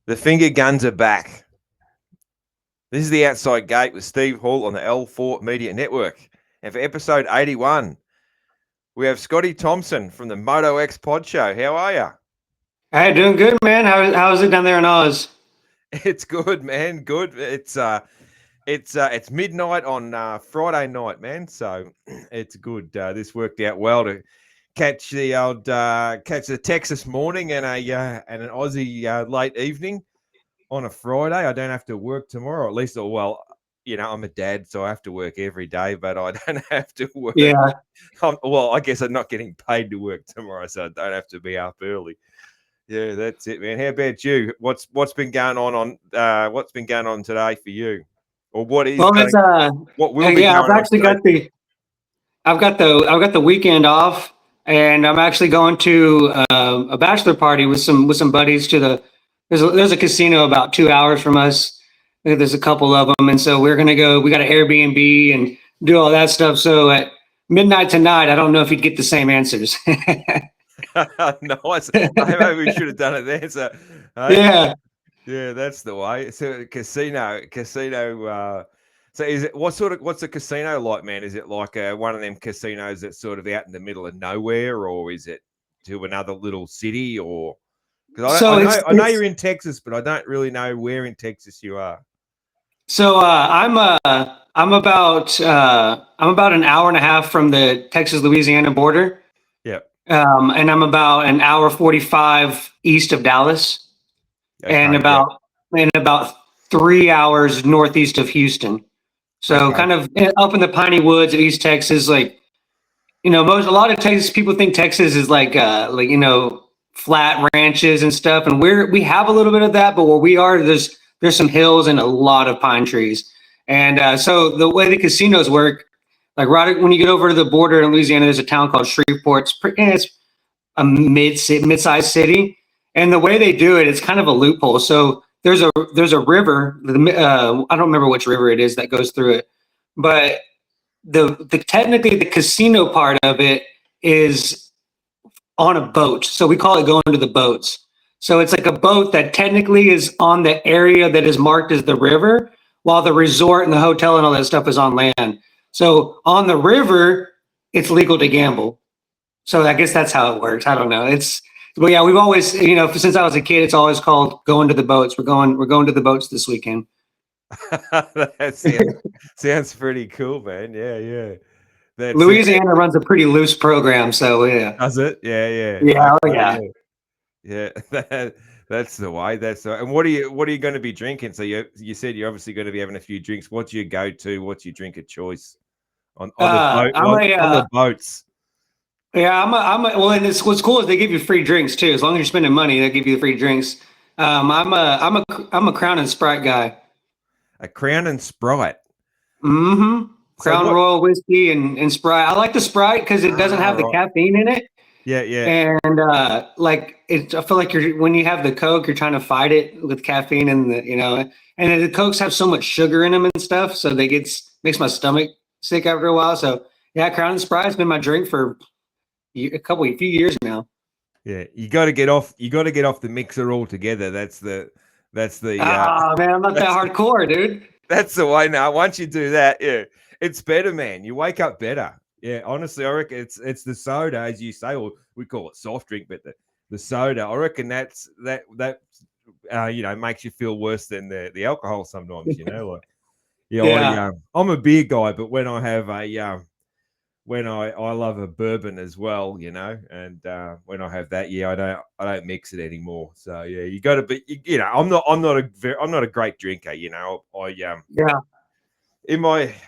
The finger guns are back. This is the Outside Gate with Steve Hall on the L4 Media Network. And for episode 81, we have Scotty Thomson from the MotoXpod show. How are you? Hey, doing good, man. How's it down there in Oz? It's good, man. Good. It's midnight on Friday night, man. So it's good. This worked out well to catch the old catch the Texas morning and an Aussie late evening on a Friday. I don't have to work tomorrow, at least. Well, I'm a dad, so I have to work every day, but I don't have to work. Yeah. Well, I guess I'm not getting paid to work tomorrow, so I don't have to be up early. Yeah, that's it, man. How about you? What's been going what's been going on today for you, or Well, it's what will be yeah. going on today? I've got the weekend off, and I'm actually going to a bachelor party with some buddies to the. There's a casino about 2 hours from us. I think there's a couple of them, and so we're gonna go. We got an Airbnb and do all that stuff. So at midnight tonight, I don't know if you'd get the same answers. Nice. Maybe we should have done it there. So, hey, Yeah. yeah, that's the way. So casino. So is it what's the casino like, man? Is it like one of them casinos that's sort of out in the middle of nowhere, or is it to another little city, or because So I know you're in Texas, but I don't really know where in Texas you are. I'm about an hour and a half from the Texas Louisiana border. Yeah. And I'm about an hour 45 east of Dallas, and Okay. Yeah. about 3 hours northeast of Houston. So Okay. kind of up in the piney woods of East Texas, like a lot of Texas people think Texas is like flat ranches and stuff, and we have a little bit of that, but where we are, there's some hills and a lot of pine trees. And so the way the casinos work, like right when you get over to the border in Louisiana, there's a town called Shreveport. It's a mid-sized city, and the way they do it, it's kind of a loophole. So there's a river. I don't remember which river it is that goes through it, but the technically the casino part of it is on a boat. So we call it going to the boats. So it's like a boat that technically is on the area that is marked as the river, while the resort and the hotel and all that stuff is on land. So on the river, it's legal to gamble. So I guess that's how it works. I don't know. But yeah, we've always, since I was a kid, it's always called going to the boats. We're going to the boats this weekend. That sounds pretty cool, man. Yeah, yeah. That's it. Louisiana runs a pretty loose program, so yeah. Does it? Yeah, yeah. Yeah, oh Okay, yeah. yeah. Yeah, that's the way. And what are you going to be drinking? So you said you're obviously going to be having a few drinks. What's your go-to? What's your drink of choice on the boat? I'm a On the boats. Yeah, well, and what's cool is they give you free drinks too. As long as you're spending money, they give you the free drinks. I'm a Crown and Sprite guy. A Crown and Sprite. Mm-hmm. So Crown what? Royal whiskey and Sprite. I like the Sprite because it doesn't have the Right. caffeine in it. Yeah, yeah. And I feel like when you have the Coke, you're trying to fight it with caffeine and the Cokes have so much sugar in them and stuff, so makes my stomach sick after a while. So yeah, Crown and Sprite's been my drink for a few years now. Yeah, you got to get off. You got to get off the mixer altogether. That's the. Ah, man, I'm not that that's the, hardcore, dude. that's the way. Now, once you do that, yeah, it's better, man. You wake up better. Yeah, honestly, I reckon it's the soda, as you say, or we call it soft drink, but the soda. I reckon that makes you feel worse than the alcohol sometimes. Like Yeah. I'm a beer guy, but when I have when I love a bourbon as well, and when I have that, I don't mix it anymore. So yeah, you got to be, I'm not a great drinker. Yeah.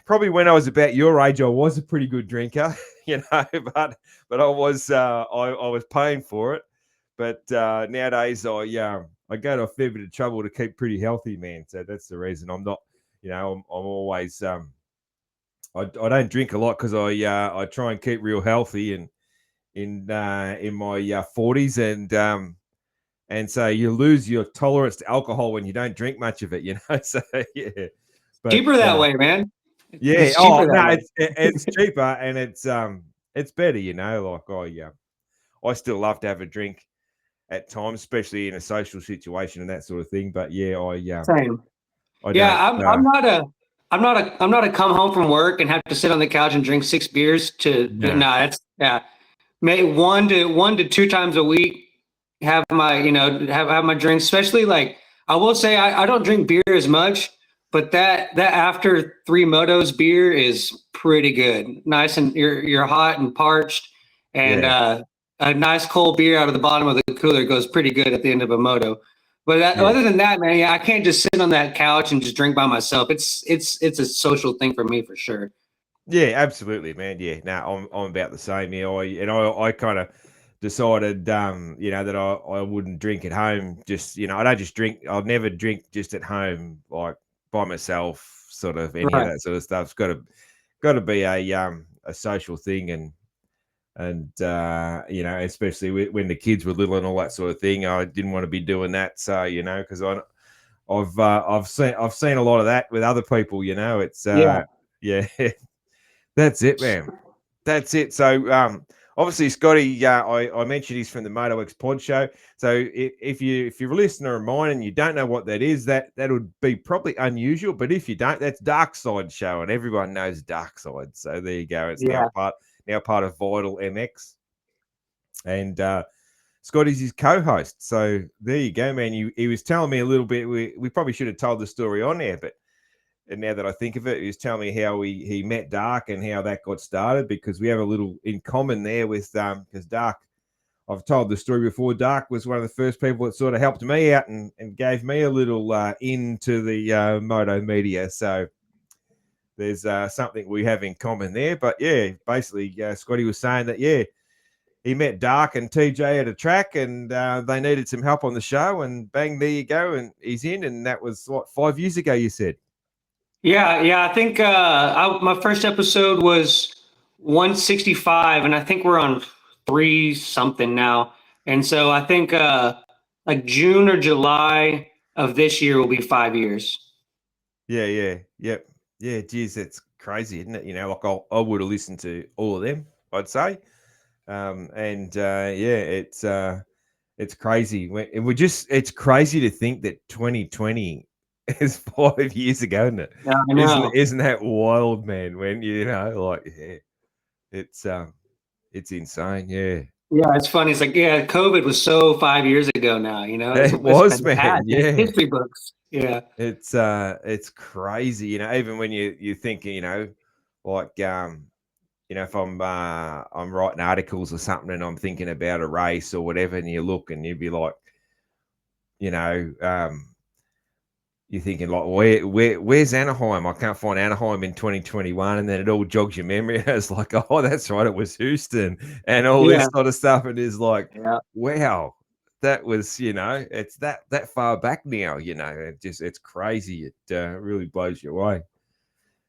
Probably when I was about your age, I was a pretty good drinker, but I was I was paying for it. But nowadays, I go to a fair bit of trouble to keep pretty healthy, man. So that's the reason I'm not, I'm always I don't drink a lot because I try and keep real healthy and in my 40s and so you lose your tolerance to alcohol when you don't drink much of it. So yeah, but Cheaper that way, man. yeah. It's Oh cheaper that no, way. it's cheaper and it's better. Like I still love to have a drink. at times, especially in a social situation and that sort of thing. But yeah, Same. I don't. Yeah, I'm not a come home from work and have to sit on the couch and drink 6 beers to No. that's yeah. Maybe 1 to 2 times a week have my have my drinks, especially like I will say I don't drink beer as much, but that after 3 motos beer is pretty good. Nice, and you're hot and parched, and Yeah. a nice cold beer out of the bottom of the cooler goes pretty good at the end of a moto. But Yeah. other than that, man, yeah, I can't just sit on that couch and just drink by myself. It's a social thing for me for sure. Yeah, absolutely, man. Yeah, no, I'm about the same. Yeah, I kind of decided, that I wouldn't drink at home. Just I don't just drink. I'll never drink just at home, like by myself, sort of any of Right. that sort of stuff. It's got to be a social thing, and especially when the kids were little and all that sort of thing. I didn't want to be doing that. So because I've seen a lot of that with other people. It's Yeah. yeah. That's it, man. That's it. So, obviously, Scotty, I mentioned he's from the MotoXpod show. So, if you're a listener of mine and you don't know what that is, that would be probably unusual. But if you don't, that's Dark Side show, and everyone knows Dark Side. So there you go. It's Yeah. now part of Vital MX, and Scotty's his co-host. So there you go, man. He was telling me a little bit. We probably should have told the story on there, but. And now that I think of it, he was telling me how he met Dark and how that got started, because we have a little in common there with because Dark, I've told the story before. Dark was one of the first people that sort of helped me out and gave me a little into the moto media. So there's something we have in common there. But yeah, basically, Scotty was saying that he met Dark and TJ at a track, and they needed some help on the show, and bang, there you go, and he's in, and that was what, 5 years ago, you said. Yeah. I think my first episode was 165, and I think we're on 3 something now. And so I think like June or July of this year will be 5 years. Yep. Yeah, geez, it's crazy, isn't it? Like I would have listened to all of them, I'd say. It's crazy. It's crazy to think that 2020 is 5 years ago, isn't it? Yeah, I know. Isn't that wild, man? When it's insane. Yeah. Yeah, it's funny. It's like, yeah, COVID was so 5 years ago now, it's It was, been man. past Yeah. history books. Yeah. It's crazy, even when you think, like if I'm writing articles or something and I'm thinking about a race or whatever, and you look and you'd be like, you know, you're thinking like, where's Anaheim? I can't find Anaheim in 2021, and then it all jogs your memory. And it's like, oh, that's right, it was Houston and all Yeah. this sort of stuff. And it's like, Yeah. wow, that was, it's that far back now. It's crazy. It really blows you away.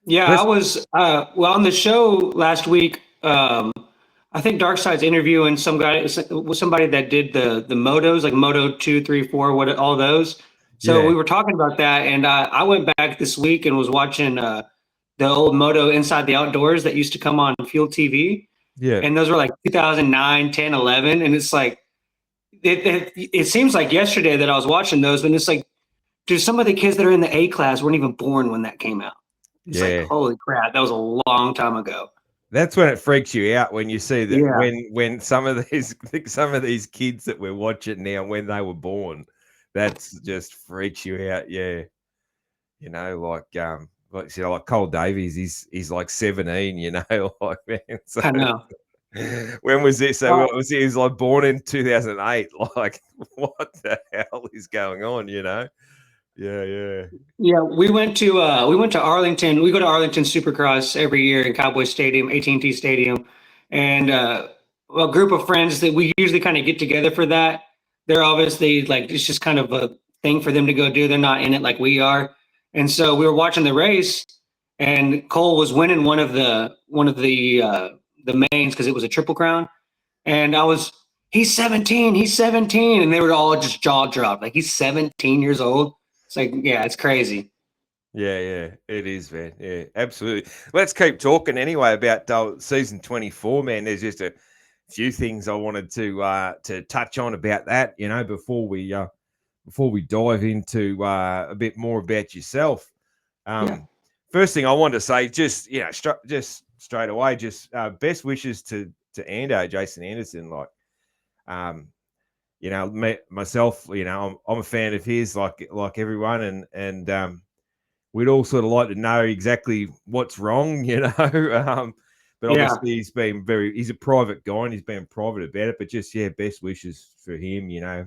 Yeah, I was on the show last week. I think Darkside's interviewing somebody that did the motos, like Moto 2, 3, 4, all those. So Yeah. we were talking about that, and I went back this week and was watching the old Moto Inside the Outdoors that used to come on Fuel TV, Yeah. and those were like 2009, 10, 11, and it's like it seems like yesterday that I was watching those, and it's like, dude, some of the kids that are in the A class weren't even born when that came out. It's like, holy crap, that was a long time ago. That's when it freaks you out, when you see that, Yeah. when some of these kids that we're watching now, when they were born, that's just freaks you out. Yeah. Like Cole Davies, he's like 17, like, man. So I know. when was this? So what was he was like born in 2008. Like, what the hell is going on, Yeah. Yeah, we went to Arlington. We go to Arlington Supercross every year in Cowboy Stadium, AT&T Stadium, and a group of friends that we usually kind of get together for that. They're obviously like, it's just kind of a thing for them to go do. They're not in it like we are, and so we were watching the race, and Cole was winning one of the mains because it was a Triple Crown, and he's 17, and they were all just jaw dropped, like, he's 17 years old. It's like, yeah, it's crazy. Yeah, it is, man. Yeah, absolutely. Let's keep talking anyway about season 24, man. There's just few things I wanted to touch on about that, you know, before we dive into a bit more about yourself. Yeah. First thing I wanted to say, just just straight away, just best wishes to Ando, Jason Anderson. Like, you know, myself, you know, I'm a fan of his, like everyone, and we'd all sort of like to know exactly what's wrong, you know. But Yeah. obviously he's a private guy and he's been private about it. But just best wishes for him, you know.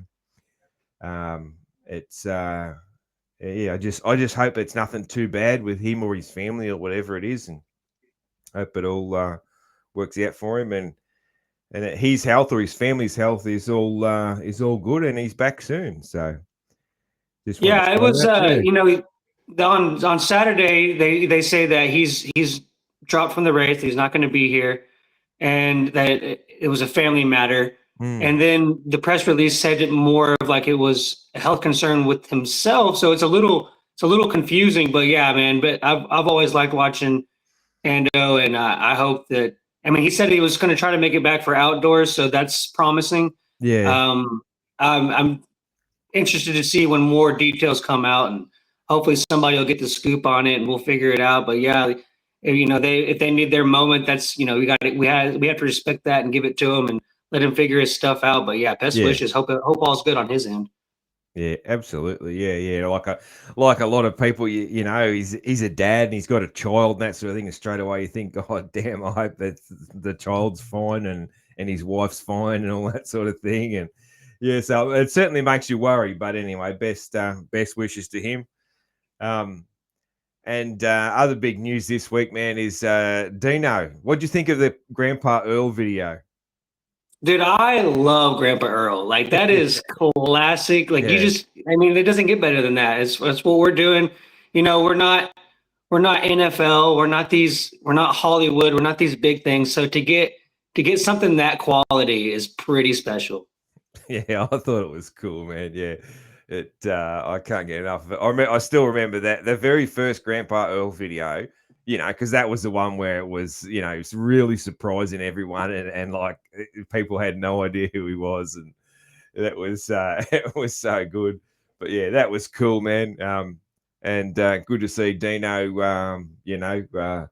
It's I just hope it's nothing too bad with him or his family or whatever it is, and hope it all works out for him, and that his health or his family's health is all good, and he's back soon. So just wanted to Yeah, it say was that. Yeah. you know, on Saturday they say that he's dropped from the race, he's not going to be here, and that it was a family matter. Mm. And then the press release said it more of like it was a health concern with himself. So it's a little confusing, but yeah, man. But I've always liked watching Ando, and I hope that. I mean, he said he was going to try to make it back for outdoors, so that's promising. Yeah. Um, I'm interested to see when more details come out, and hopefully somebody will get the scoop on it, and we'll figure it out. But yeah, you know, if they need their moment, that's, you know, we have to respect that and give it to him and let him figure his stuff out. But yeah, best Yeah. wishes. Hope all's good on his end. Yeah, absolutely. Yeah. Like a lot of people, you know, he's a dad and he's got a child and that sort of thing. And straight away you think, God damn, I hope that the child's fine and his wife's fine and all that sort of thing. And yeah, so it certainly makes you worry. But anyway, best wishes to him. And other big news this week, man, is Dino. What do you think of the Grandpa Earl video? Dude, I love Grandpa Earl. Like, that is classic. Like, Yeah. I mean, it doesn't get better than that. It's what we're doing. You know, we're not NFL, we're not Hollywood, we're not these big things. So to get something that quality is pretty special. Yeah, I thought it was cool, man. Yeah, I can't get enough of it. I still remember that the very first Grandpa Earl video. You know, because that was the one where it was, you know, it's really surprising everyone, and like people had no idea who he was, and that was it was so good. But yeah, that was cool, man. And good to see Dino. You know,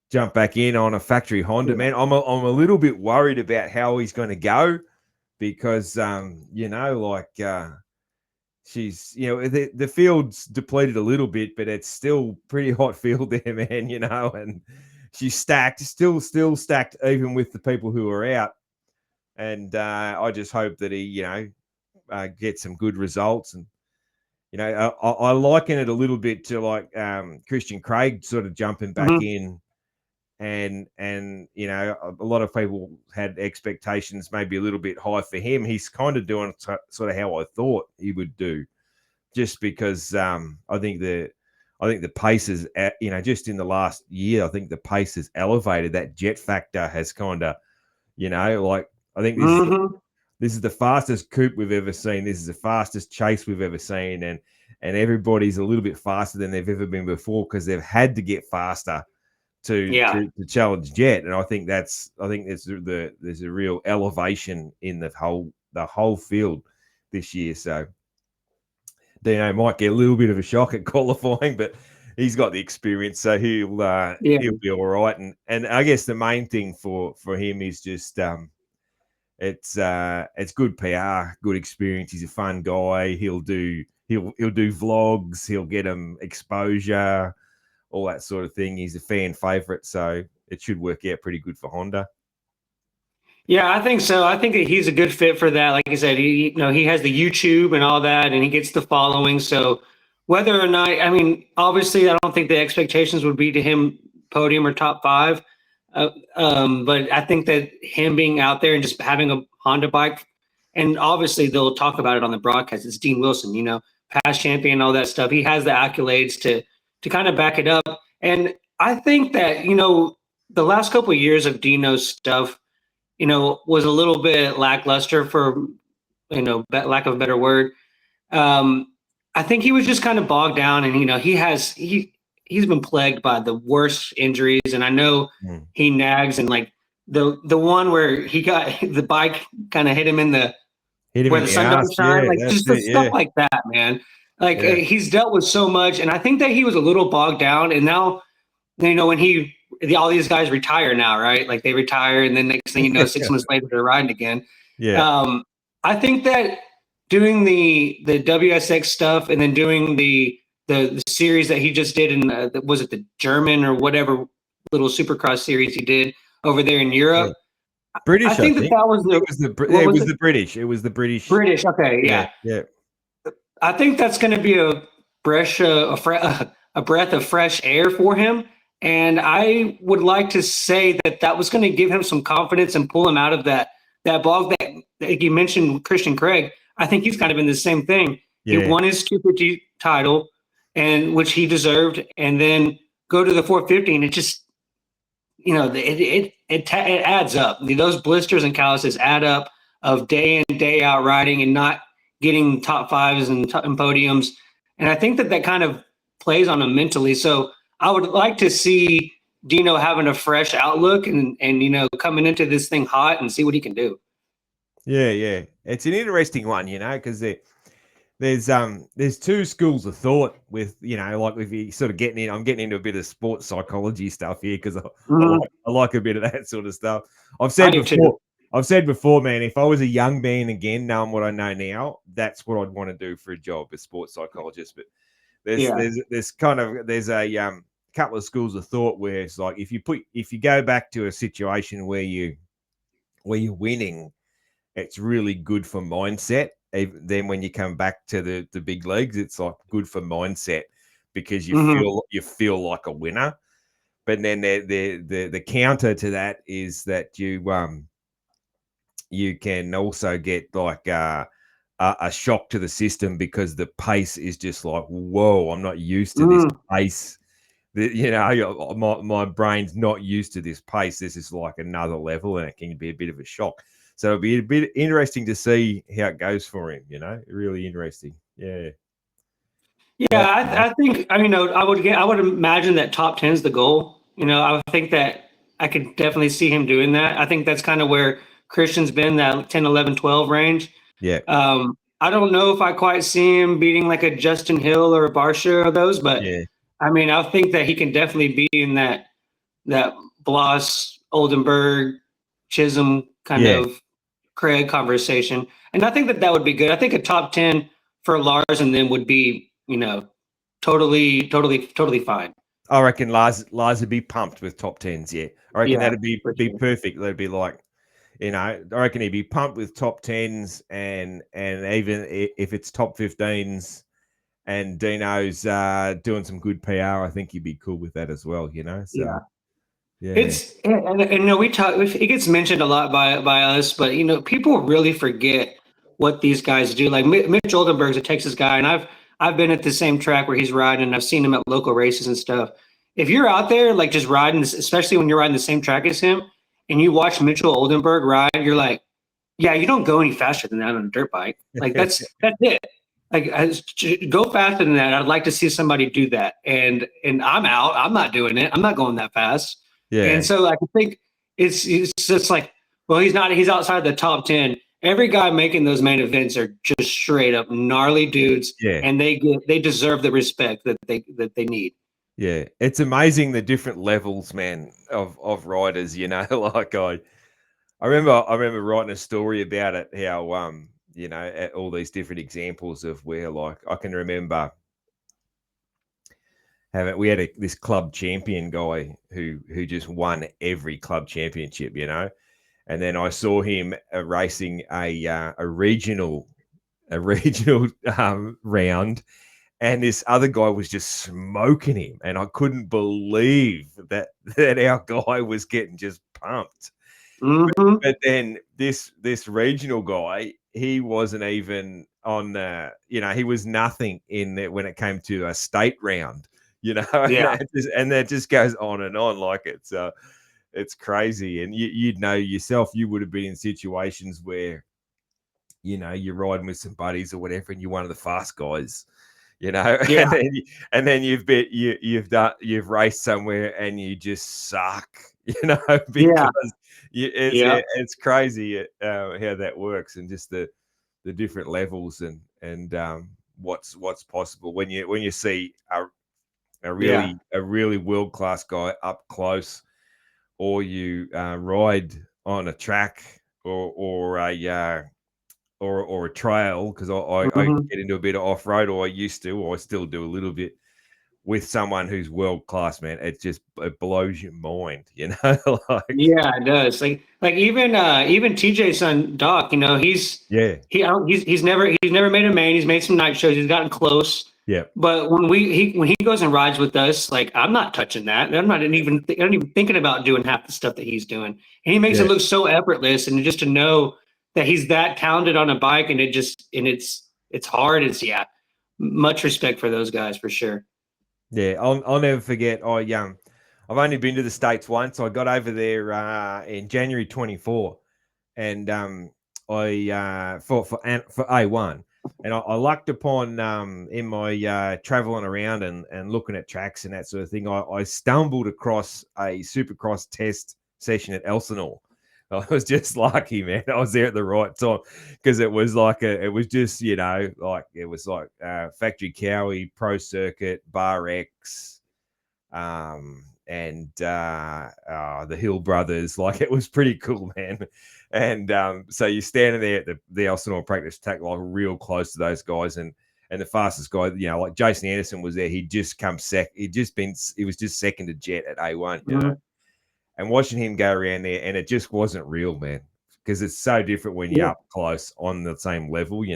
jump back in on a factory Honda, Yeah. man. I'm a little bit worried about how he's going to go because you know, like she's, you know, the field's depleted a little bit, but it's still pretty hot field there, man, you know, and she's stacked, still stacked, even with the people who are out. And I just hope that he, you know, gets some good results. And you know, I liken it a little bit to like Christian Craig sort of jumping back Mhm. in, and you know, a lot of people had expectations maybe a little bit high for him. He's kind of doing sort of how I thought he would do, just because I think the pace is you know, just in the last year, I think the pace has elevated. That jet factor has kind of, you know, like I think Mhm. this is the fastest coupe we've ever seen. This is the fastest chase we've ever seen, and everybody's a little bit faster than they've ever been before because they've had to get faster Yeah. to challenge Jet. And I think there's a real elevation in the whole field this year. So Dino might get a little bit of a shock at qualifying, but he's got the experience, so Yeah. he'll be all right. And I guess the main thing for him is just it's good PR, good experience. He's a fun guy. He'll do vlogs. He'll get him exposure, all that sort of thing. He's a fan favorite, so it should work out pretty good for Honda. Yeah, I think so. I think that he's a good fit for that. Like I said, you know, he has the YouTube and all that, and he gets the following. So whether or not, I mean, obviously, I don't think the expectations would be to him podium or top five. But I think that him being out there and just having a Honda bike, and obviously they'll talk about it on the broadcast. It's Dean Wilson, you know, past champion, all that stuff. He has the accolades to kind of back it up. And I think that, you know, the last couple of years of Dino's stuff, you know, was a little bit lackluster, for, you know, lack of a better word. Um, I think he was just kind of bogged down, and you know, he's been plagued by the worst injuries, and I know Mm. he nags and like the one where he got the bike kind of hit him in the Hit him where in the the sun don't ass. shine, Yeah, like that's just the it. stuff Yeah, like that, man. Like yeah, he's dealt with so much, and I think that he was a little bogged down. And now, when all these guys retire now, right? Like they retire, and then next thing you know, 6 months later they're riding again. yeah, Um, I think that doing the WSX stuff and then doing the series that he just did in was it the German or whatever little Supercross series he did over there in yeah. Europe. I British, I think think. that was It was the what it was was it? the British. It was the British. British. Okay, Yeah, yeah. yeah, I think that's going to be a breath of fresh air for him. And I would like to say that was going to give him some confidence and pull him out of that bog that you mentioned, Christian Craig. I think he's kind of in the same thing. He yeah, won his 250 title, and which he deserved, and then go to the 450, and it just it adds up. Those blisters and calluses add up of day in day out riding and not getting top fives and podiums. And I think that kind of plays on him mentally. So I would like to see Dino having a fresh outlook and coming into this thing hot and see what he can do. yeah, yeah. It's an interesting one, because there's two schools of thought with, like if you sort of I'm getting into a bit of sports psychology stuff here because I like a bit of that sort of stuff. I've said before, man, if I was a young man again, knowing what I know now, that's what I'd want to do for a job as sports psychologist. But there's a couple of schools of thought where it's like if you go back to a situation where you're winning, it's really good for mindset. Then when you come back to the big leagues, it's like good for mindset because you feel like a winner. But then the counter to that is that you can also get like a shock to the system because the pace is just like, whoa, I'm not used to this pace. My brain's not used to this pace. This is like another level, and it can be a bit of a shock. So it'll be a bit interesting to see how it goes for him. Really interesting. Yeah. Yeah, I think I would imagine that top 10 is the goal. I think that I could definitely see him doing that. I think that's kind of where Christian's been, that 10, 11, 12 range. Yeah. I don't know if I quite see him beating like a Justin Hill or a Barsha or those, but Yeah. I think that he can definitely be in that Bloss, Oldenburg, Chisholm kind of Craig conversation. And I think that would be good. I think a top 10 for Lars and them would be, totally fine. I reckon Lars would be pumped with top tens. Yeah. I reckon that'd be sure. perfect. That'd be like, I reckon he'd be pumped with top tens and even if it's top 15s and Dino's doing some good PR, I think he'd be cool with that as well, So yeah. It's and we talk. It gets mentioned a lot by us, but people really forget what these guys do. Like Mitch Oldenburg's a Texas guy, and I've been at the same track where he's riding, and I've seen him at local races and stuff. If you're out there like just riding, especially when you're riding the same track as him, and you watch Mitchell Oldenburg ride, you're like, yeah, you don't go any faster than that on a dirt bike. Like that's it. Like go faster than that. I'd like to see somebody do that. And I'm out. I'm not doing it. I'm not going that fast. Yeah. And so I think it's just like, well, he's outside the top 10. Every guy making those main events are just straight up gnarly dudes. Yeah. And they deserve the respect that they need. Yeah. It's amazing the different levels, man, of riders, like I remember writing a story about it, how at all these different examples of where, like, I can remember we had this club champion guy who just won every club championship, and then I saw him racing a regional round, and this other guy was just smoking him, and I couldn't believe that our guy was getting just pumped. Mm-hmm. But then this regional guy, he wasn't even on. He was nothing in there when it came to a state round. Yeah. and that just goes on and on. Like it's crazy. And you'd know yourself, you would have been in situations where, you're riding with some buddies or whatever, and you're one of the fast guys. Yeah. and then you've raced somewhere and you just suck you know, Yeah. because it's crazy how that works, and just the different levels, and what's possible when you see a Yeah. really world class guy up close, or you ride on a track, or a trail, because I Mhm. get into a bit of off road, or I used to, or I still do a little bit, with someone who's world class, man. It blows your mind, you know. Like, Yeah, it does. Like even TJ's son Doc, yeah, he's never made a main. He's made some night shows. He's gotten close. yeah, But when he goes and rides with us, like I'm not touching that. I'm not even thinking about doing half the stuff that he's doing. And he makes it yeah. look so effortless. And just to know that he's that talented on a bike, and it's hard. Much respect for those guys for sure. Yeah, I'll never forget. I've only been to the States once. I got over there in January 24, and I for A1, and I lucked upon in my traveling around and looking at tracks and that sort of thing. I stumbled across a Supercross test session at Elsinore. I was just lucky, man. I was there at the right time, because it was it was just, like it was like Factory Cowie, Pro Circuit, Bar X, and the Hill Brothers. Like, it was pretty cool, man. And so you're standing there at the Elsinore practice track, like real close to those guys, and the fastest guy, like Jason Anderson was there. He'd just come he was just second to Jet at A1, Mhm. and watching him go around there, and it just wasn't real, man, because it's so different when you're Yeah. up close on the same level, When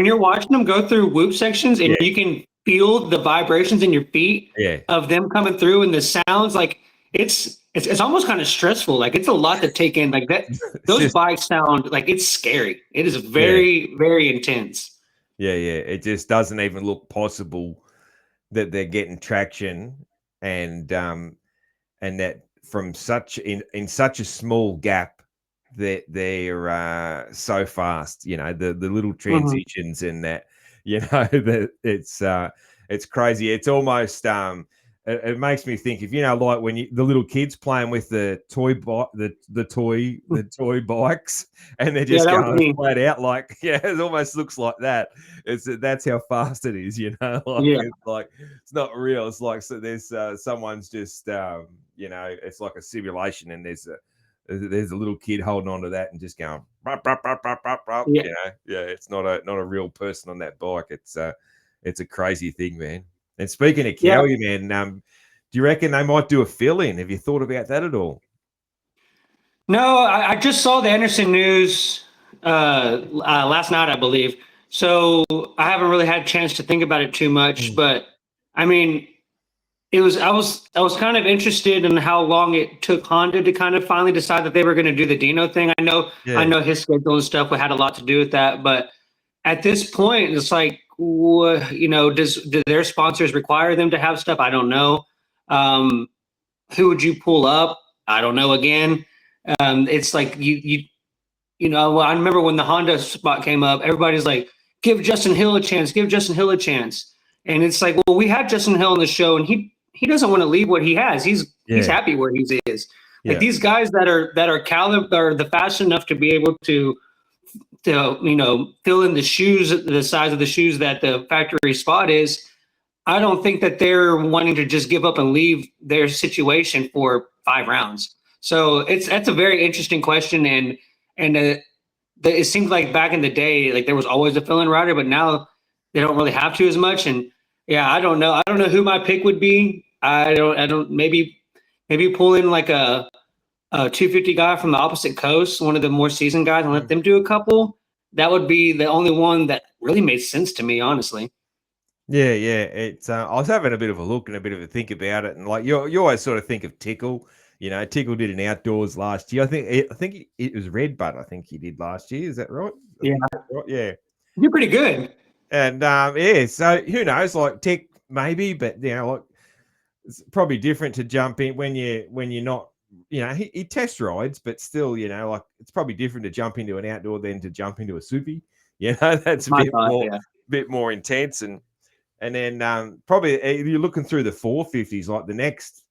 you're watching them go through whoop sections, and Yeah, you can feel the vibrations in your feet yeah. of them coming through, and the sounds, like it's almost kind of stressful. Like it's a lot to take in. Like that, It's those just, bikes sound like it's scary. It is yeah, very, very intense. yeah. It just doesn't even look possible that they're getting traction, and that from such in such a small gap, that they're so fast. The little Mhm. transitions, and that, that it's crazy. It's almost it makes me think, if like when the little kids playing with the toy the toy bikes, and they're Yeah, just that was going me. flat out, like, yeah, it almost looks like that. That's how fast it is, like, Yeah, it's not real. It's like, so there's someone's just it's like a simulation, and there's a little kid holding on to that and just going "Bop, bop, bop, bop, bop, bop," yeah, yeah. It's not a real person on that bike. It's a crazy thing, man. And speaking of yeah. Cowie, man, do you reckon they might do a fill-in? Have you thought about that at all? No, I just saw the Anderson news last night, I believe. So I haven't really had a chance to think about it too much. Mm. But I mean, I was kind of interested in how long it took Honda to kind of finally decide that they were going to do the Dino thing. I Yeah, know his schedule and stuff had a lot to do with that, but at this point, it's like, do their sponsors require them to have stuff? I don't know. Um, who would you pull up? I don't know. Again, it's like well, I remember when the Honda spot came up, everybody's like, give Justin Hill a chance, give Justin Hill a chance. And it's like, well, we had Justin Hill on the show, and he doesn't want to leave what he has. He's yeah, happy where he is. Like yeah. these guys that are caliber are the fast enough to be able to fill in the shoes, the size of the shoes that the factory spot is. I don't think that they're wanting to just give up and leave their situation for 5 rounds. So that's a very interesting question, and it seems like back in the day, like there was always a fill-in rider, but now they don't really have to as much. And yeah, I don't know. I don't know who my pick would be. I don't. Maybe pull in like a 250 guy from the opposite coast, one of the more seasoned guys, and let Mm. them do a couple. That would be the only one that really made sense to me, honestly. Yeah, yeah. It's I was having a bit of a look and a bit of a think about it, and like you always sort of think of Tickle. Tickle did an outdoors last year. I think it was Red Butt. I think he did last year. Is that right? I Yeah, think that's right. Yeah. you're pretty good. And yeah. So who knows? Like Tick maybe, but like it's probably different to jump in when you're not. He test rides, but still, like it's probably different to jump into an outdoor than to jump into a soupy. That's That's a my thought. Yeah. bit more intense. And then probably you're looking through the 450s, like the next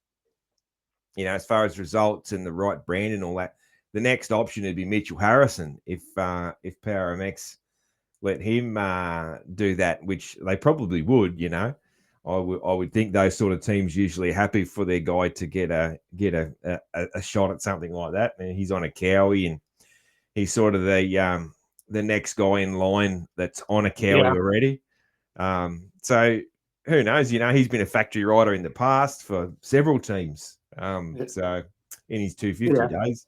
as far as results and the right brand and all that, the next option would be Mitchell Harrison if Power MX let him do that, which they probably would. I would think those sort of teams usually are happy for their guy to get a shot at something like that. And he's on a Cowie, and he's sort of the next guy in line that's on a Cowie already. So who knows? He's been a factory rider in the past for several teams. So in his 250 days.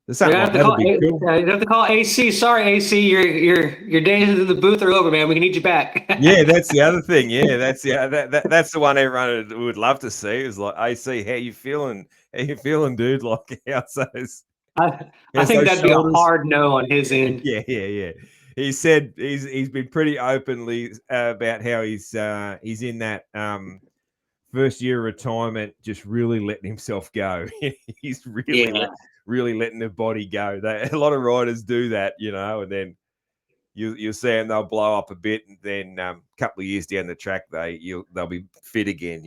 You have to call AC. Sorry, AC, your days in the booth are over, man. We need you back. Yeah, that's the other thing. Yeah, that's the one everyone would love to see. Is like, AC, how you feeling? How you feeling, dude? Like, how's those? I think that'd be a hard no on his end. Yeah. He said he's been pretty openly about how he's in that first year of retirement, just really letting himself go. He's really letting the body go. A lot of riders do that, and then you'll see them, they'll blow up a bit, and then a couple of years down the track, they'll be fit again.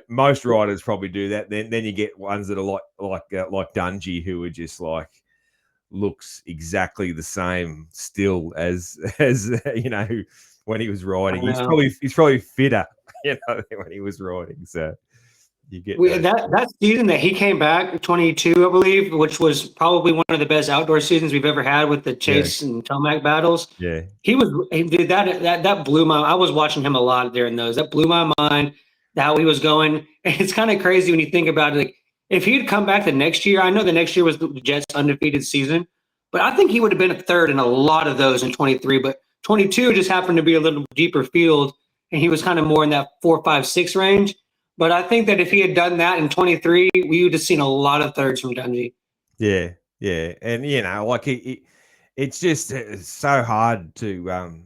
Most riders probably do that. Then you get ones that are like Dungey, who are just like looks exactly the same still as when he was riding. He's probably fitter, when he was riding. So you get that season that he came back, 22, I believe, which was probably one of the best outdoor seasons we've ever had with the Chase and Tomac battles. Yeah, he did that blew my. I was watching him a lot during those. That blew my mind. How he was going. And it's kind of crazy when you think about it. Like, if he'd come back the next year, I know the next year was the Jets' undefeated season, but I think he would have been a third in a lot of those in 23. But 22 just happened to be a little deeper field, and he was kind of more in that 4, 5, 6 range. But I think that if he had done that in 23, we would have seen a lot of thirds from Dungey. Yeah. And, like it's just so hard to,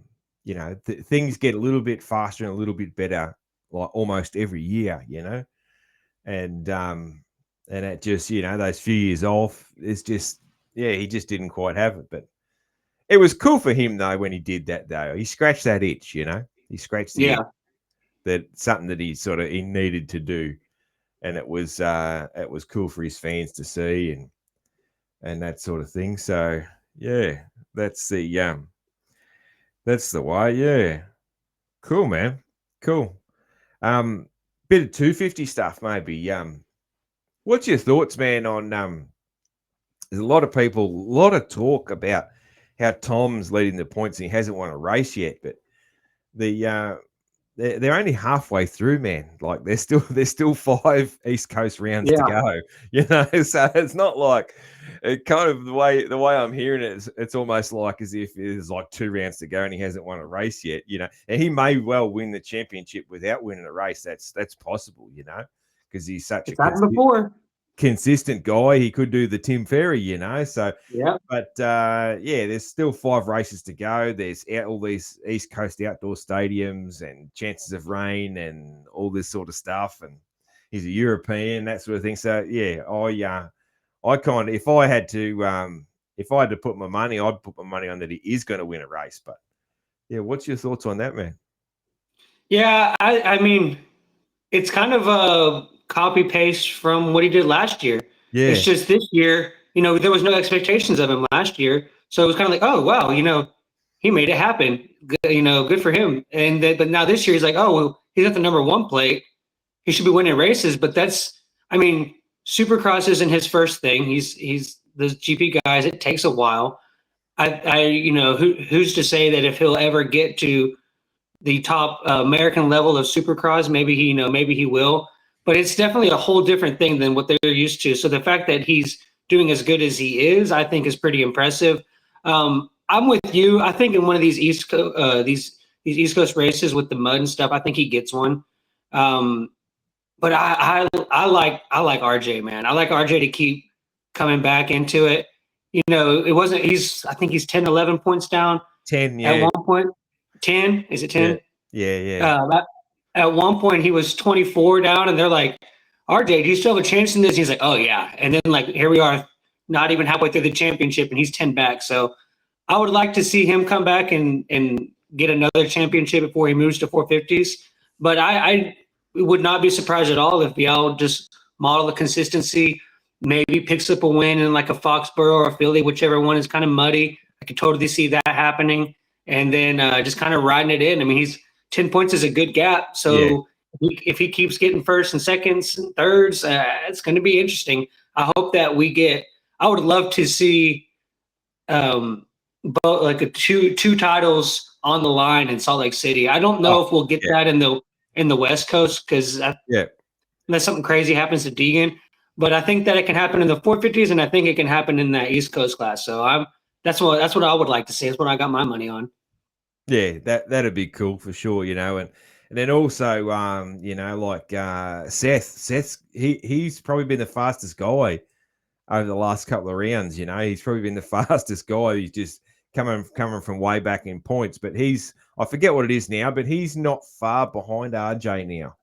things get a little bit faster and a little bit better, like almost every year, and it just, those few years off, it's just, he just didn't quite have it. But it was cool for him, though, when he did that, though. He scratched that itch, he scratched the itch. That's something that he needed to do, and it was cool for his fans to see and that sort of thing. So that's the way. Yeah, cool, man, cool. Bit of 250 stuff, maybe. What's your thoughts, man, on there's a lot of talk about how Tom's leading the points and he hasn't won a race yet, but they're only halfway through, man. Like there's still 5 East Coast rounds to go. So it's not like kind of the way I'm hearing it. It's almost like as if there's like 2 rounds to go and he hasn't won a race yet. And he may well win the championship without winning a race. That's possible, because he's such consistent guy. He could do the Tim Ferry, So but there's still 5 races to go. There's all these East Coast outdoor stadiums and chances of rain and all this sort of stuff. And he's a European, that sort of thing. So I kind of, if I had to put my money, I'd put my money on that he is going to win a race. But what's your thoughts on that, man? Yeah, I mean, it's kind of a copy paste from what he did last year. Yeah. It's just this year, there was no expectations of him last year. So it was kind of like, oh, wow, he made it happen. Good for him. But now this year he's like, oh, well, he's at the number 1 plate. He should be winning races. But Supercross isn't his first thing. He's the GP guys. It takes a while. Who's to say that if he'll ever get to the top American level of Supercross, maybe he will. But it's definitely a whole different thing than what they're used to. So the fact that he's doing as good as he is, I think, is pretty impressive. I'm with you. I think in one of these East Coast East Coast races with the mud and stuff, I think he gets one. But I like RJ, man. I like RJ to keep coming back into it. It wasn't. I think he's 10, 11 points down. 10, at one point. 10? Is it 10? Yeah. At one point, he was 24 down, and they're like, RJ, do you still have a chance in this? And he's like, oh, yeah. And then, here we are, not even halfway through the championship, and he's 10 back. So I would like to see him come back and get another championship before he moves to 450s. But I would not be surprised at all if Bial just model the consistency, maybe picks up a win in like a Foxborough or a Philly, whichever one is kind of muddy. I could totally see that happening. And then just kind of riding it in. I mean, 10 points is a good gap. So if he keeps getting first and seconds and thirds, it's going to be interesting. I hope that I would love to see both like two titles on the line in Salt Lake City. I don't know if we'll get that in the West Coast because unless something crazy happens to Deegan, but I think that it can happen in the 450s, and I think it can happen in that East Coast class. So that's what I would like to see. That's what I got my money on. Yeah, that'd be cool for sure, and then also, like Seth, he's probably been the fastest guy over the last couple of rounds. He's probably been the fastest guy. He's just coming from way back in points, but I forget what it is now, but he's not far behind RJ now.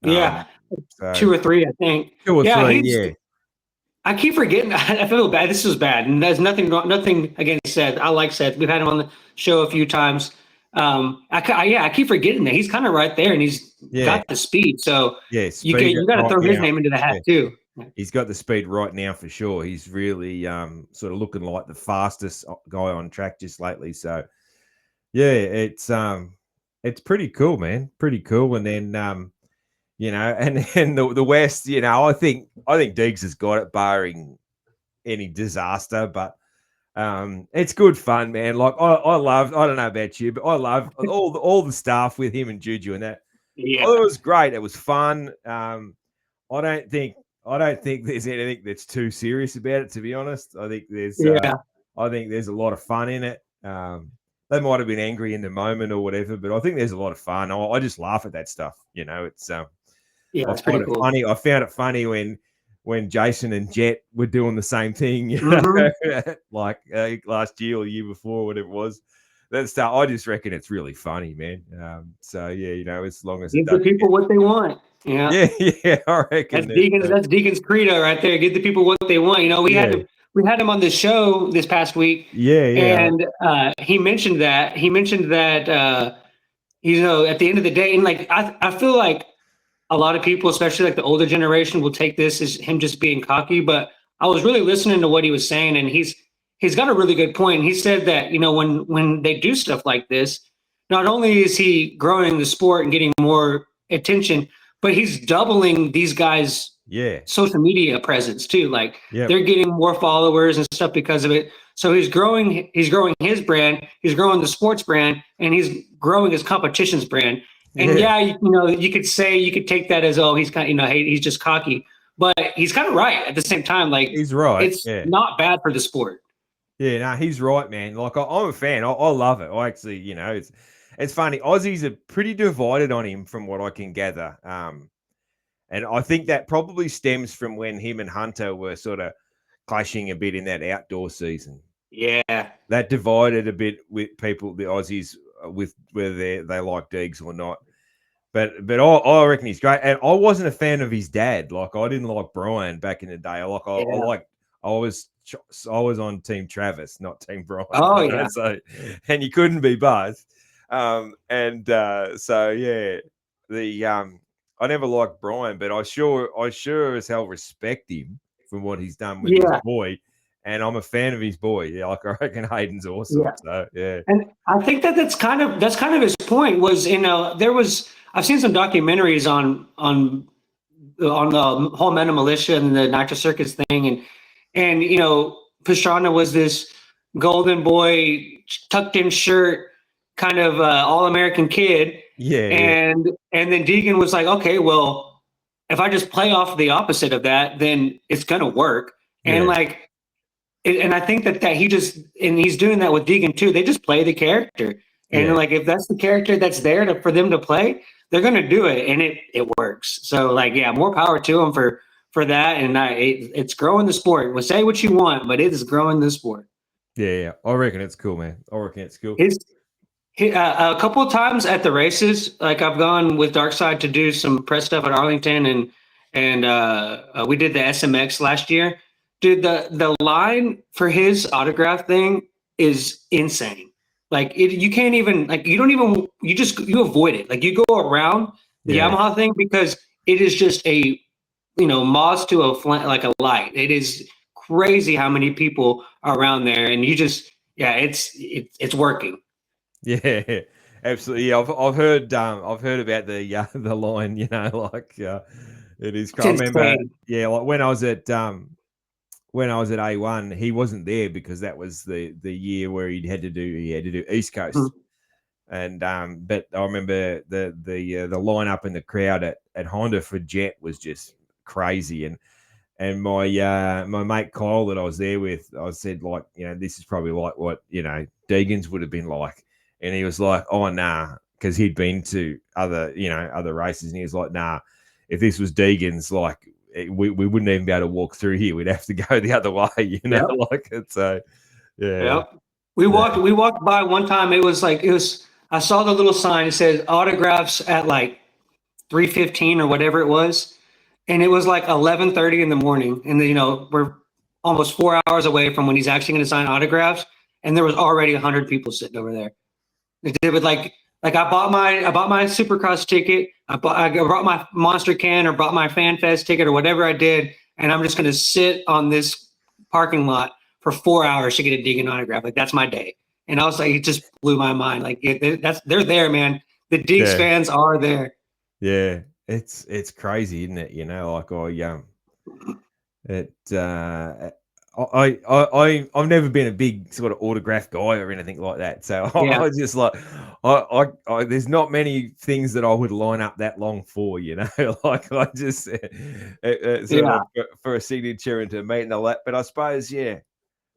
Yeah, so 2 or 3, I think. 2 or 3, yeah. I keep forgetting. I feel bad. This was bad, and there's nothing against Seth. I like Seth. We've had him on the show a few times. I keep forgetting that he's kind of right there, and he's got the speed. So you got to throw his name into the hat too. He's got the speed right now for sure. He's really sort of looking like the fastest guy on track just lately. So yeah, it's pretty cool, man. Pretty cool. And then and then the West, I think Deegs has got it, barring any disaster. But it's good fun, man. Like I don't know about you, but I love all the stuff with him and Juju and that. Yeah, it was great. It was fun. I don't think there's anything that's too serious about it, to be honest. I think there's a lot of fun in it. They might have been angry in the moment or whatever, but I think there's a lot of fun. I just laugh at that stuff. It's it's pretty cool. Funny. I found it funny when Jason and Jet were doing the same thing, like last year or the year before, whatever it was. That stuff, I just reckon it's really funny, man. So yeah, as long as give the people what they want. Yeah, I reckon that's Deegan's credo right there. Give the people what they want. We had him on the show this past week. And he mentioned that at the end of the day, and like I feel like a lot of people, especially like the older generation, will take this as him just being cocky. But I was really listening to what he was saying, and he's got a really good point. He said that when they do stuff like this, not only is he growing the sport and getting more attention, but he's doubling these guys' social media presence too. Like they're getting more followers and stuff because of it. So he's growing his brand, he's growing the sports brand, and he's growing his competition's brand. And you could take that as, he's kind of, he's just cocky, but he's kind of right at the same time. Like he's right. It's not bad for the sport. Yeah, no, he's right, man. Like I'm a fan. I love it. I actually, it's funny. Aussies are pretty divided on him from what I can gather. And I think that probably stems from when him and Hunter were sort of clashing a bit in that outdoor season. Yeah. That divided a bit with people, the Aussies, with whether they like Deegs or not. But I reckon he's great. And I wasn't a fan of his dad. Like I didn't like Brian back in the day. I was on Team Travis, not Team Brian. Oh yeah. So, and you couldn't be both. I never liked Brian, but I sure as hell respect him for what he's done with his boy. And I'm a fan of his boy. Yeah, like I reckon Hayden's awesome. Yeah. So yeah. And I think that's kind of his point was, I've seen some documentaries on the whole Meta Militia and the Nitro Circus thing, and Pastrana was this golden boy, tucked in shirt, kind of all-American kid. Yeah. And then Deegan was like, okay, well, if I just play off the opposite of that, then it's gonna work. And and I think that he's doing that with Deegan too. They just play the character. And like, if that's the character that's there for them to play, they're going to do it, and it works. So like, more power to them for that. And it's growing the sport. Well, say what you want, but it is growing the sport. Yeah. I reckon it's cool, man. I reckon it's cool. A couple of times at the races, like I've gone with Darkside to do some press stuff at Arlington, and we did the SMX last year. Dude, the line for his autograph thing is insane. Like you can't even, like, you avoid it. Like you go around the Yeah. Yamaha thing, because it is just a, moths to a like a light. It is crazy how many people are around there, and you just, yeah, it's working. Yeah, absolutely. Yeah, I've heard about the line. It is. It's I remember. insane. Yeah, like when I was at A1, he wasn't there because that was the year where he had to do East Coast. Mhm. And but I remember the lineup in the crowd at Honda for Jet was just crazy. And my mate Kyle that I was there with, I said, like, this is probably like what Deegan's would have been like. And he was like, oh nah, because he'd been to other races, and he was like, nah, if this was Deegan's, like we wouldn't even be able to walk through here. We'd have to go the other way, Yep. like it's yeah. Yep. We Yeah. walked by one time. I saw the little sign. It said autographs at like 3:15 or whatever it was. And it was like 11:30 in the morning. And then, we're almost 4 hours away from when he's actually going to sign autographs. And there was already 100 people sitting over there. It did with like I bought my Supercross ticket. I brought my Monster can or bought my Fan Fest ticket or whatever I did. And I'm just going to sit on this parking lot for 4 hours to get a Deegan autograph. Like, that's my day. And I was like, it just blew my mind. Like, they're there, man. The Deeks fans are there. Yeah, it's crazy, isn't it? Like it. I've never been a big sort of autograph guy or anything like that. So Yeah. I just like there's not many things that I would line up that long for. Like I just sort of for a signature and to meet and all that. But I suppose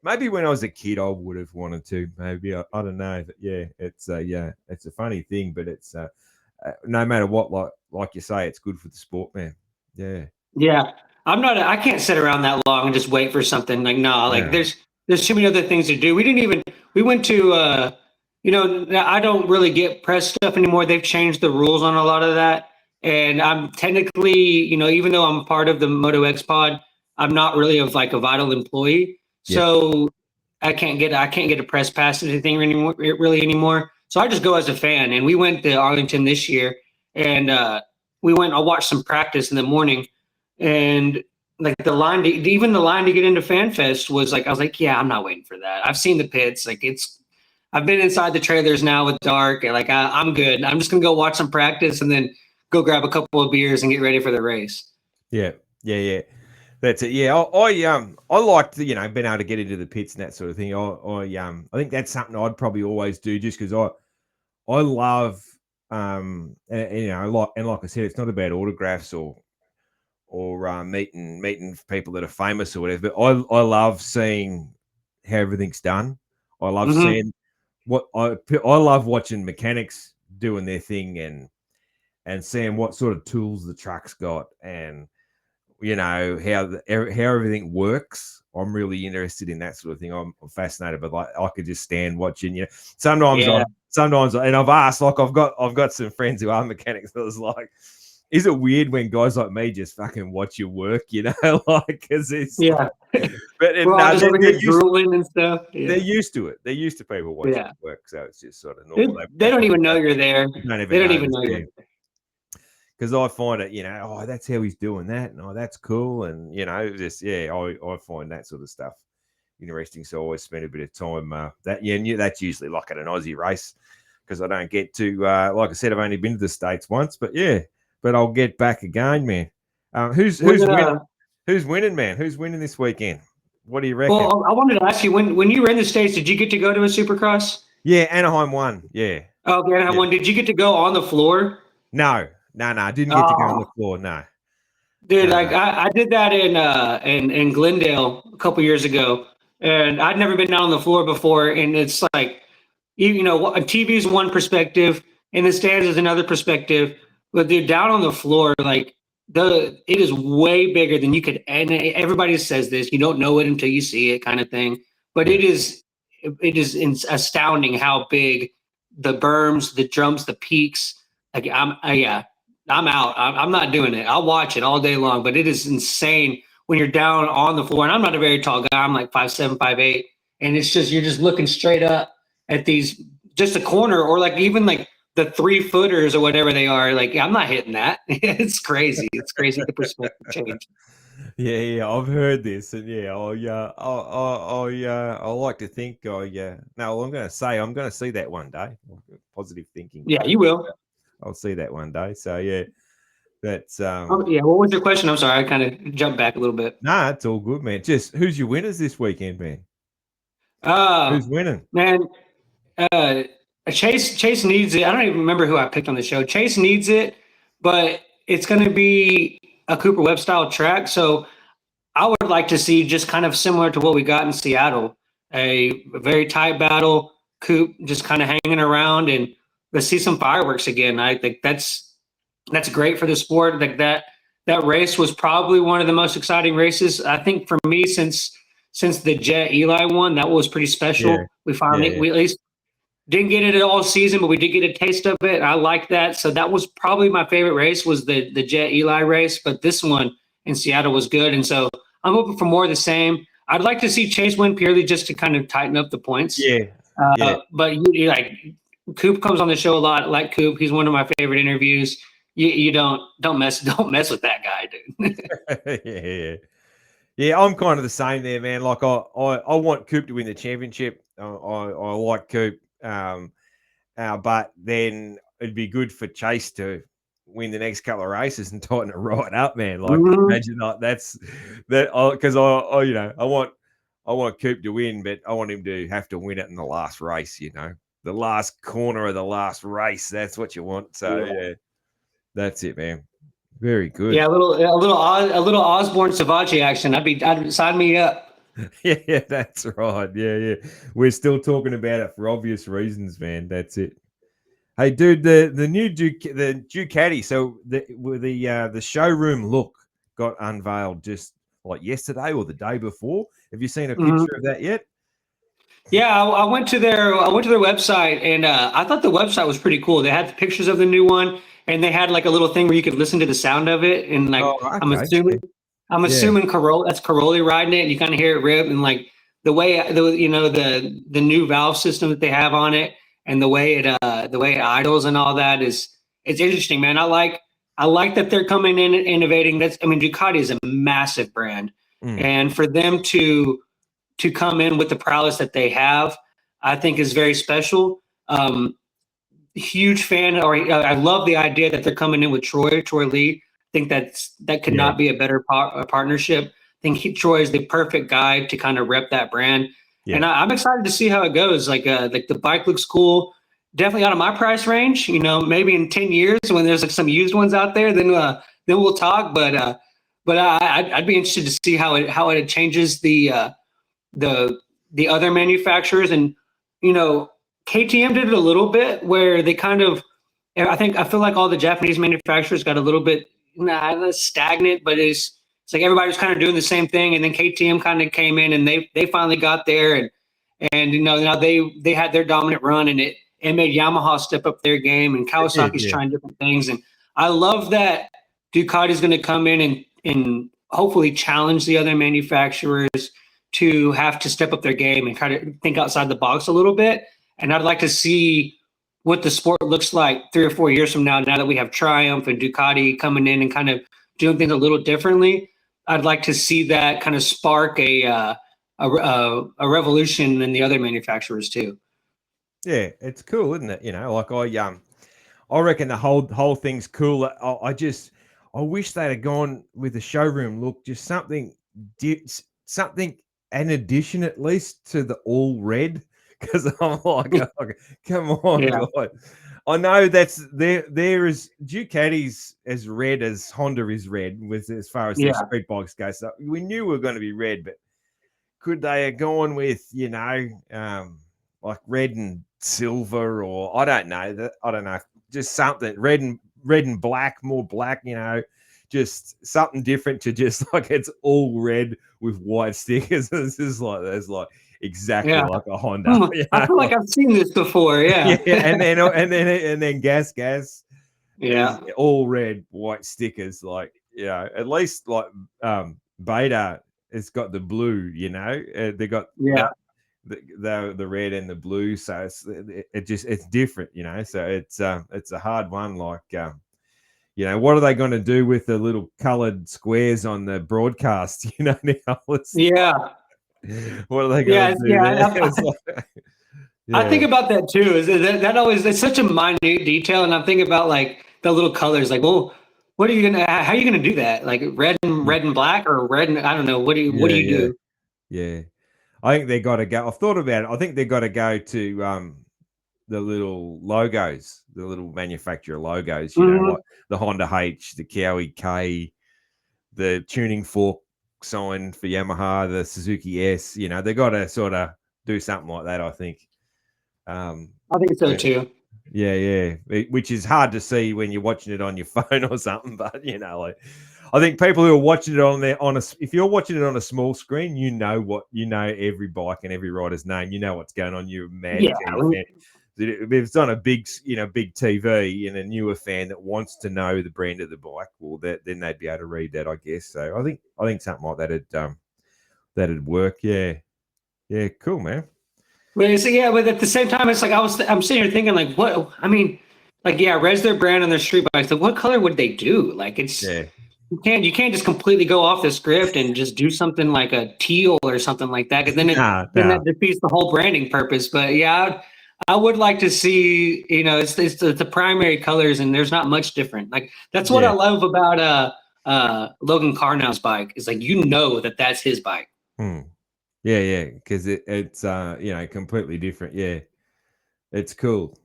maybe when I was a kid I would have wanted to. Maybe I don't know. But yeah, it's a funny thing, but it's. No matter what, like you say, it's good for the sport, man. Yeah. Yeah. I can't sit around that long and just wait for something. Like, no, like Yeah. there's too many other things to do. We went to, I don't really get press stuff anymore. They've changed the rules on a lot of that. And I'm technically, even though I'm part of the MotoXpod, I'm not really of like a Vital employee. Yeah. So I can't get a press pass or anything anymore. So I just go as a fan. And we went to Arlington this year, and I watched some practice in the morning, and like the line to get into Fan Fest was like, I was like, yeah, I'm not waiting for that. I've seen the pits. Like, I've been inside the trailers now with dark, and like I'm good. I'm just gonna go watch some practice and then go grab a couple of beers and get ready for the race. Yeah. That's it. Yeah, I liked being able to get into the pits and that sort of thing. I think that's something I'd probably always do just because I love like I said, it's not about autographs or meeting people that are famous or whatever. But I love seeing how everything's done. I love seeing I love watching mechanics doing their thing and seeing what sort of tools the truck's got and how everything works. I'm really interested in that sort of thing. I'm fascinated, but like I could just stand watching. Sometimes, and I've asked, like I've got some friends who are mechanics that was like, is it weird when guys like me just fucking watch your work? Like because it's but they're drooling and stuff. Yeah. They're used to it. They're used to people watching your work, so it's just sort of normal. They don't even know you're there. They don't even know you're there. Because I find it, that's how he's doing that, and that's cool, and I find that sort of stuff interesting. So I always spend a bit of time that's usually like at an Aussie race because I don't get to like I said, I've only been to the States once, but I'll get back again, man. Who's winning? Who's winning, man? Who's winning this weekend? What do you reckon? Well, I wanted to ask you, when you were in the States, did you get to go to a Supercross? Yeah, Anaheim won. Yeah. Oh, Anaheim won. Did you get to go on the floor? No. I didn't get to go on the floor. No, dude. Like I did that in Glendale a couple years ago, and I'd never been down on the floor before. And it's like, a TV is one perspective, in the stands is another perspective. But dude, down on the floor, like it is way bigger than you could. And everybody says this, you don't know it until you see it, kind of thing. But it is astounding how big the berms, the jumps, the peaks. Like I'm out. I'm not doing it. I'll watch it all day long, but it is insane when you're down on the floor. And I'm not a very tall guy. I'm like 5'7", 5'8", and it's just you're just looking straight up at these, just a corner, or like even like the 3-footers or whatever they are. Like, I'm not hitting that. It's crazy. It's crazy the perspective change. Yeah, I've heard this, and yeah, I like to think, no, I'm going to say I'm going to see that one day. Positive thinking. Yeah, you will. I'll see that one day. So yeah, that's Oh, yeah. What was your question? I'm sorry. I kind of jumped back a little bit. nah, it's all good, man. Just who's your winners this weekend, man? Who's winning? Man, uh, Chase needs it. I don't even remember who I picked on the show. Chase needs it, but it's going to be a Cooper Webb style track. So I would like to see just kind of similar to what we got in Seattle, a very tight battle, Coop just kind of hanging around, and let's see some fireworks again. I think that's great for the sport. Like that race was probably one of the most exciting races I think for me since the Jet Eli one. That was pretty special. Yeah. We finally we at least didn't get it all season, but we did get a taste of it. I like that. So that was probably my favorite race was the Jet Eli race, but this one in Seattle was good. And so I'm hoping for more of the same. I'd like to see Chase win purely just to kind of tighten up the points. Yeah. But you like Coop comes on the show a lot. Like Coop, he's one of my favorite interviews. You don't mess with that guy, dude. Yeah. I'm kind of the same there, man. Like I want Coop to win the championship. I like Coop, but then it'd be good for Chase to win the next couple of races and tighten it right up, man. Like imagine that's because I want Coop to win, but I want him to have to win it in the last race. The last corner of the last race. That's what you want. So yeah, that's it, man. Very good. Yeah, a little Osborne Savachi action. I'd sign me up. Yeah, that's right. Yeah. We're still talking about it for obvious reasons, man. That's it. Hey, dude, the new Ducati. So the showroom look got unveiled just like yesterday or the day before. Have you seen a picture of that yet? Yeah, I went to their website, and I thought the website was pretty cool. They had pictures of the new one, and they had like a little thing where you could listen to the sound of it. And like I'm assuming Corolla, that's Corolla riding it, and you kind of hear it rip, and like the way the new valve system that they have on it, and the way it idles and all that it's interesting, man. I like that they're coming in and innovating. Ducati is a massive brand, and for them to come in with the prowess that they have, I think is very special. Huge fan, I love the idea that they're coming in with Troy Lee. I think that could not be a better partnership. I think Troy is the perfect guy to kind of rep that brand. Yeah. And I'm excited to see how it goes. Like the bike looks cool. Definitely out of my price range. Maybe in 10 years when there's like some used ones out there, then we'll talk. But I'd be interested to see how it changes the other manufacturers. And KTM did it a little bit where they kind of, I feel like all the Japanese manufacturers got a little bit stagnant, but it's like everybody's kind of doing the same thing. And then KTM kind of came in and they finally got there, and now they had their dominant run, and it made Yamaha step up their game, and Kawasaki's trying different things. And I love that Ducati's going to come in and hopefully challenge the other manufacturers to have to step up their game and kind of think outside the box a little bit. And I'd like to see what the sport looks like 3 or 4 years from now that we have Triumph and Ducati coming in and kind of doing things a little differently. I'd like to see that kind of spark a revolution in the other manufacturers too. Yeah, it's cool, isn't it? I reckon the whole thing's cool. I wish they'd have gone with the showroom look, just something an addition at least to the all red, because I'm like, come on, guys. I know that's there is Ducati's as red as Honda is red with as far as the street bikes go. So we knew we were going to be red, but could they have gone with like red and silver, or I don't know, just something red and black, more black, just something different to just like it's all red with white stickers. It's just like that's like exactly like a Honda. I feel like I've seen this before. Yeah. And then gas. Yeah. All red, white stickers. Like, at least like Beta has got the blue, they got the red and the blue. So it's different, So it's a hard one. Like, what are they going to do with the little coloured squares on the broadcast? Now, Yeah. what are they going to do there? I think about that too. Is that always, it's such a minute detail, and I'm thinking about like the little colors. Like, well, how are you gonna do that? Like red and black, or red and I don't know. What do you do? Yeah, I think they got to go. I've thought about it. I think they got to go to the little logos, the little manufacturer logos. Like the Honda H, the Cowie K, the tuning fork sign for Yamaha, the Suzuki S. They got to sort of do something like that. I think. I think so too. Yeah. Which is hard to see when you're watching it on your phone or something, but like I think people who are watching it if you're watching it on a small screen, every bike and every rider's name, what's going on. You're a mad fan. If it's on a big TV and a newer fan that wants to know the brand of the bike, well, then they'd be able to read that, I guess. So I think something like that'd work. Yeah, cool, man. But at the same time, it's like I'm sitting here thinking, like, what? I mean, like, yeah, red's their brand on their street bikes. Like, what color would they do? Like, it's you can't just completely go off the script and just do something like a teal or something like that, because then that defeats the whole branding purpose. But yeah, I would like to see, it's the primary colors, and there's not much different. Like, that's what I love about Logan Carnell's bike, is like, that's his bike. Yeah, because it's completely different. Yeah, it's cool.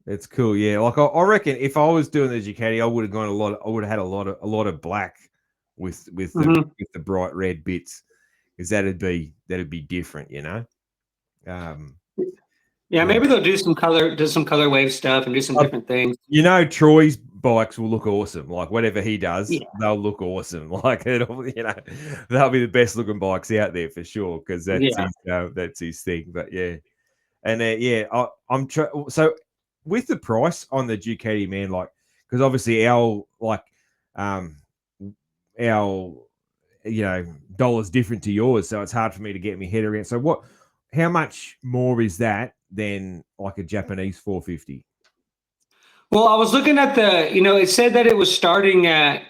It's cool. Yeah, like I reckon if I was doing the Ducati, I would have gone I would have had a lot of black with the bright red bits, because that'd be different. Maybe they'll do some color wave stuff and do some different things. Troy's bikes will look awesome. Like whatever he does, they'll look awesome. Like they'll be the best looking bikes out there for sure, because that's his thing. But and I'm so with the price on the Ducati, man, like, because obviously our dollar's different to yours, so it's hard for me to get my head around. So how much more is that than like a Japanese 450? Well, I was looking at it said that it was starting at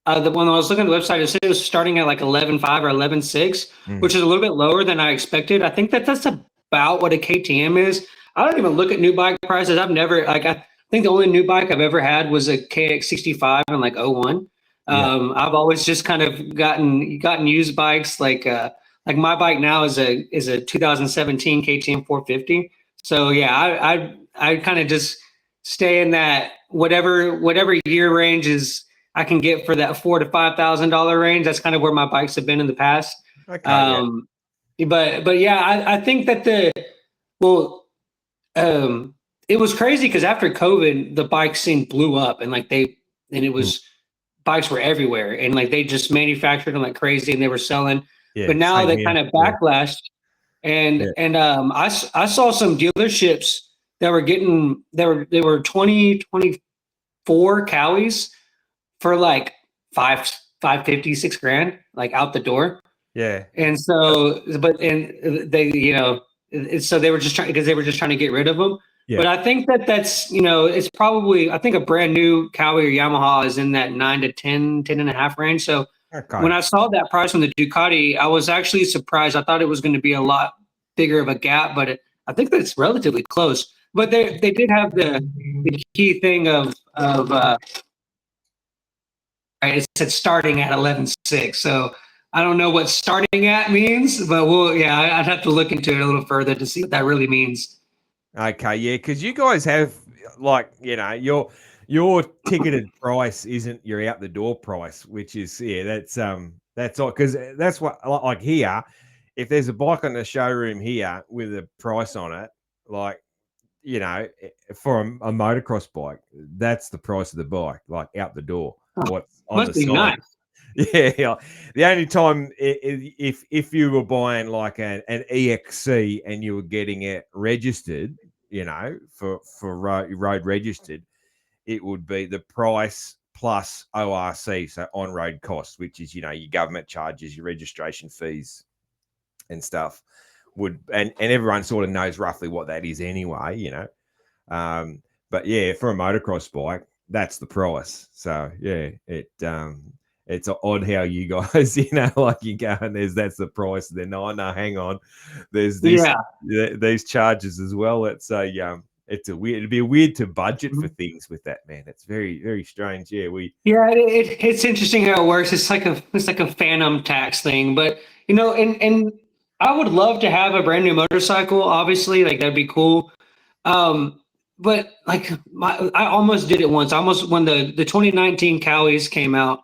when I was looking at the website, it said it was starting at like 11.5 or 11.6, which is a little bit lower than I expected. I think that's about what a KTM is. I don't even look at new bike prices. I've never, I think the only new bike I've ever had was a KX65 in like 01. I've always just kind of gotten used bikes. Like my bike now is a 2017 KTM 450. So yeah, I kind of just stay in that whatever year range is I can get for that $4,000 to $5,000 range. That's kind of where my bikes have been in the past. Okay, But yeah, I think that it was crazy because after COVID, the bike scene blew up, and bikes were everywhere, and like they just manufactured them like crazy, and they were selling. But now they kind of backlashed, and I saw some dealerships that were getting they were 2024 Cowies for like $550, $6,000, like out the door. Yeah. And so, so they were just trying to get rid of them. Yeah. But I think that's it's probably, I think a brand new Cowie or Yamaha is in that 9 to 10 and a half range. So when I saw that price on the Ducati, I was actually surprised. I thought it was going to be a lot bigger of a gap, but I think that's relatively close. But they did have the key thing of it said starting at 11.6. So I don't know what starting at means, but I'd have to look into it a little further to see what that really means. Okay, yeah, because you guys have your ticketed price isn't your out the door price, which is that's all, because that's what, like here, if there's a bike on the showroom here with a price on it, like for a motocross bike, that's the price of the bike, like out the door. What's on the side? Nice. Yeah. The only time if you were buying like an EXC and you were getting it registered, for road registered, it would be the price plus ORC, so on road costs, which is your government charges, your registration fees and stuff, and everyone sort of knows roughly what that is anyway, you know. But yeah, for a motocross bike, that's the price. So yeah, it's odd how you guys, you know, like you go and that's the price. Then no, hang on, there's this these charges as well. It's it'd be weird to budget for things with that, man. It's very, very strange. Yeah, it's interesting how it works. It's like a phantom tax thing, but you know, and I would love to have a brand new motorcycle. Obviously, like that'd be cool. But like I almost did it once. Almost when the 2019 Cowies came out,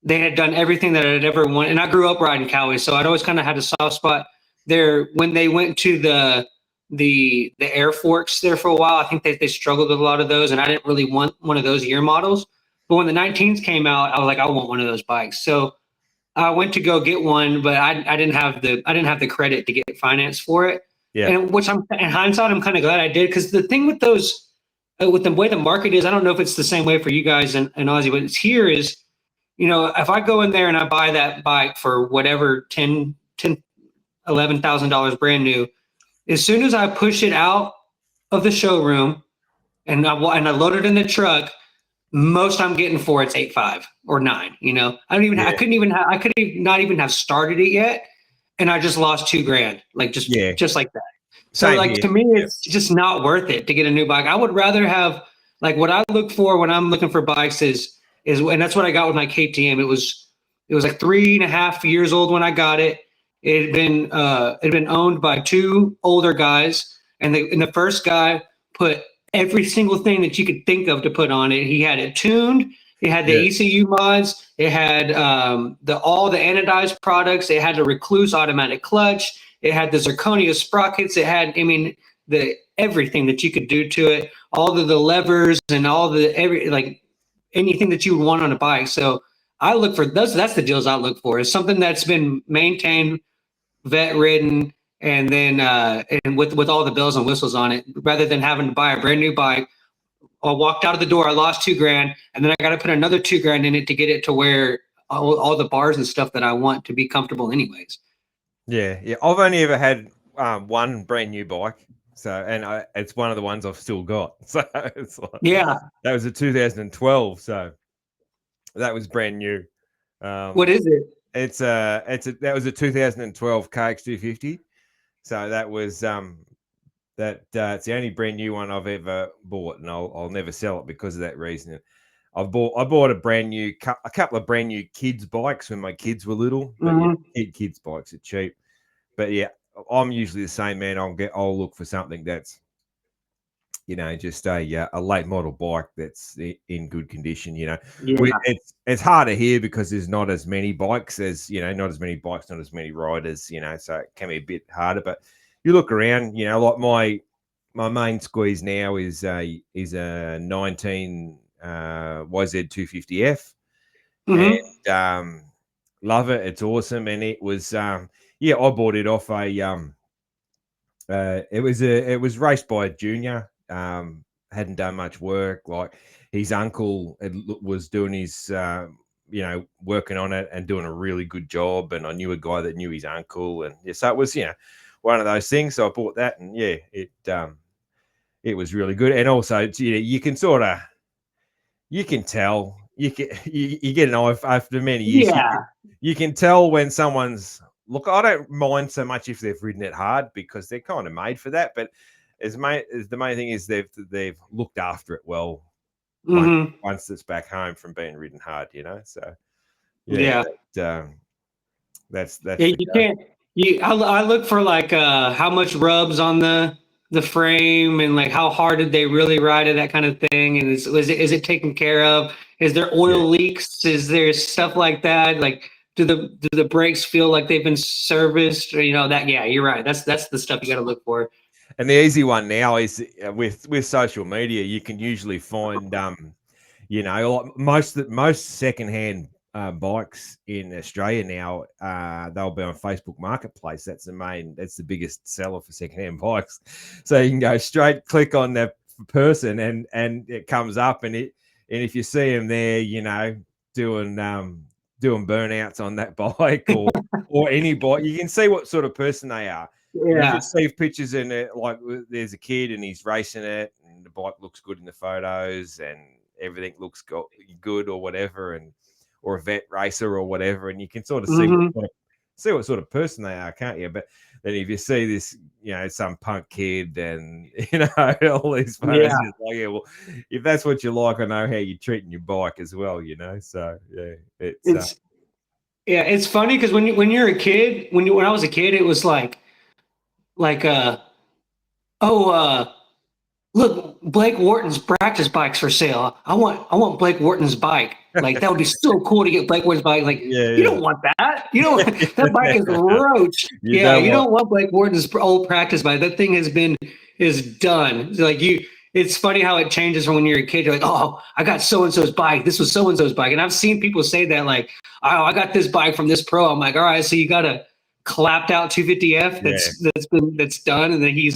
they had done everything that I'd ever wanted. And I grew up riding Cowies, so I'd always kind of had a soft spot there. When they went to the air forks there for a while, I think they struggled with a lot of those, and I didn't really want one of those year models. But when the 19s came out, I was like, I want one of those bikes. So I went to go get one, but I didn't have the credit to get finance for it. Yeah. And which in hindsight, I'm kind of glad I did, because the thing with those, with the way the market is, I don't know if it's the same way for you guys in Aussie, but it's here is, you know, if I go in there and I buy that bike for whatever, $11,000 brand new, as soon as I push it out of the showroom and I load it in the truck, most I'm getting for it's 8.5 or 9. You know, I could not even have started it yet, and I just lost $2,000, like just like that. So Same like here. to me, it's just not worth it to get a new bike. I would rather have, like, what I look for when I'm looking for bikes is and that's what I got with my KTM. It was like 3.5 years old when I got it. It had been owned by 2 older guys, and the first guy put every single thing that you could think of to put on it. He had it tuned. It had the ECU mods. It had all the anodized products. It had the Recluse automatic clutch. It had the zirconia sprockets. It had, everything that you could do to it. All of the levers and anything that you would want on a bike. So I look for those. That's the deals I look for. Is something that's been maintained, vet ridden, and then and with all the bells and whistles on it, rather than having to buy a brand new bike. I walked out of the door, I lost $2,000, and then I got to put another $2,000 in it to get it to where all the bars and stuff that I want to be comfortable anyways. Yeah. I've only ever had one brand new bike. So, and it's one of the ones I've still got. So it's like, that was a 2012. So that was brand new. What is it? That was a 2012 KX250. So that was it's the only brand new one I've ever bought, and I'll never sell it because of that reason. I bought a couple of brand new kids bikes when my kids were little, but kids bikes are cheap. But yeah, I'm usually the same, man. I'll look for something that's, you know, just a late model bike that's in good condition. You know, it's harder here because there's not as many bikes, not as many riders. You know, so it can be a bit harder. But you look around, you know, like my main squeeze now is a 19 YZ250F, and love it. It's awesome, and it was I bought it off it was raced by a junior. Hadn't done much work. Like his uncle was doing his working on it and doing a really good job, and I knew a guy that knew his uncle, and so it was one of those things. So I bought that, and it was really good. And also, you can tell you get an eye after many years. You can tell when someone's. Look, I don't mind so much if they've ridden it hard because they're kind of made for that. But the main thing is they've looked after it well once it's back home from being ridden hard, you know. So that's you can't. I look for like how much rubs on the frame and like how hard did they really ride it, that kind of thing. And is it taken care of? Is there oil leaks? Is there stuff like that? Like, do the brakes feel like they've been serviced, or that? Yeah, you're right. That's the stuff you got to look for. And the easy one now is with social media, you can usually find most secondhand bikes in Australia now, they'll be on Facebook Marketplace. That's the biggest seller for secondhand bikes. So you can go straight, click on that person, and it comes up, and if you see them there, doing burnouts on that bike or any bike, you can see what sort of person they are. You Yeah. just see pictures in it, like there's a kid and he's racing it, and the bike looks good in the photos, and everything looks good or whatever, and or a vet racer or whatever, and you can sort of see what sort of person they are, can't you? But then if you see this, some punk kid, and all these photos, Yeah. it's like, yeah, well, if that's what you like, I know how you're treating your bike as well, So yeah, It's funny because when you're a kid, when I was a kid, it was like oh look, Blake Wharton's practice bike's for sale. I want Blake Wharton's bike. Like that would be so cool to get Blake Wharton's bike. Like you yeah. don't want that. You don't. That bike is roach. You Yeah, don't you want don't want Blake Wharton's old practice bike. That thing is done. Like you. It's funny how it changes from when you're a kid. You're like, oh, I got so and so's bike. This was so and so's bike, and I've seen people say that like, oh, I got this bike from this pro. I'm like, all right, so you got a clapped out 250F that's done, and then he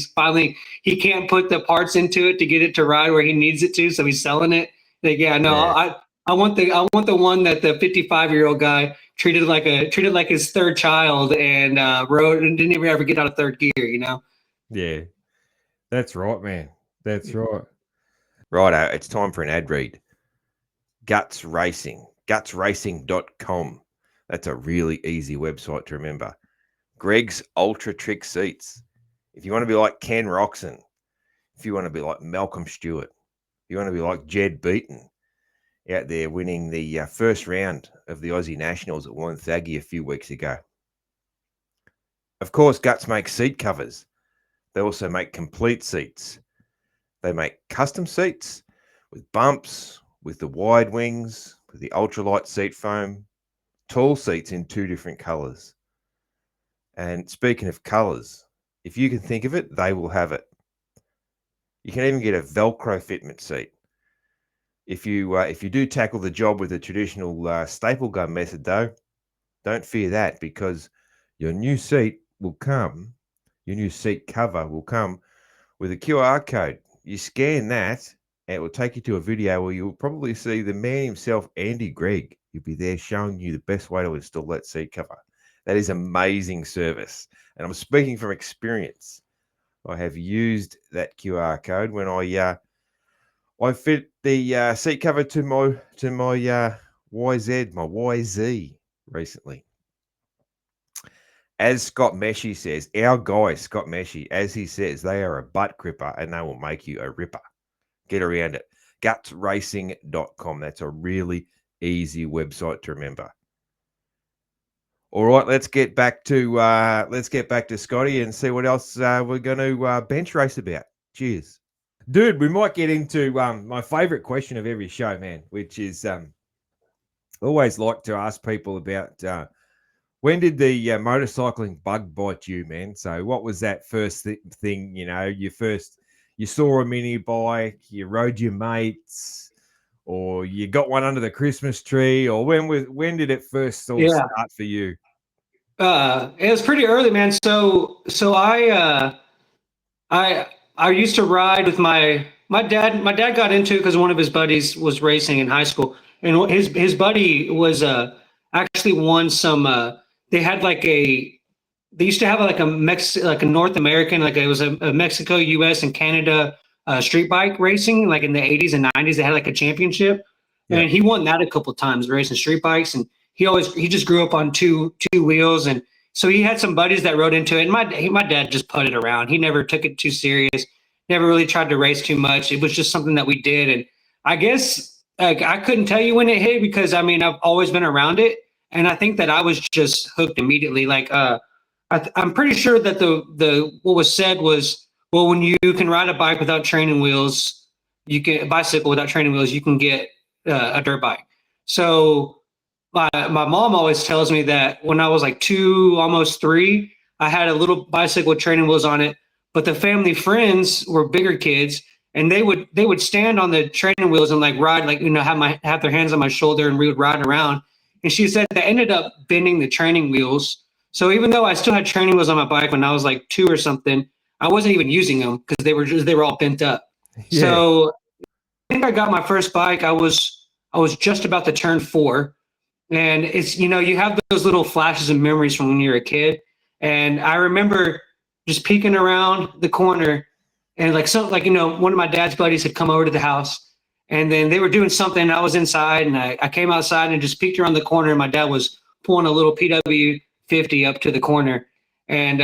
can't put the parts into it to get it to ride where he needs it to, so he's selling it. Like, yeah, no, I want the one that the 55-year-old guy treated like his third child and rode and didn't even ever get out of third gear. Yeah, that's right, man. That's right. Righto, it's time for an ad read. Guts Racing, gutsracing.com. That's a really easy website to remember. Greg's Ultra Trick Seats. If you want to be like Ken Roxon, if you want to be like Malcolm Stewart, if you want to be like Jed Beaton out there winning the first round of the Aussie Nationals at Wonthaggi a few weeks ago. Of course, Guts makes seat covers. They also make complete seats. They make custom seats with bumps, with the wide wings, with the ultralight seat foam, tall seats in 2 different colours. And speaking of colours, if you can think of it, they will have it. You can even get a Velcro fitment seat. If you do tackle the job with the traditional staple gun method, though, don't fear that, because your new seat cover will come with a QR code. You scan that, and it will take you to a video where you'll probably see the man himself, Andy Gregg. He'll be there showing you the best way to install that seat cover. That is amazing service. And I'm speaking from experience. I have used that QR code when I fit the seat cover to my YZ recently. As Scott Meshy says, our guy Scott Meshy, as he says, they are a butt gripper and they will make you a ripper. Get around it. Gutsracing.com. That's a really easy website to remember. All right, let's get back to Scotty and see what else we're going to bench race about. Cheers, dude. We might get into my favorite question of every show, man, which is always like to ask people about when did the motorcycling bug bite you, man? So what was that first thing? You saw a mini bike, you rode your mates, or you got one under the Christmas tree, or when did it first sort of start for you? It was pretty early, man. So I used to ride with my dad. My dad got into it because one of his buddies was racing in high school, and his buddy was actually won some. They had they used to have like a North American, like it was a Mexico, U.S. and Canada street bike racing, like in the 80s and 90s. They had like a championship, and he won that a couple of times racing street bikes. And he just grew up on two wheels, and so he had some buddies that rode into it. And my dad just put it around. He never took it too serious. Never really tried to race too much. It was just something that we did. And I guess I couldn't tell you when it hit because I mean I've always been around it, and I think that I was just hooked immediately. Like I'm pretty sure that the what was said was, well, when you can ride a bike without training wheels, a bicycle without training wheels, you can get a dirt bike. So my mom always tells me that when I was like 2, almost 3, I had a little bicycle with training wheels on it, but the family friends were bigger kids, and they would stand on the training wheels and like ride, like have their hands on my shoulder, and we would ride around. And she said that ended up bending the training wheels. So even though I still had training wheels on my bike when I was like 2 or something, I wasn't even using them because they were all bent up. Yeah. So I think I got my first bike. I was just about to turn 4. And it's, you have those little flashes of memories from when you're a kid. And I remember, just peeking around the corner, and like one of my dad's buddies had come over to the house, and then they were doing something. And I was inside, and I came outside and just peeked around the corner, and my dad was pulling a little PW50 up to the corner, and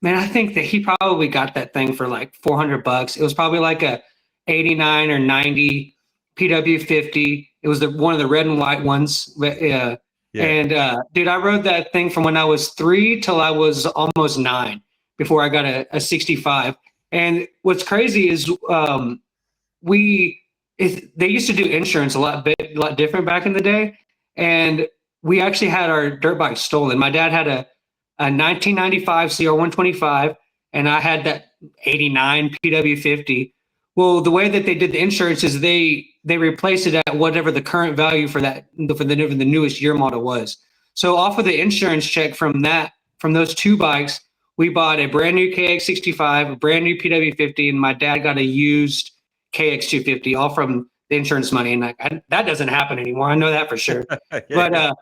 man, I think that he probably got that thing for like $400. It was probably like a 89 or 90 PW50. It was one of the red and white ones. Yeah. And dude, I rode that thing from when I was 3 till I was almost 9 before I got a 65. And what's crazy is they used to do insurance a lot different back in the day, and we actually had our dirt bike stolen. My dad had a 1995 CR125, and I had that 89 PW50. Well, the way that they did the insurance is they replaced it at whatever the current value for the newest year model was. So off of the insurance check from those two bikes, we bought a brand new KX65, a brand new PW50, and my dad got a used KX250, all from the insurance money. And that doesn't happen anymore. I know that for sure. Yeah.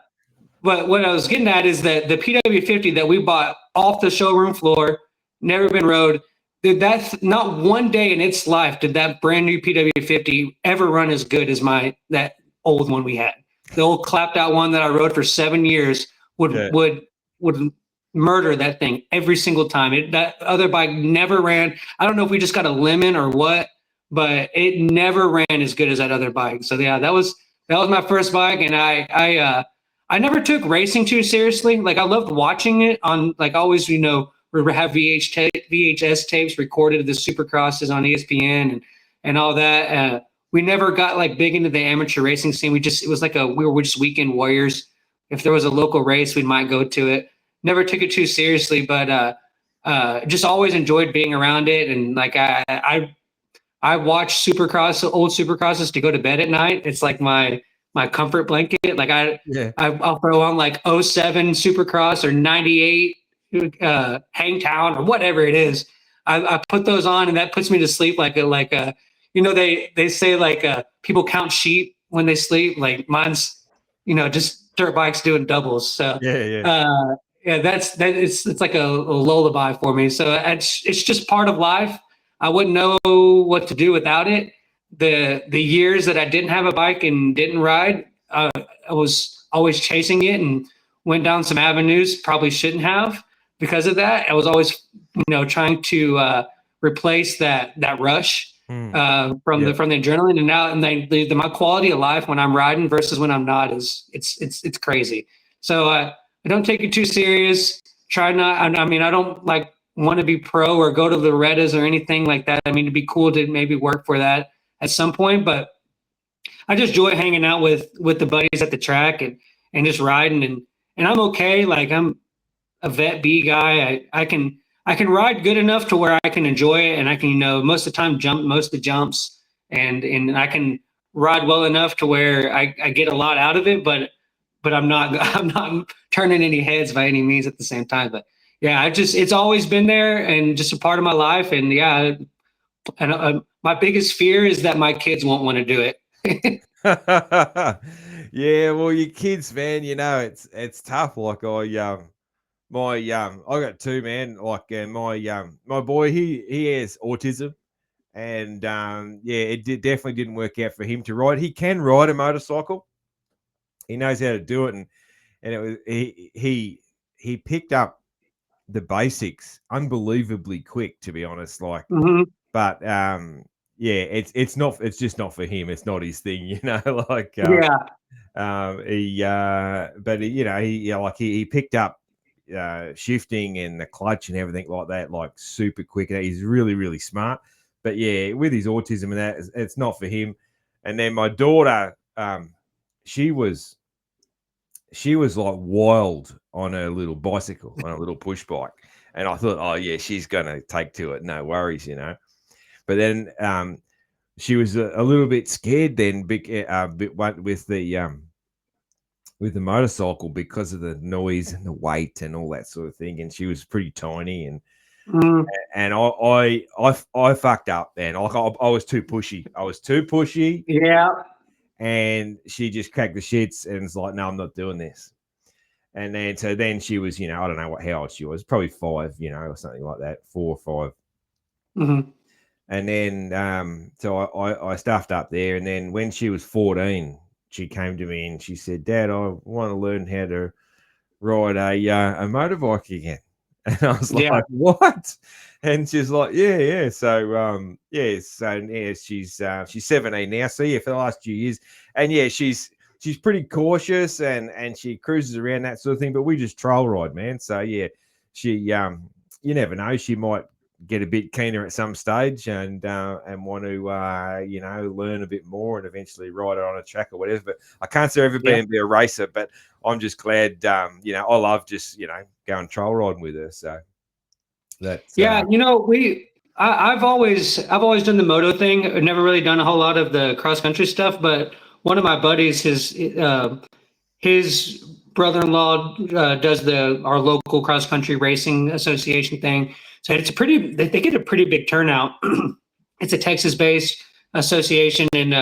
But what I was getting at is that the PW50 that we bought off the showroom floor, never been rode, dude, that's not one day in its life did that brand new PW50 ever run as good as that old one we had. The old clapped out one that I rode for 7 years would murder that thing every single time. That other bike never ran. I don't know if we just got a lemon or what, but it never ran as good as that other bike. So yeah, that was my first bike, and I never took racing too seriously. Like I loved watching it on, like always, we have VHS tapes recorded of the Supercrosses on ESPN and all that. We never got like big into the amateur racing scene. We were just weekend warriors. If there was a local race, we might go to it. Never took it too seriously, but just always enjoyed being around it. And like I watch old Supercrosses to go to bed at night. It's like my comfort blanket. Like I'll throw on like 07 Supercross or 98 Hangtown or whatever it is. I put those on, and that puts me to sleep like they say like people count sheep when they sleep. Like mine's just dirt bikes doing doubles. So it's like a lullaby for me. So it's just part of life. I wouldn't know what to do without it. The years that I didn't have a bike and didn't ride, I was always chasing it and went down some avenues probably shouldn't have because of that. I was always, trying to replace that rush from the adrenaline, and now my quality of life when I'm riding versus when I'm not it's crazy. So I don't take it too serious. Try not. I mean, I don't like want to be pro or go to the Loretta's or anything like that. I mean, it'd be cool to maybe work for that at some point, but I just enjoy hanging out with the buddies at the track and just riding and I'm okay. Like I'm a vet B guy. I can ride good enough to where I can enjoy it, and I can, most of the time jump most of the jumps, and I can ride well enough to where I get a lot out of it, but I'm not turning any heads by any means at the same time. But yeah, it's always been there and just a part of my life. And yeah, and my biggest fear is that my kids won't want to do it. Yeah, well, your kids, man, it's tough. Like I got two, man. Like my boy, he has autism, and it definitely didn't work out for him to ride. He can ride a motorcycle. He knows how to do it, and it was he picked up the basics unbelievably quick, to be honest. Like, but it's just not for him. It's not his thing, like he picked up shifting and the clutch and everything like that, like super quick. He's really, really smart, but yeah, with his autism and that, it's not for him. And then my daughter, she was like wild on her little bicycle, on a little push bike. And I thought, oh yeah, she's going to take to it. No worries, But then she was a little bit scared then with the motorcycle because of the noise and the weight and all that sort of thing. And she was pretty tiny, and I fucked up, man. Like I was too pushy. Yeah. And she just cracked the shits and it's like, no, I'm not doing this. And then she was, I don't know how old she was, probably 5, or something like that, 4 or 5. Mm-hmm. And then so I stuffed up there, and then when she was 14, she came to me and she said, "Dad, I want to learn how to ride a motorbike again." And I was Yeah. like, "What?" And she's like, "Yeah." So she's 17 now. So yeah, for the last few years, and yeah, she's pretty cautious and she cruises around, that sort of thing. But we just trail ride, man. So yeah, she you never know, she might get a bit keener at some stage and want to learn a bit more and eventually ride it on a track or whatever. But I can't say ever be a racer, but I'm just glad I love just going trail riding with her. So that's I've always done the moto thing. I've never really done a whole lot of the cross country stuff, but one of my buddies, his brother-in-law does our local cross country racing association thing. So they get a pretty big turnout. It's a Texas-based association, and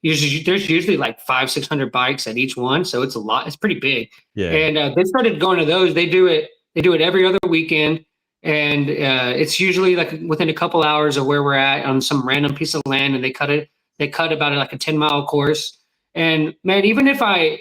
there's usually like 500-600 bikes at each one, so it's a lot. It's pretty big. Yeah. And they started going to those. They do it every other weekend, and it's usually like within a couple hours of where we're at on some random piece of land, and they cut about like a 10-mile course. And man, even if I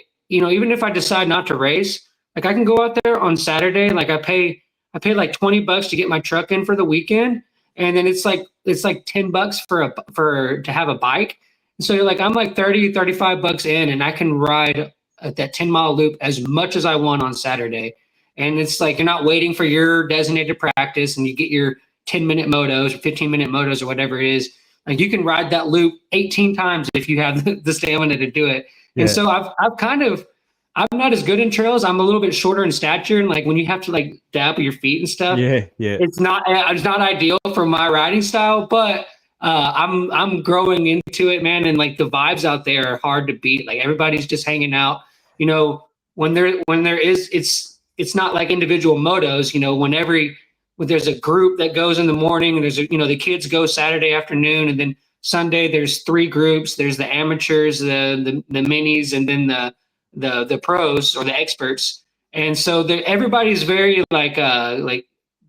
decide not to race, like I can go out there on Saturday, like I pay like $20 to get my truck in for the weekend, and then it's like $10 to have a bike. So like I'm like $35 in, and I can ride at that 10-mile loop as much as I want on Saturday. And it's like you're not waiting for your designated practice, and you get your 10-minute motos or 15-minute motos or whatever it is. Like you can ride that loop 18 times if you have the stamina to do it. Yeah. And so I'm not as good in trails. I'm a little bit shorter in stature, and like when you have to like dab with your feet and stuff, it's not ideal for my riding style. But I'm growing into it, man. And like the vibes out there are hard to beat. Like everybody's just hanging out. When there is, it's not like individual motos. When there's a group that goes in the morning, and the kids go Saturday afternoon, and then Sunday there's 3 groups. There's the amateurs, the minis, and then the pros or the experts. And so everybody's very like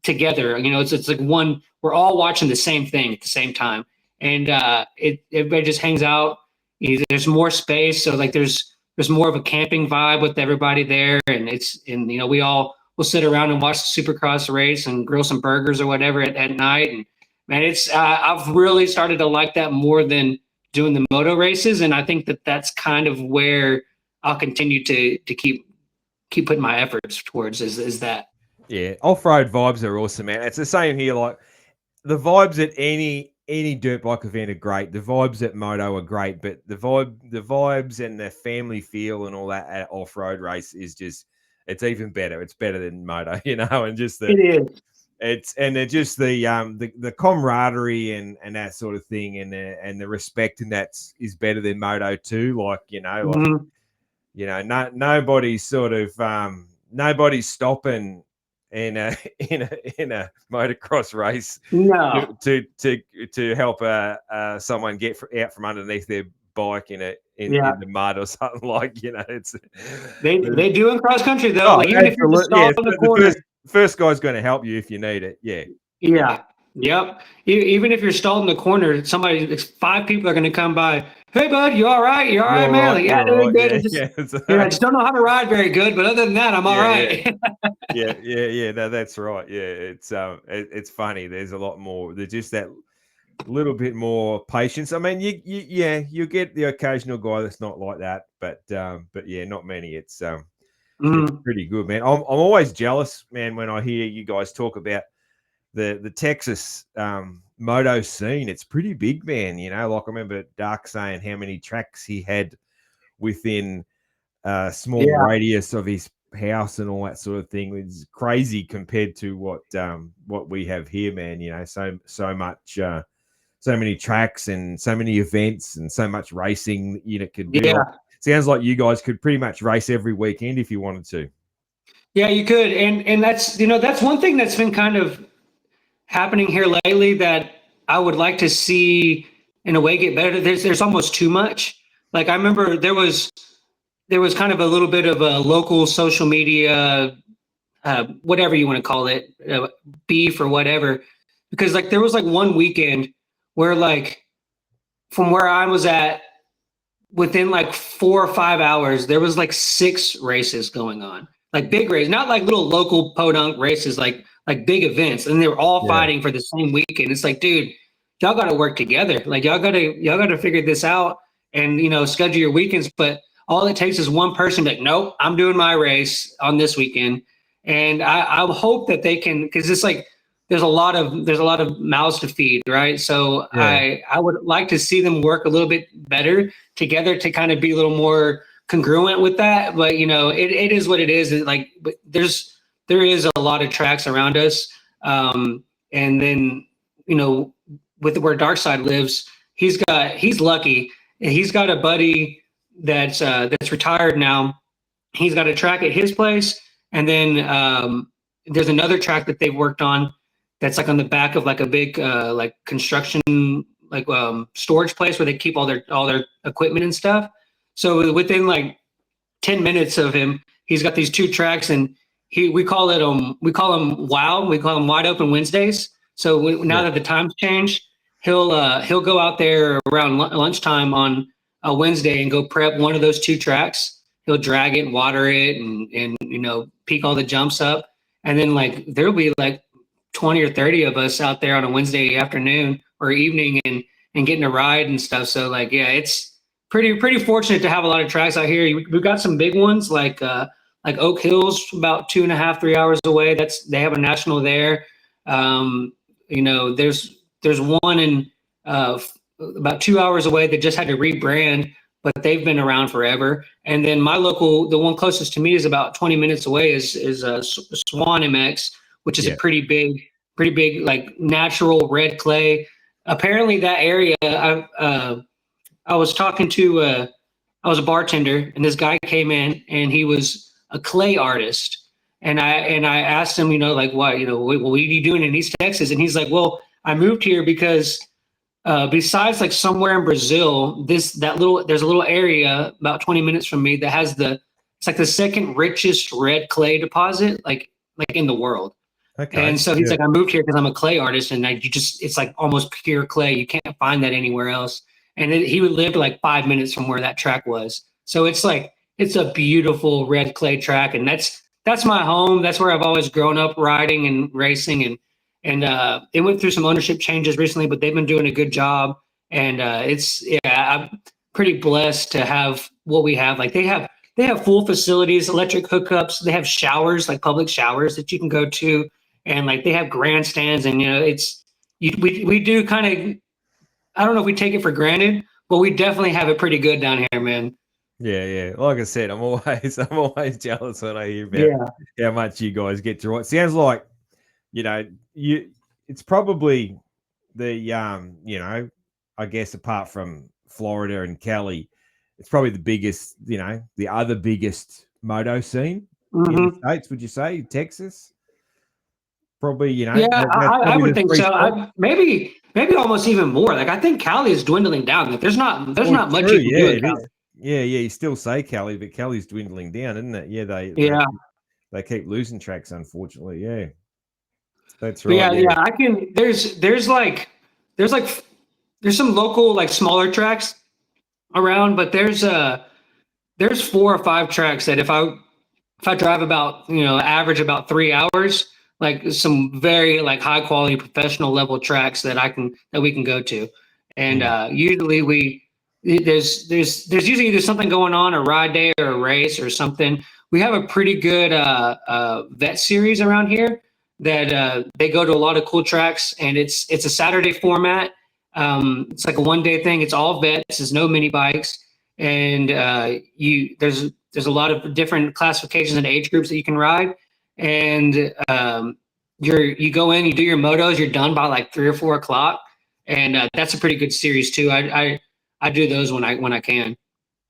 together. It's like one. We're all watching the same thing at the same time, and everybody just hangs out. There's more space, so like there's more of a camping vibe with everybody there, and we'll sit around and watch the Supercross race and grill some burgers or whatever at night. And man, it's I've really started to like that more than doing the moto races, and I think that's kind of where I'll continue to keep putting my efforts towards is that. Yeah, off-road vibes are awesome, man. It's the same here. Like the vibes at any dirt bike event are great. The vibes at moto are great, but the vibes and the family feel and all that at off-road race is just, it's even better. It's better than moto, and just it is. It's just the camaraderie and that sort of thing, and the respect, and that is better than moto too. Like nobody's sort of nobody's stopping in a motocross race to help someone get out from underneath their bike in the mud or something, like it's they do in cross country though. Like even if you're just stalled in the corner, first guy's going to help you if you need it. Yeah. Yep. Even if you're stalled in the corner, 5 people are going to come by. Hey, bud, you all right? You all right, man? Like, yeah, doing good. I just don't know how to ride very good, but other than that, I'm all right. Yeah. No, that's right. Yeah, it's funny. There's a lot more. There's just that little bit more patience. I mean, you get the occasional guy that's not like that, but yeah, not many. It's pretty good, man. I'm always jealous, man, when I hear you guys talk about the Texas moto scene. It's pretty big, man. Like I remember Dark saying how many tracks he had within a small radius of his house and all that sort of thing. It's crazy compared to what we have here, man. So much, so many tracks and so many events and so much racing that could do. Yeah. Sounds like you guys could pretty much race every weekend if you wanted to. Yeah, you could. And that's, that's one thing that's been kind of happening here lately that I would like to see in a way get better. There's almost too much. Like I remember there was there was kind of a little bit of a local social media, whatever you want to call it, beef or whatever, because like there was like one weekend where like from where I was at, within like 4 or 5 hours, there was like 6 races going on, like big races, not like little local podunk races, like big events, and they were all Yeah. fighting for the same weekend. It's like, dude, y'all got to work together. Like y'all got to figure this out, and schedule your weekends. But all it takes is one person to, nope, I'm doing my race on this weekend, and I hope that they can, because it's like there's a lot of mouths to feed, right? So Yeah. I would like to see them work a little bit better together to kind of be a little more congruent with that. But it is what it is. Like, but there is a lot of tracks around us, and then with where Darkside lives, he's lucky. He's got a buddy that's retired now. He's got a track at his place, and then there's another track that they've worked on that's like on the back of like a big like construction like storage place where they keep all their equipment and stuff. So within like 10 minutes of him, he's got these 2 tracks, and we call them WOW. We call them Wide Open Wednesdays. So now that the times changed, he'll go out there around lunchtime on a Wednesday and go prep one of those 2 tracks. He'll drag it, water it, and peak all the jumps up, and then like there'll be like 20 or 30 of us out there on a Wednesday afternoon or evening and getting a ride and stuff. So like, yeah, it's pretty fortunate to have a lot of tracks out here. We've got some big ones like Oak Hill's about 2.5-3 hours away. They have a national there. There's one in about 2 hours away that just had to rebrand, but they've been around forever. And then my local, the one closest to me is about 20 minutes away is Swan MX, which is a pretty big like natural red clay. Apparently that area, I was talking to, I was a bartender, and this guy came in, and he was a clay artist. And I asked him, like, what are you doing in East Texas? And he's like, well, I moved here because besides like somewhere in Brazil, there's a little area about 20 minutes from me that has it's like the second richest red clay deposit, like in the world. Okay. And so he's like, I moved here because I'm a clay artist, and it's like almost pure clay. You can't find that anywhere else. And he would live like 5 minutes from where that track was. So it's like, it's a beautiful red clay track. And that's my home. That's where I've always grown up riding and racing. And it went through some ownership changes recently, but they've been doing a good job. And I'm pretty blessed to have what we have. Like they have full facilities, electric hookups. They have showers, like public showers that you can go to. And like they have grandstands, and we do kind of, I don't know if we take it for granted, but we definitely have it pretty good down here, man. Yeah. Like I said, I'm always jealous when I hear about how much you guys get to ride. Sounds like, it's probably the I guess apart from Florida and Cali, it's probably the biggest, the other biggest moto scene in the States. Would you say Texas? Probably, Yeah, I would think so. Maybe almost even more. Like I think Cali is dwindling down. Like there's not much you can do in Cali. Yeah. You still say Cali, but Cali's dwindling down, isn't it? Yeah, they keep losing tracks, unfortunately. Yeah, that's right. Yeah. I can. There's some local like smaller tracks around, but there's 4 or 5 tracks that if I drive about average about 3 hours. Like some very like high quality professional level tracks that we can go to, and usually there's usually either something going on, a ride day or a race or something. We have a pretty good vet series around here that they go to a lot of cool tracks, and it's a Saturday format. It's like a 1-day thing. It's all vets. There's no mini bikes, and there's a lot of different classifications and age groups that you can ride. And you go in, you do your motos, you're done by like 3 or 4 o'clock, and that's a pretty good series too. I do those when I can.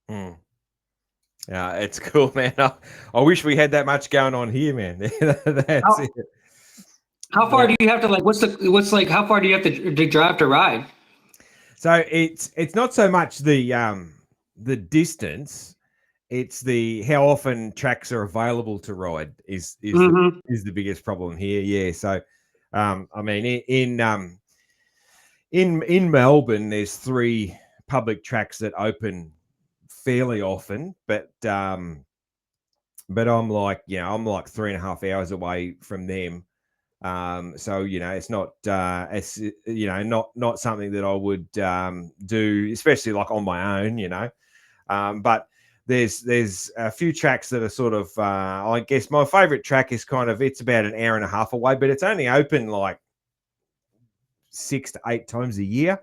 Yeah, it's cool, man. I wish we had that much going on here, man. That's it. How far do you have to how far do you have to drive to ride? So it's not so much the distance it's the how often tracks are available to ride Mhm. is the biggest problem here. Yeah. So, I mean, in Melbourne, there's 3 public tracks that open fairly often, but I'm like, I'm like 3.5 hours away from them. So it's not it's not something that I would do, especially like on my own. But there's a few tracks that are sort of I guess my favorite track is it's about an hour and a half away, but it's only open like 6 to 8 times a year.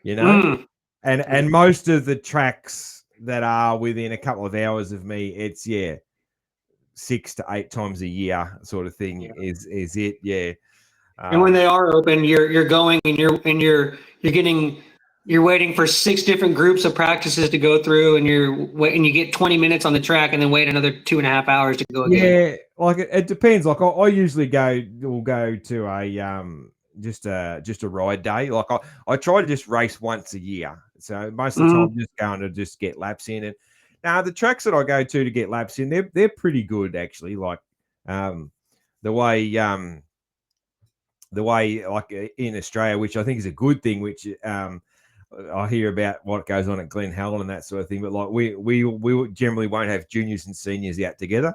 Mm. And most of the tracks that are within a couple of hours of me, it's 6 to 8 times a year sort of thing Yeah. is it. Yeah. And when they are open, you're going and you're waiting for 6 different groups of practices to go through, and you get 20 minutes on the track, and then wait another 2.5 hours to go again. Yeah, like it depends. Like I usually will go to a just a ride day. Like I try to just race once a year. So most of the time Mhm. I'm just going to just get laps in. And now the tracks that I go to get laps in, they're pretty good actually. Like um the way like in Australia, which I think is a good thing, which I hear about what goes on at Glen Helen and that sort of thing. But like we generally won't have juniors and seniors out together.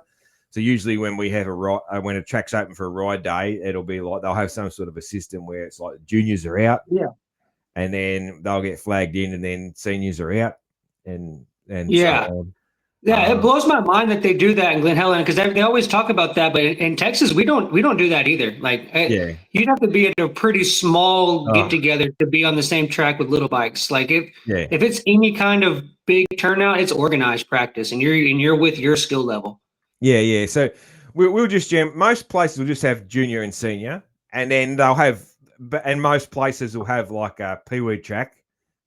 So usually when we have when a track's open for a ride day, it'll be like they'll have some sort of a system where it's like juniors are out, Yeah. and then they'll get flagged in, and then seniors are out, and so Yeah. on. Yeah, it blows my mind that they do that in Glen Helen, because they always talk about that, but in Texas we don't do that either. Like Yeah. you'd have to be at a pretty small get Oh, together to be on the same track with little bikes. Like yeah. if it's any kind of big turnout, it's organized practice, and you're with your skill level. Yeah, yeah. So we'll just most places will just have junior and senior, and then they'll have, and most places will have like a peewee track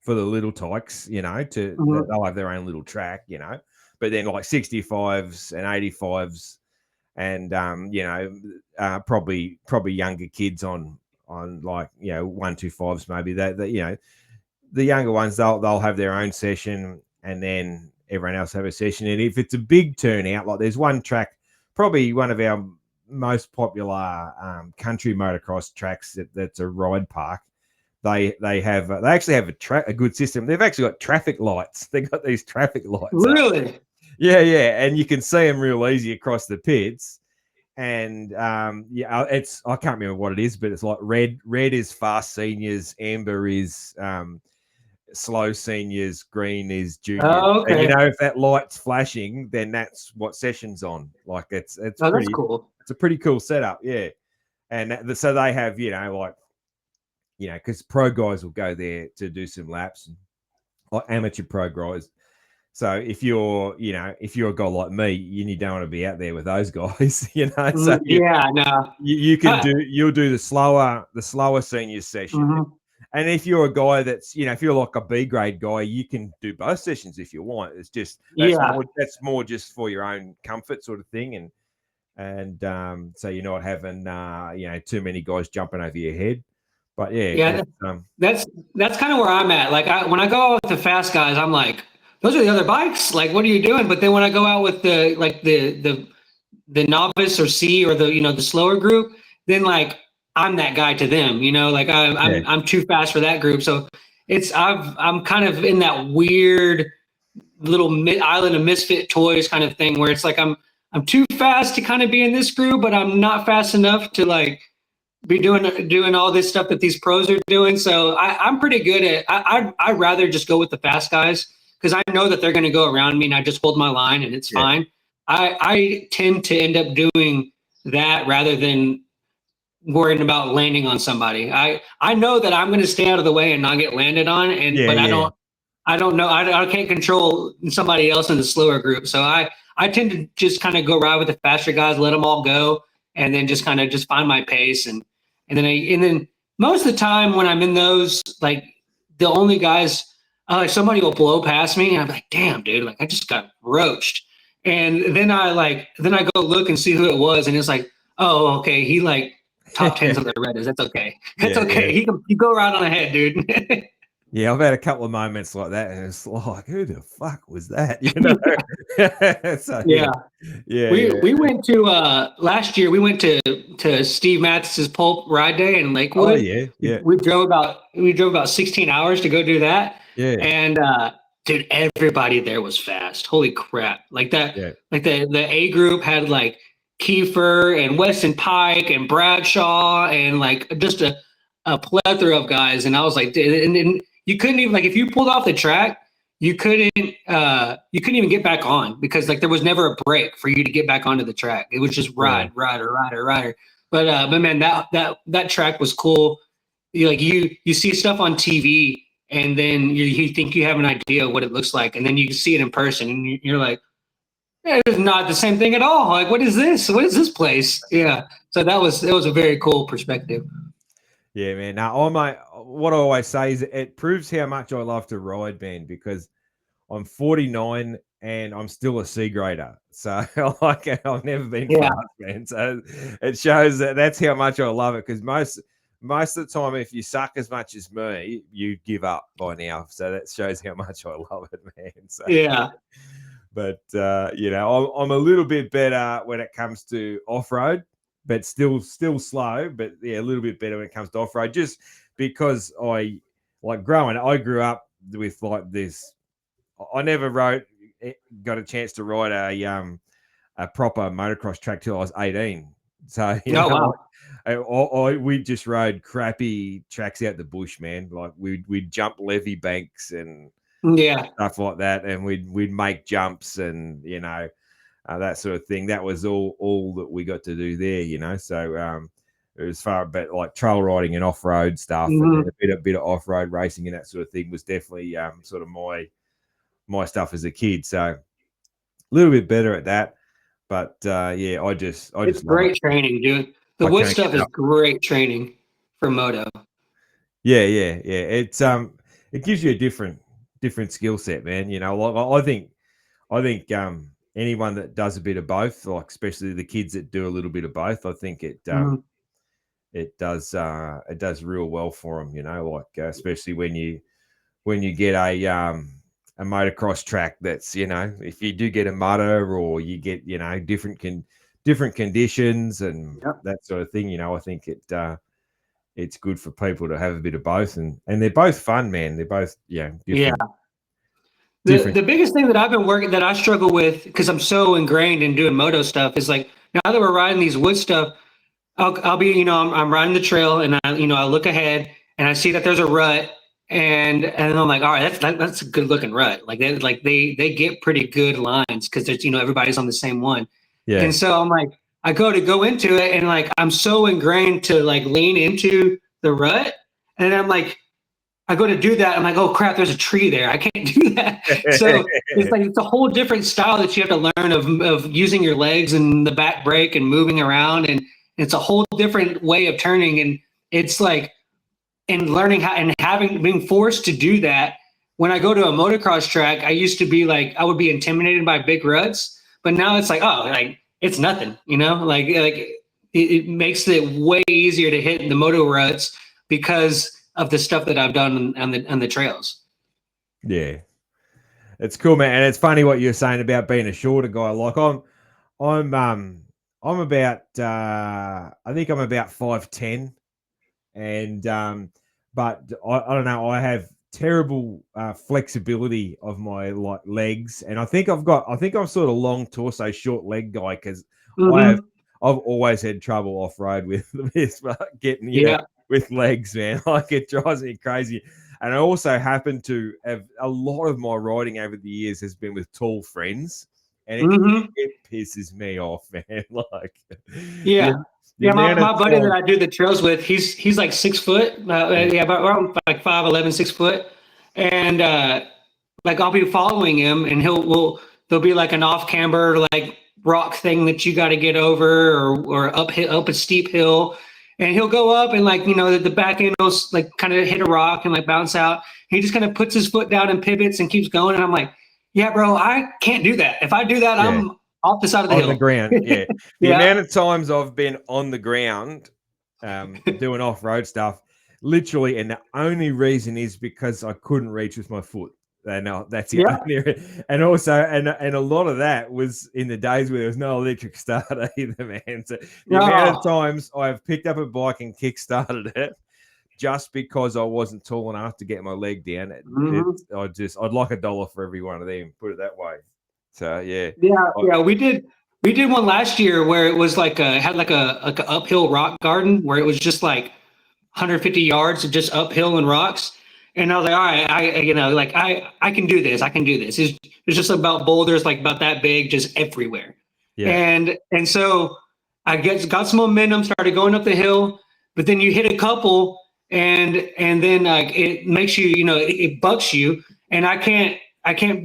for the little tykes, Mhm. they'll have their own little track, but then like 65s and 85s and probably younger kids on like 125s maybe that the younger ones they'll have their own session, and then everyone else have a session. And if it's a big turnout, like there's one track, probably one of our most popular country motocross tracks that's a ride park. They actually have a good system. They've actually got traffic lights. They got these traffic lights up. Really? Yeah, yeah, and you can see them real easy across the pits. And it's I can't remember what it is, but it's like red. Red is fast seniors, amber is slow seniors, green is juniors. Oh, And okay. if that light's flashing, then that's what session's on. Like it's Oh, that's pretty, cool. it's a pretty cool setup, yeah. And so they have, because pro guys will go there to do some laps, like amateur pro guys. So if you're a guy like me, you don't want to be out there with those guys, So Yeah, no. you'll do the slower seniors session. Mhm. And if you're a guy that's, if you're like a B grade guy, you can do both sessions if you want. It's just Yeah. that's more just for your own comfort sort of thing, and so you're not having too many guys jumping over your head. But yeah, Yeah, that's kind of where I'm at. Like when I go out with the fast guys, I'm like, those are the other bikes. Like, what are you doing? But then when I go out with the novice or C, or the slower group, then like I'm that guy to them. Like yeah, I'm too fast for that group. So I'm kind of in that weird little island of misfit toys kind of thing, where it's like I'm too fast to kind of be in this group, but I'm not fast enough to like be doing all this stuff that these pros are doing. So I'm pretty good at. I'd rather just go with the fast guys, because I know that they're going to go around me, and I just hold my line and it's yeah, fine. I tend to end up doing that rather than worrying about landing on somebody. I know that I'm going to stay out of the way and not get landed on, yeah, but yeah, I don't know. I can't control somebody else in the slower group. So I tend to just kind of go ride with the faster guys, let them all go, and then just kind of just find my pace. And then most of the time when I'm in those, like the only guys, like somebody will blow past me, and I'm like, damn, dude, like I just got roached. And then I go look and see who it was, and it's like, oh, okay, he like top tens on the Reddit. That's okay. That's yeah, yeah. okay. You go right on ahead, dude. Yeah, I've had a couple of moments like that, and it's like, who the fuck was that? You know? So Yeah. yeah. We went to last year. We went to Steve Mathis's Pulp Ride Day in Oh Lakewood. yeah, yeah, We drove about 16 hours to go do that. yeah, And dude, everybody there was fast. Holy crap! Like that, yeah, like the A group had like Kiefer and Weston Pike and Bradshaw and like just a plethora of guys. And I was like, and you couldn't even like if you pulled off the track you couldn't even get back on because like there was never a break for you to get back onto the track. It was just yeah. rider. But man, that track was cool. You see stuff on TV and then you think you have an idea of what it looks like, and then you see it in person and you're like, yeah, it's not the same thing at all. Like, what is this? What is this place? Yeah. So it was a very cool perspective. Yeah, man. Now, what I always say is it proves how much I love to ride, man, because I'm 49 and I'm still a C grader. So like I've never been Yeah. fast, man. So it shows that's how much I love it. Because most of the time, if you suck as much as me, you give up by now. So that shows how much I love it, man. So Yeah. but I'm a little bit better when it comes to off road, but still slow. But yeah, a little bit better when it comes to off road, just because I grew up with like this. I never got a chance to ride a proper motocross track till I was 18. So Wow. we just rode crappy tracks out the bush, man. Like we'd jump levee banks and Yeah. stuff like that, and we'd make jumps and that sort of thing. That was all that we got to do there. So it was far, but like trail riding and off road stuff, and then a bit of off road racing and that sort of thing was definitely sort of my stuff as a kid. So a little bit better at that. But yeah, I just It's love great it. training, dude. The I wood can't get stuff is enough. great training for moto. Yeah. It's it gives you a different skill set, man. I think anyone that does a bit of both, like especially the kids that do a little bit of both, I think it does real well for them. Like especially when you get a motocross track that's if you do get a moto or you get different conditions and Yep. that sort of thing. I think it's good for people to have a bit of both, and they're both fun, man. They're both different. Yeah. Different. The biggest thing that I've been working that I struggle with because I'm so ingrained in doing moto stuff is like now that we're riding these wood stuff, I'll be I'm riding the trail and I look ahead and I see that there's a rut and I'm like, all right, that's a good looking rut. Like they get pretty good lines because there's everybody's on the same one. Yeah. And so I'm like, I go into it and like I'm so ingrained to like lean into the rut. And I'm like, I go to do that. I'm like, oh crap, there's a tree there. I can't do that. So it's a whole different style that you have to learn of using your legs and the back brake and moving around. And it's a whole different way of turning. And it's like, and learning how and being forced to do that. When I go to a motocross track, I used to be like, I would be intimidated by big ruts, but now it's like, oh, like it's nothing, like it makes it way easier to hit the moto ruts because of the stuff that I've done on the trails. Yeah, it's cool, man. And it's funny what you're saying about being a shorter guy. Like I'm about I think I'm about 5'10", and but I don't know. I have terrible flexibility of my like legs, and I think I'm sort of long torso, short leg guy because I've always had trouble off road with this getting with legs, man. Like it drives me crazy. And I also happen to have a lot of my riding over the years has been with tall friends, and it pisses me off, man. Like My buddy that I do the trails with, he's like 6 foot, about around like 5'11", 6 foot, and like I'll be following him, and there'll be like an off camber like rock thing that you got to get over, or up a steep hill, and he'll go up and like the back end will like kind of hit a rock and like bounce out. He just kind of puts his foot down and pivots and keeps going, and I'm like, yeah, bro, I can't do that. If I do that, I'm off the side of the hill. On the ground, yeah. The amount of times I've been on the ground doing off-road stuff, literally, and the only reason is because I couldn't reach with my foot. And that's the Yeah. only, and also, and a lot of that was in the days where there was no electric starter either, man. So the amount of Oh, times I've picked up a bike and kick-started it just because I wasn't tall enough to get my leg down. mhm. I'd like $1 for every one of them, put it that way. So yeah. Yeah, yeah. We did one last year where it was like had like a uphill rock garden where it was just like 150 yards of just uphill and rocks. And I was like, all right, like I can do this. I can do this. It's just about boulders like about that big, just everywhere. Yeah. And so I got some momentum, started going up the hill, but then you hit a couple and then like it makes you, it bucks you. And I can't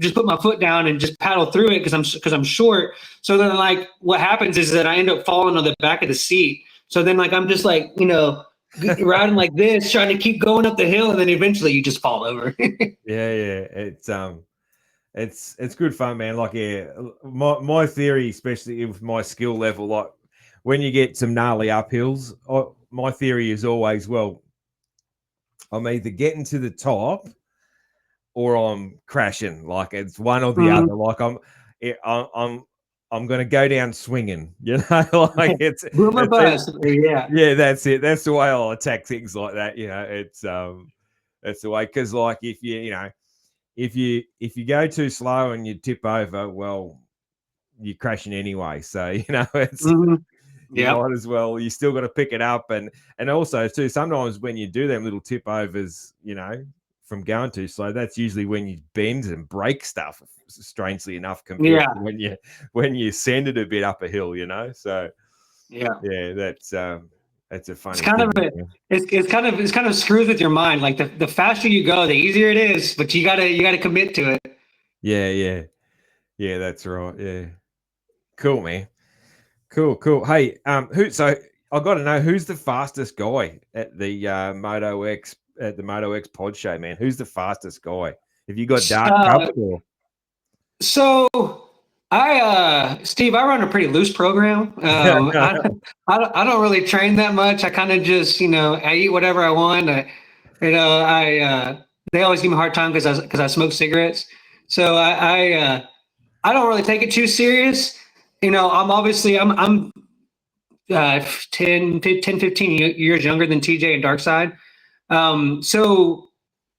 just put my foot down and just paddle through it because I'm short. So then like what happens is that I end up falling on the back of the seat. So then like I'm just like, riding like this, trying to keep going up the hill, and then eventually you just fall over. Yeah. It's good fun, man. Like, yeah, my theory, especially with my skill level, like when you get some gnarly uphills, my theory is always, well, I'm either getting to the top or I'm crashing. Like it's one or the other. Like I'm going to go down swinging. Like it's Boomer bust. Yeah. yeah, that's it. That's the way I'll attack things like that. That's the way. Because like if you go too slow and you tip over, well, you're crashing anyway. So it's you Yep. might as well. You still got to pick it up, and also too. Sometimes when you do them little tip overs, from going too slow, that's usually when you bend and break stuff. Strangely enough, compared Yeah. to when you send it a bit up a hill, So Yeah. yeah, that's a It's funny kind of thing. it's kind of screws with your mind. Like the faster you go, the easier it is, but you gotta commit to it. Yeah. That's right. Yeah, cool, man. Cool. Hey, who? So I got to know who's the fastest guy at the Moto X Pod Show, man. Who's the fastest guy? Have you got dark Uh, covered or? so Steve, I run a pretty loose program. I don't really train that much. I kind of just, I eat whatever I want. They always give me a hard time because I smoke cigarettes. So I don't really take it too serious. I'm 15 years younger than TJ and Darkside. So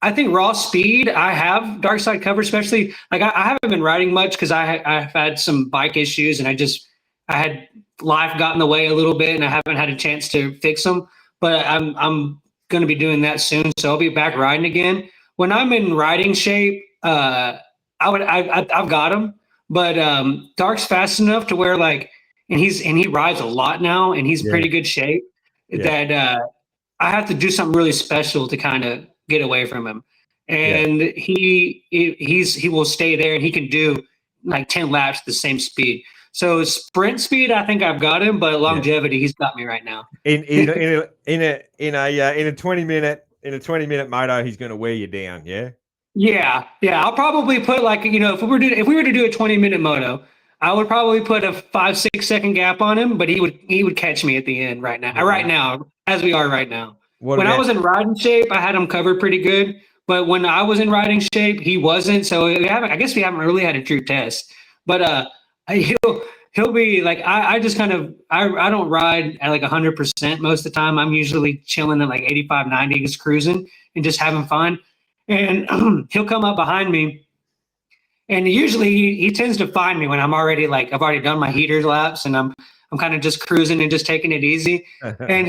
I think raw speed, I have dark side cover, especially like I haven't been riding much because I've had some bike issues and I had life got in the way a little bit and I haven't had a chance to fix them. But I'm going to be doing that soon, so I'll be back riding again. When I'm in riding shape, I've got him, but Dark's fast enough to where like, and he rides a lot now, and he's in Yeah, pretty good shape. yeah, That I have to do something really special to kind of get away from him. yeah, And he will stay there and he can do like 10 laps at the same speed. So sprint speed, I think I've got him, but yeah. longevity, he's got me right now. In a 20-minute moto, he's going to wear you down. Yeah. Yeah, yeah. I'll probably put like, if we were to do a 20-minute moto, I would probably put a 5-6 second gap on him, but he would catch me at the end right now. Right now, as we are right now. What When I about? was in riding shape, I had him covered pretty good. But when I was in riding shape, he wasn't. So I guess we haven't really had a true test. But he'll be like I just kind of I don't ride at like 100% most of the time. I'm usually chilling at like 85, 90, just cruising and just having fun. And he'll come up behind me. And usually he tends to find me when I'm already like I've already done my heaters laps and I'm kind of just cruising and just taking it easy. And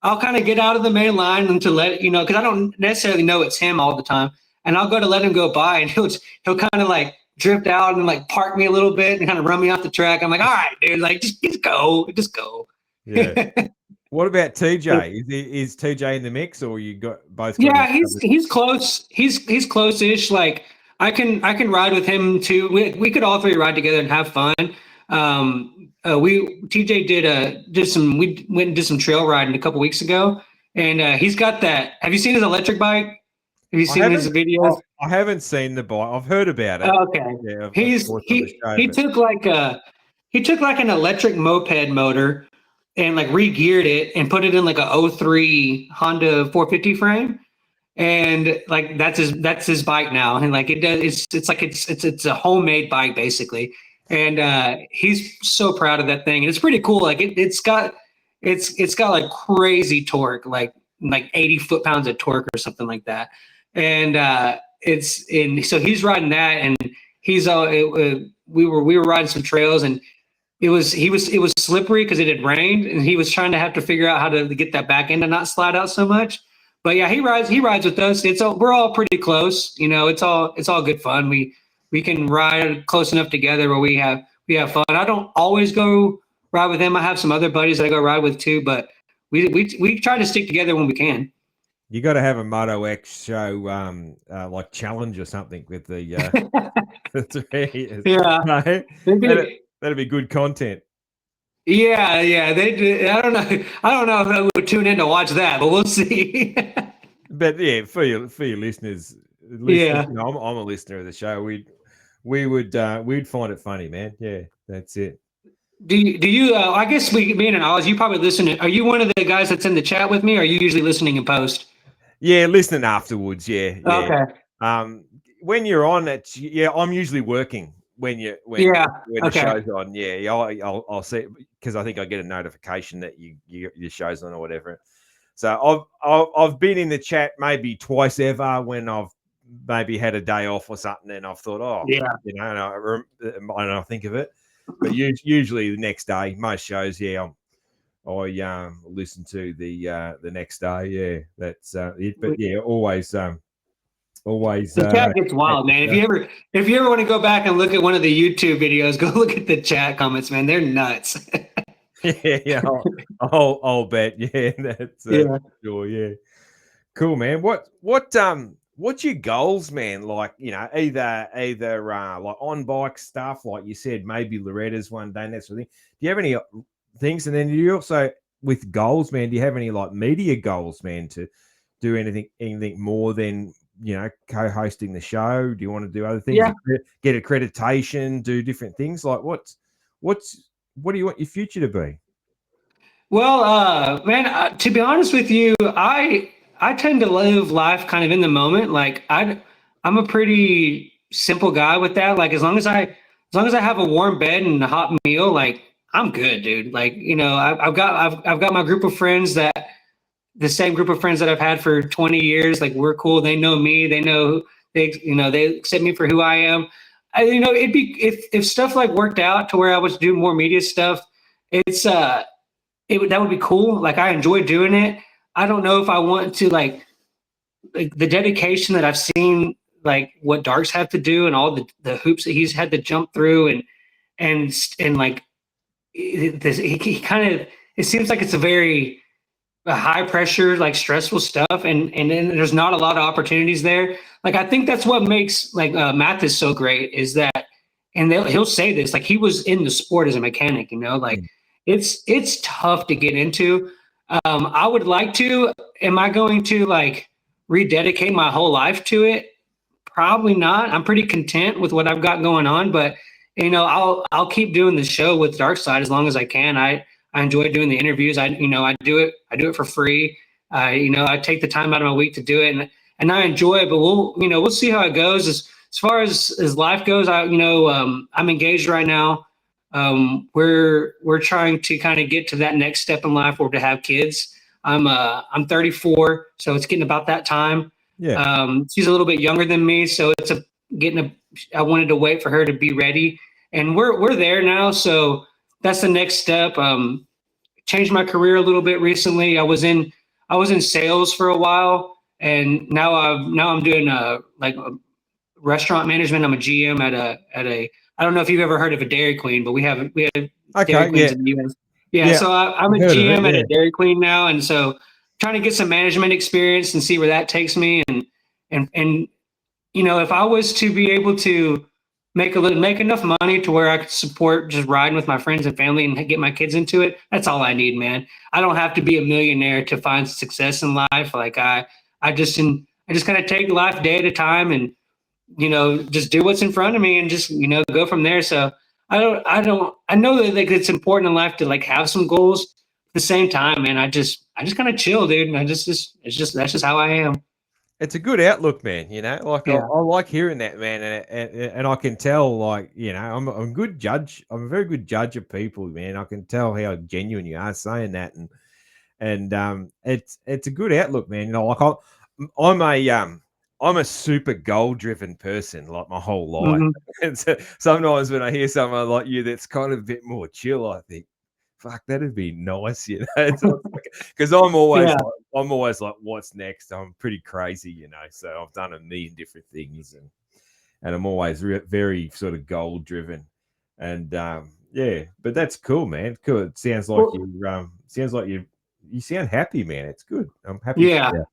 I'll kind of get out of the main line and to let because I don't necessarily know it's him all the time. And I'll go to let him go by and he'll kind of like drift out and like park me a little bit and kind of run me off the track. I'm like, all right, dude, like just go. Yeah. What about TJ? Is TJ in the mix, or you got both? Yeah, he's close. He's close-ish. Like I can ride with him too. We could all three ride together and have fun. We TJ we went and did some trail riding a couple weeks ago, and he's got that. Have you seen his electric bike? Have you seen his videos? I haven't seen the bike. I've heard about it. Okay. Yeah, of He's course on the show, he but- took like an electric moped motor and like re-geared it and put it in like a '03 Honda 450 frame. And like that's his bike now. And like it's a homemade bike basically. And he's so proud of that thing. And it's pretty cool. Like it's got like crazy torque, like 80 foot-pounds of torque or something like that. And so he's riding that, and we were riding some trails, and it was slippery because it had rained, and he was trying to have to figure out how to get that back end to not slide out so much. But yeah, he rides with us. We're all pretty close. It's all good fun. We can ride close enough together where we have fun. I don't always go ride with him. I have some other buddies that I go ride with too, but we try to stick together when we can. You got to have a Moto X show, like challenge or something with the. Yeah, that'd be good content. Yeah, they do. I don't know if I would tune in to watch that, but we'll see. But yeah, for your listeners, Yeah, I'm a listener of the show. We'd find it funny, man. Yeah, that's it. Do you? I guess me and Oz, you probably listen. Are you one of the guys that's in the chat with me? Or are you usually listening in post? Yeah, listening afterwards. Yeah. Okay. When you're on it, I'm usually working when the show's on. Yeah, I'll see, because I think I get a notification that your show's on or whatever. So I've been in the chat maybe twice ever when I've maybe had a day off or something, and I've thought, and I think of it. But usually the next day, most shows, I listen to the next day. Yeah, that's it. But yeah, always. The chat gets wild, man. If you ever want to go back and look at one of the YouTube videos, go look at the chat comments, man. They're nuts. Yeah, I'll bet. Yeah, that's sure. Yeah, cool, man. What's your goals, man? Like, either like on bike stuff, like you said, maybe Loretta's one day, and that sort of thing. Do you have any things? And then you also, with goals, man, do you have any like media goals, man, to do anything more than co-hosting the show? Do you want to do other things? Yeah. Get accreditation, do different things? Like what do you want your future to be? Well, man, to be honest with you, I tend to live life kind of in the moment. Like I'm a pretty simple guy with that. Like as long as I have a warm bed and a hot meal, like I'm good, dude. Like, I've got my group of friends, that the same group of friends that I've had for 20 years. Like we're cool. They know me. They know they accept me for who I am. It'd be if stuff like worked out to where I was doing more media stuff. That would be cool. Like I enjoy doing it. I don't know if I want to like the dedication that I've seen, like what Darks have to do and all the hoops that he's had to jump through and like he kind of, it seems like it's a very high pressure, like stressful stuff. And then there's not a lot of opportunities there. Like, I think that's what makes like Mathis so great is that, and he'll say this, like he was in the sport as a mechanic, like it's tough to get into. I would like to, am I going to like rededicate my whole life to it? Probably not. I'm pretty content with what I've got going on, but I'll keep doing the show with Dark Side as long as I can. I enjoy doing the interviews. I do it for free. I take the time out of my week to do it, and I enjoy it. But we'll see how it goes. As far as life goes, I'm engaged right now. We're trying to kind of get to that next step in life, or to have kids. I'm 34, so it's getting about that time. Yeah. She's a little bit younger than me, so it's I wanted to wait for her to be ready, and we're there now. So that's the next step. Changed my career a little bit recently. I was in sales for a while, and now I'm doing like restaurant management. I'm a GM at a I don't know if you've ever heard of a Dairy Queen, but we have Dairy Queens in the US. Yeah, so I'm a GM at a Dairy Queen now, and so trying to get some management experience and see where that takes me. And if I was to be able to make enough money to where I could support just riding with my friends and family and get my kids into it, that's all I need, man. I don't have to be a millionaire to find success in life. Like I just kind of take life day at a time, and just do what's in front of me, and just go from there. So I know that like it's important in life to like have some goals. the same time, man, I just kind of chill, dude. And that's just how I am. It's a good outlook, man. You know, like Yeah. I like hearing that, man, and I can tell, like, you know, I'm a good judge. I'm a very good judge of people, man. I can tell how genuine you are saying that, and it's a good outlook, man. You know, like I'm a I'm a super goal driven person, like my whole life. Hmm. And so sometimes when I hear someone like you that's kind of a bit more chill, I think, fuck, that'd be nice, you know. Because Yeah. I'm always like, what's next? I'm pretty crazy, you know. So I've done a million different things, and I'm always very sort of goal driven, and yeah. But that's cool, man. Cool. It sounds like Well, you sound happy, man. It's good. I'm happy for yeah. you.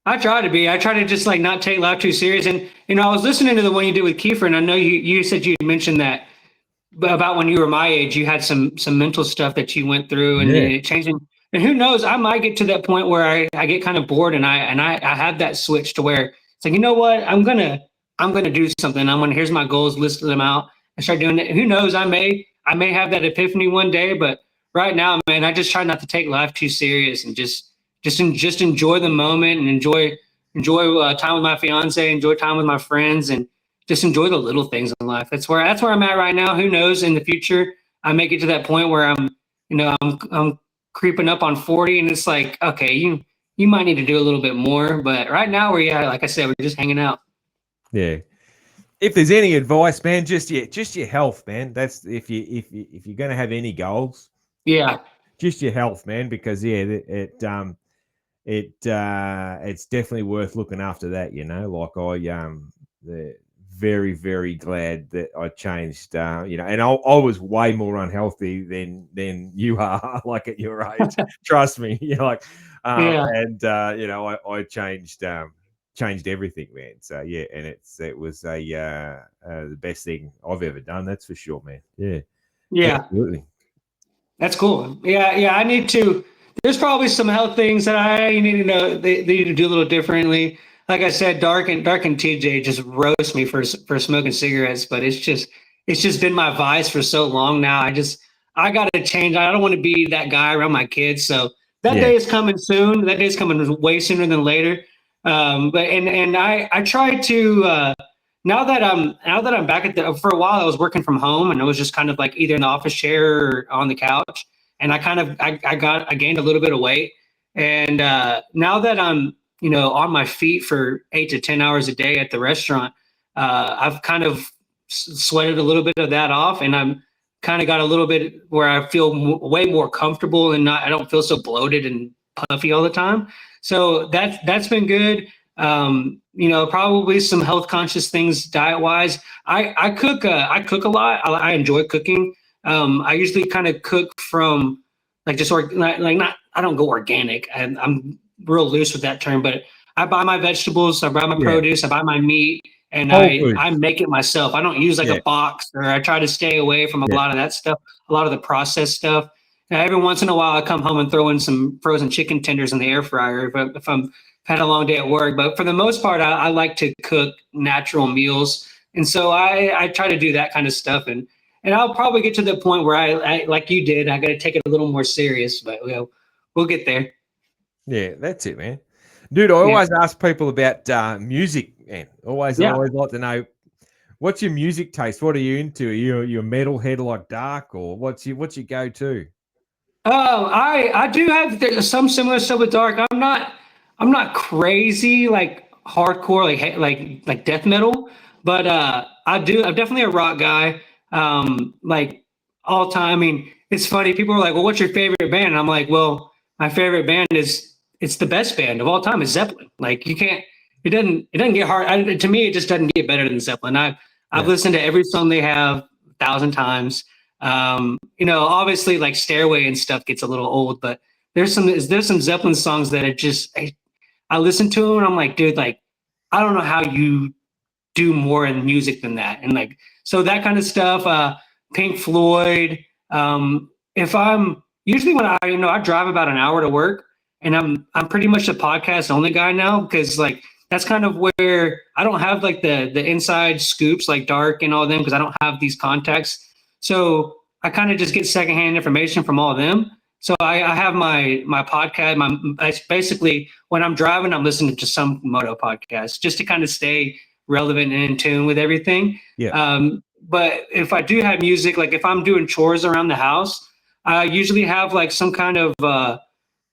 I try to be. I try to just like not take life too serious. And I was listening to the one you did with Kiefer, and I know you said you mentioned that about when you were my age, you had some mental stuff that you went through, and Yeah, it changed. And who knows, I might get to that point where I get kind of bored, and I have that switch to where it's like, you know what, I'm gonna do something. I'm gonna, here's my goals, list them out, and start doing it. Who knows, I may have that epiphany one day, but right now, man, I just try not to take life too serious and just enjoy the moment and enjoy time with my fiance, enjoy time with my friends, and just enjoy the little things in life. That's where I'm at right now. Who knows, in the future I may get to that point where I'm creeping up on 40, and it's like, okay, you might need to do a little bit more. But right now, like I said, we're just hanging out. yeah. If there's any advice, man, just your health, man. That's if you're gonna have any goals, Yeah, just your health, man. Because yeah, it's definitely worth looking after that. You know, like the very very glad that I changed. You know, and I was way more unhealthy than you are, like at your age. Trust me, you know, like, yeah, and you know, I changed everything, man. So yeah, and it was the best thing I've ever done. That's for sure, man. Yeah, yeah. absolutely. That's cool. Yeah, yeah. I need to. There's probably some health things that I need to know. They need to do a little differently. Like I said, Dark and TJ just roast me for smoking cigarettes, but it's just been my vice for so long now. I got to change. I don't want to be that guy around my kids. So that Yeah, day is coming soon. That day is coming way sooner than later. But and I try to. Now that I'm back for a while, I was working from home, and I was just kind of like either in the office chair or on the couch, and I gained a little bit of weight, and now that I'm on my feet for 8 to 10 hours a day at the restaurant, I've kind of sweated a little bit of that off, and I'm kind of got a little bit where I feel way more comfortable, and I don't feel so bloated and puffy all the time. So that's been good. Probably some health conscious things diet wise. I cook. I cook a lot. I enjoy cooking. I usually kind of cook from like just like not. I don't go organic. I'm real loose with that term, but I buy my vegetables. I buy my yeah. produce. I buy my meat, and Whole I foods. make it myself. I don't use like Yeah, a box, or I try to stay away from a yeah, lot of that stuff. A lot of the processed stuff. Now, every once in a while, I come home and throw in some frozen chicken tenders in the air fryer if I'm had a long day at work. But for the most part, I like to cook natural meals, and so I try to do that kind of stuff. And I'll probably get to the point where I like you did. I got to take it a little more serious, but we'll get there. yeah. That's it, man. Dude, I Yeah, always ask people about music, man. I yeah. always like to know what's your music taste. What are you into? Are you a metalhead like Dark, or what's your go to? Oh, I do have some similar stuff with dark. I'm not crazy like hardcore like death metal, but I'm definitely a rock guy. Like all time. I mean, it's funny. People are like, "Well, what's your favorite band?" And I'm like, "Well, my favorite band it's the best band of all time is Zeppelin. Like you can't it doesn't get hard. To me, it just doesn't get better than Zeppelin. I've Yeah, listened to every song they have 1,000 times. Obviously like Stairway and stuff gets a little old, but there's some Zeppelin songs that are just I listen to them and I'm like, dude, like I don't know how you do more in music than that. And like so that kind of stuff, Pink Floyd. If I'm usually when I drive about an hour to work, and I'm pretty much a podcast only guy now because like that's kind of where I don't have like the inside scoops like Dark and all them because I don't have these contacts. So I kind of just get secondhand information from all of them. So I have my podcast. It's basically when I'm driving, I'm listening to some moto podcast just to kind of stay relevant and in tune with everything. Yeah. But if I do have music, like if I'm doing chores around the house, I usually have like some kind of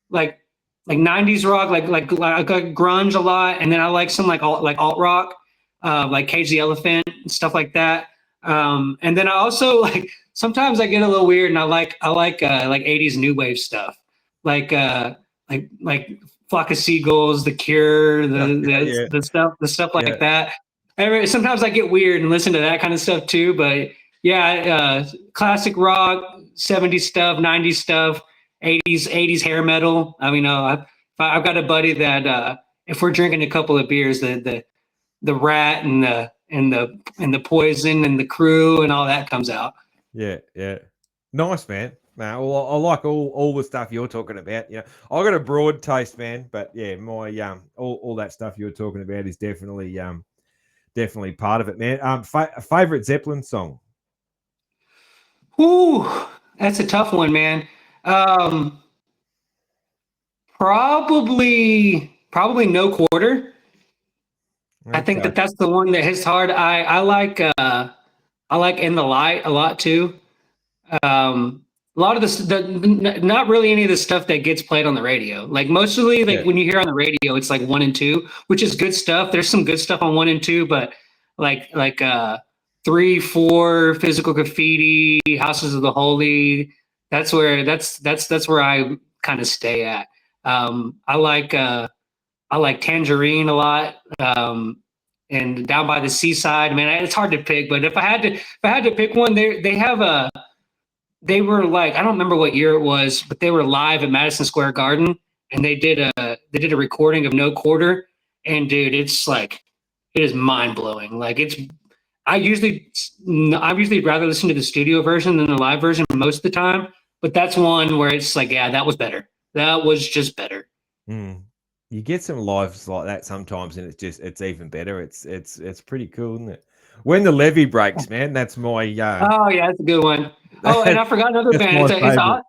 like 90s rock, like grunge a lot, and then I like some like alt rock, like Cage the Elephant and stuff like that. And then I also like sometimes I get a little weird, and I like 80s new wave stuff, like like Flock of Seagulls, The Cure, Yeah. the stuff Yeah. like that. Sometimes I get weird and listen to that kind of stuff too, but yeah, classic rock, 70s stuff, 90s stuff, 80s hair metal. I mean, I've got a buddy that if we're drinking a couple of beers, the Rat and the Poison and the Crew and all that comes out. Yeah. Nice, man. No, well, I like all the stuff you're talking about. You know, I got a broad taste, man, but yeah, my all that stuff you're talking about is definitely definitely part of it, man. Favorite Zeppelin song? Whew, that's a tough one, man. Um, probably No Quarter. I think Okay. that's the one that hits hard. I like In the Light a lot too. A lot of not really any of the stuff that gets played on the radio. Like mostly, Yeah. like when you hear on the radio, it's like 1 and 2, which is good stuff. There's some good stuff on 1 and 2, but like 3, 4, Physical Graffiti, Houses of the Holy. That's where I kind of stay at. I like Tangerine a lot. And Down by the Seaside, man, it's hard to pick. But if I had to pick one, they were like, I don't remember what year it was, but they were live at Madison Square Garden, and they did a recording of No Quarter, and dude, it's like it is mind blowing. Like I usually rather listen to the studio version than the live version most of the time, but that's one where it's like, yeah, that was better. That was just better. Mm. You get some lives like that sometimes, and it's even better. It's pretty cool, isn't it? When the Levee Breaks, man. That's my Oh yeah, that's a good one. Oh, and I forgot another that's band. my It's favorite.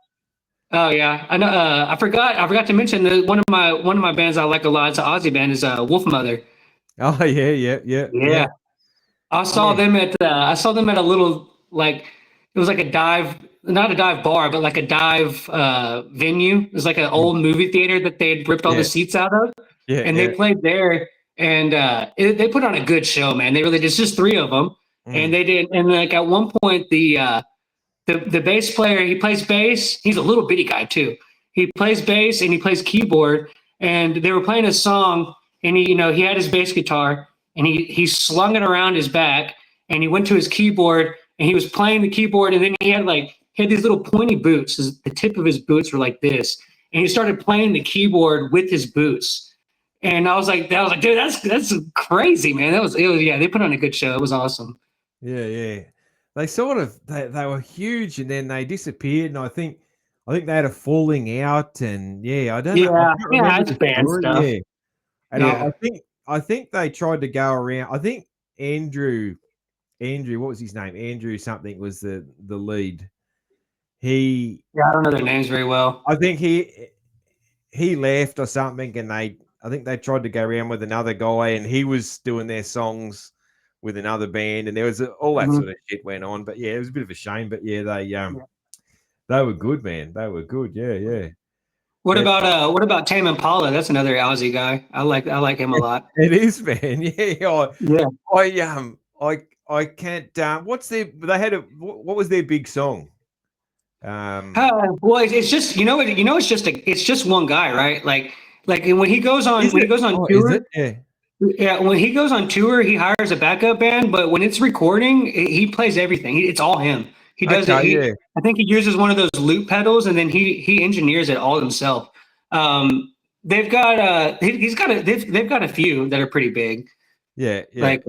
oh yeah, I know. I forgot to mention that one of my bands I like a lot. It's an Aussie band. Is Wolf Mother. Oh yeah. Yeah, Yeah. I saw them at a little like it was like a dive, not a dive bar, but like a dive venue. It was like an old movie theater that they had ripped all the Yeah. seats out of, and they Yeah. played there. And they put on a good show, man. They really It's just three of them, and Mm. they did. And like at one point, the bass player, he plays bass. He's a little bitty guy too. He plays bass and he plays keyboard. And they were playing a song, and he had his bass guitar, and he slung it around his back, and he went to his keyboard, and he was playing the keyboard, and then he had these little pointy boots. The tip of his boots were like this, and he started playing the keyboard with his boots. And I was like, dude, that's crazy, man. Yeah. They put on a good show. It was awesome. Yeah. They sort of they were huge, and then they disappeared. And I think they had a falling out, and yeah, I don't know. I Yeah, can't yeah, remember it's the band story. stuff. Yeah, and Yeah. I think they tried to go around. I think Andrew, what was his name? Andrew something was the lead. He, Yeah, I don't know their names very well. I think he left or something, and I think they tried to go around with another guy, and he was doing their songs with another band, and there was all that Mhm. sort of shit went on. But yeah, it was a bit of a shame. But yeah, they were good, man. They were good. Yeah. But What about Tame Impala? That's another Aussie guy. I like him a lot. it is, man. Yeah, Yeah. I can't. What's their? They had a. What was their big song? Well, it's just it's just one guy, right? Like when he goes on Is it? Is tour. it? Yeah. Yeah, when he goes on tour, he hires a backup band, but when it's recording, he plays everything. It's all him. He does it. Okay. Yeah. I think he uses one of those loop pedals, and then he engineers it all himself. They've got they've got a few that are pretty big. Yeah. Like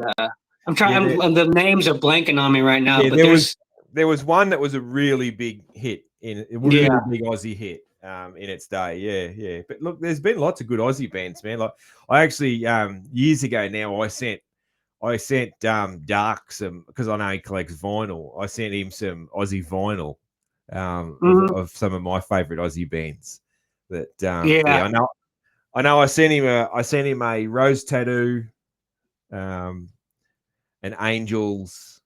I'm trying. Yeah. The names are blanking on me right now, Yeah. but there's There was one that was a really big hit a really yeah. big Aussie hit in its day. Yeah. But look, there's been lots of good Aussie bands, man. Like I actually years ago now I sent Dark some because I know he collects vinyl. I sent him some Aussie vinyl Mhm. of some of my favorite Aussie bands. That Yeah. I know. I sent him a rose tattoo, and Angels,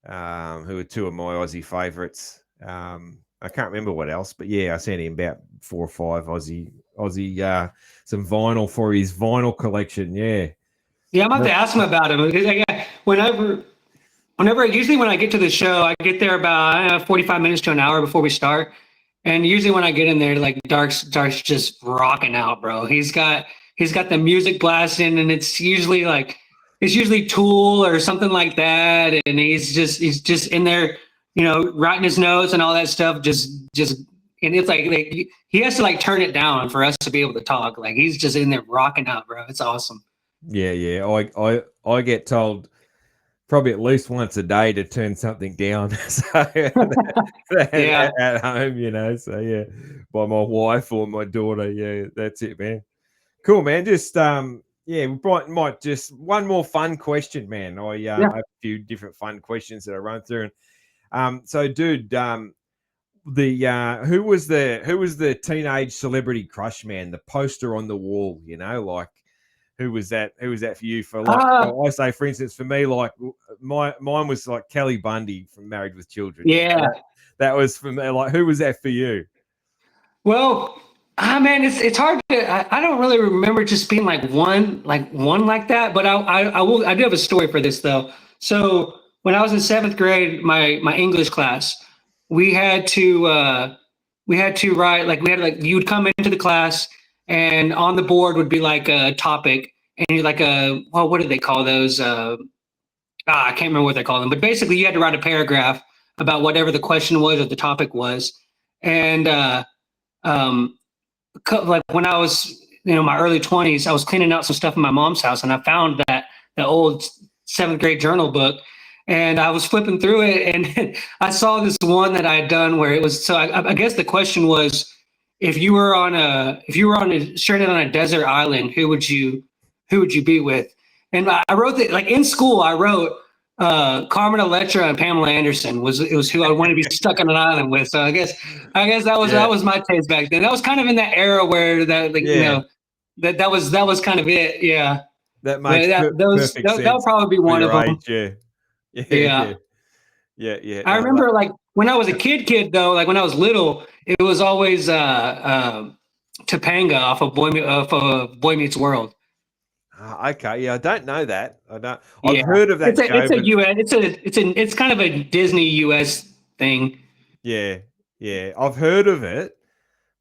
who are two of my Aussie favorites. I can't remember what else, but yeah, I sent him about 4 or 5 Aussie some vinyl for his vinyl collection. Yeah. Yeah, I'm about to ask him about him. Usually when I get to the show, I get there about 45 minutes to an hour before we start. And usually when I get in there, like Dark's just rocking out, bro. He's got the music blasting, and it's usually Tool or something like that. And he's just in there, writing his notes and all that stuff. And it's like he has to like turn it down for us to be able to talk. Like he's just in there rocking out, bro. It's awesome. Yeah, yeah. I get told probably at least once a day to turn something down. So Yeah. at home, So yeah, by my wife or my daughter. Yeah, that's it, man. Cool, man. Just yeah, we might just one more fun question, man. I Yeah. have a few different fun questions that I run through. And so, dude, the who was the teenage celebrity crush, man? The poster on the wall, like who was that? Who was that for you? For like, I say, for instance, for me, like mine was like Kelly Bundy from Married with Children. Yeah. That was for me. Like, who was that for you? Well, man, it's hard to. I don't really remember just being one like that. But I do have a story for this though. So when I was in seventh grade, my English class, we had to write you would come into the class, and on the board would be like a topic, and you're like what do they call those? I can't remember what they call them, but basically you had to write a paragraph about whatever the question was or the topic was, and um, like when I was, my early 20s, I was cleaning out some stuff in my mom's house, and I found the old seventh grade journal book, and I was flipping through it, and I saw this one that I had done where it was. So I guess the question was, if you were stranded on a desert island, who would you be with? And I wrote that, like in school, I wrote Carmen Electra and Pamela Anderson was who I wanted to be stuck on an island with. So I guess that was my taste back then. That was kind of in that era where that was kind of it. Yeah. That But makes perfect that would sense probably be for one of your them. age. Yeah, Yeah. yeah. I No, remember like when I was a kid though, like when I was little, it was always Topanga off of Boy Meets World. okay, yeah, I don't know that. I don't. I've Yeah. heard of that show, It's a but US it's kind of a Disney US thing. yeah, yeah, I've heard of it,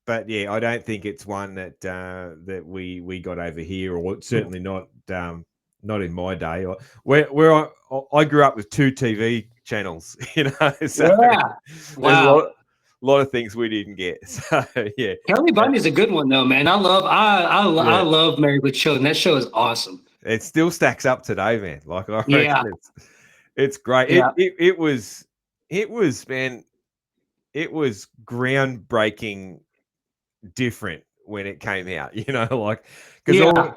but yeah, I don't think it's one that we got over here, or it's certainly not in my day. Where I grew up with 2 TV channels, so Yeah. there's a Wow. lot of things we didn't get. So yeah, Kelly Bundy's a good one though, man. I yeah, love Married with Children. That show is awesome. it still stacks up today, man. Like I Yeah. reckon it's great. Yeah. It was man. It was groundbreaking different when it came out, like because Yeah.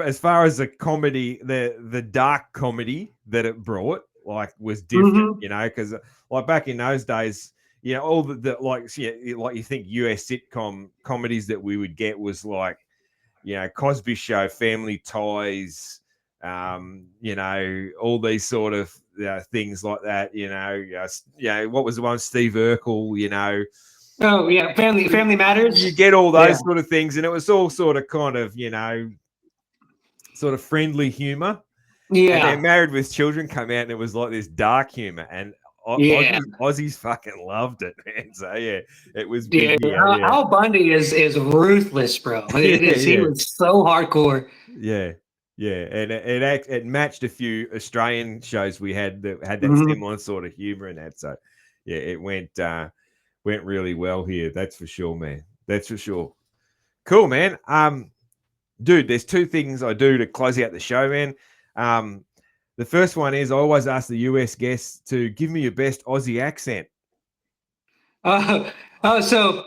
as far as the comedy, the dark comedy that it brought, like, was different, Hmm. because like back in those days, all the like, yeah, like you think US sitcom comedies that we would get was like, Cosby Show, Family Ties, all these sort of things like that, what was the one, Steve Urkel, Oh yeah. Family you Matters. get all Yeah. those sort of things, and it was all sort of kind of, sort of friendly humor. And then Yeah. Married with Children came out, and it was like this dark humor, and Yeah. Aussies fucking loved it, man. So yeah, it was big Yeah. here. Yeah, Al Bundy is ruthless, bro. It yeah, is. He yeah, was so hardcore. yeah, yeah. And it matched a few Australian shows we had that had that Hmm. similar sort of humor in that. So yeah, it went really well here. That's for sure, man. That's for sure. Cool, man. Dude, there's 2 things I do to close out the show, man. The first one is I always ask the US guests to give me your best Aussie accent. Uh, so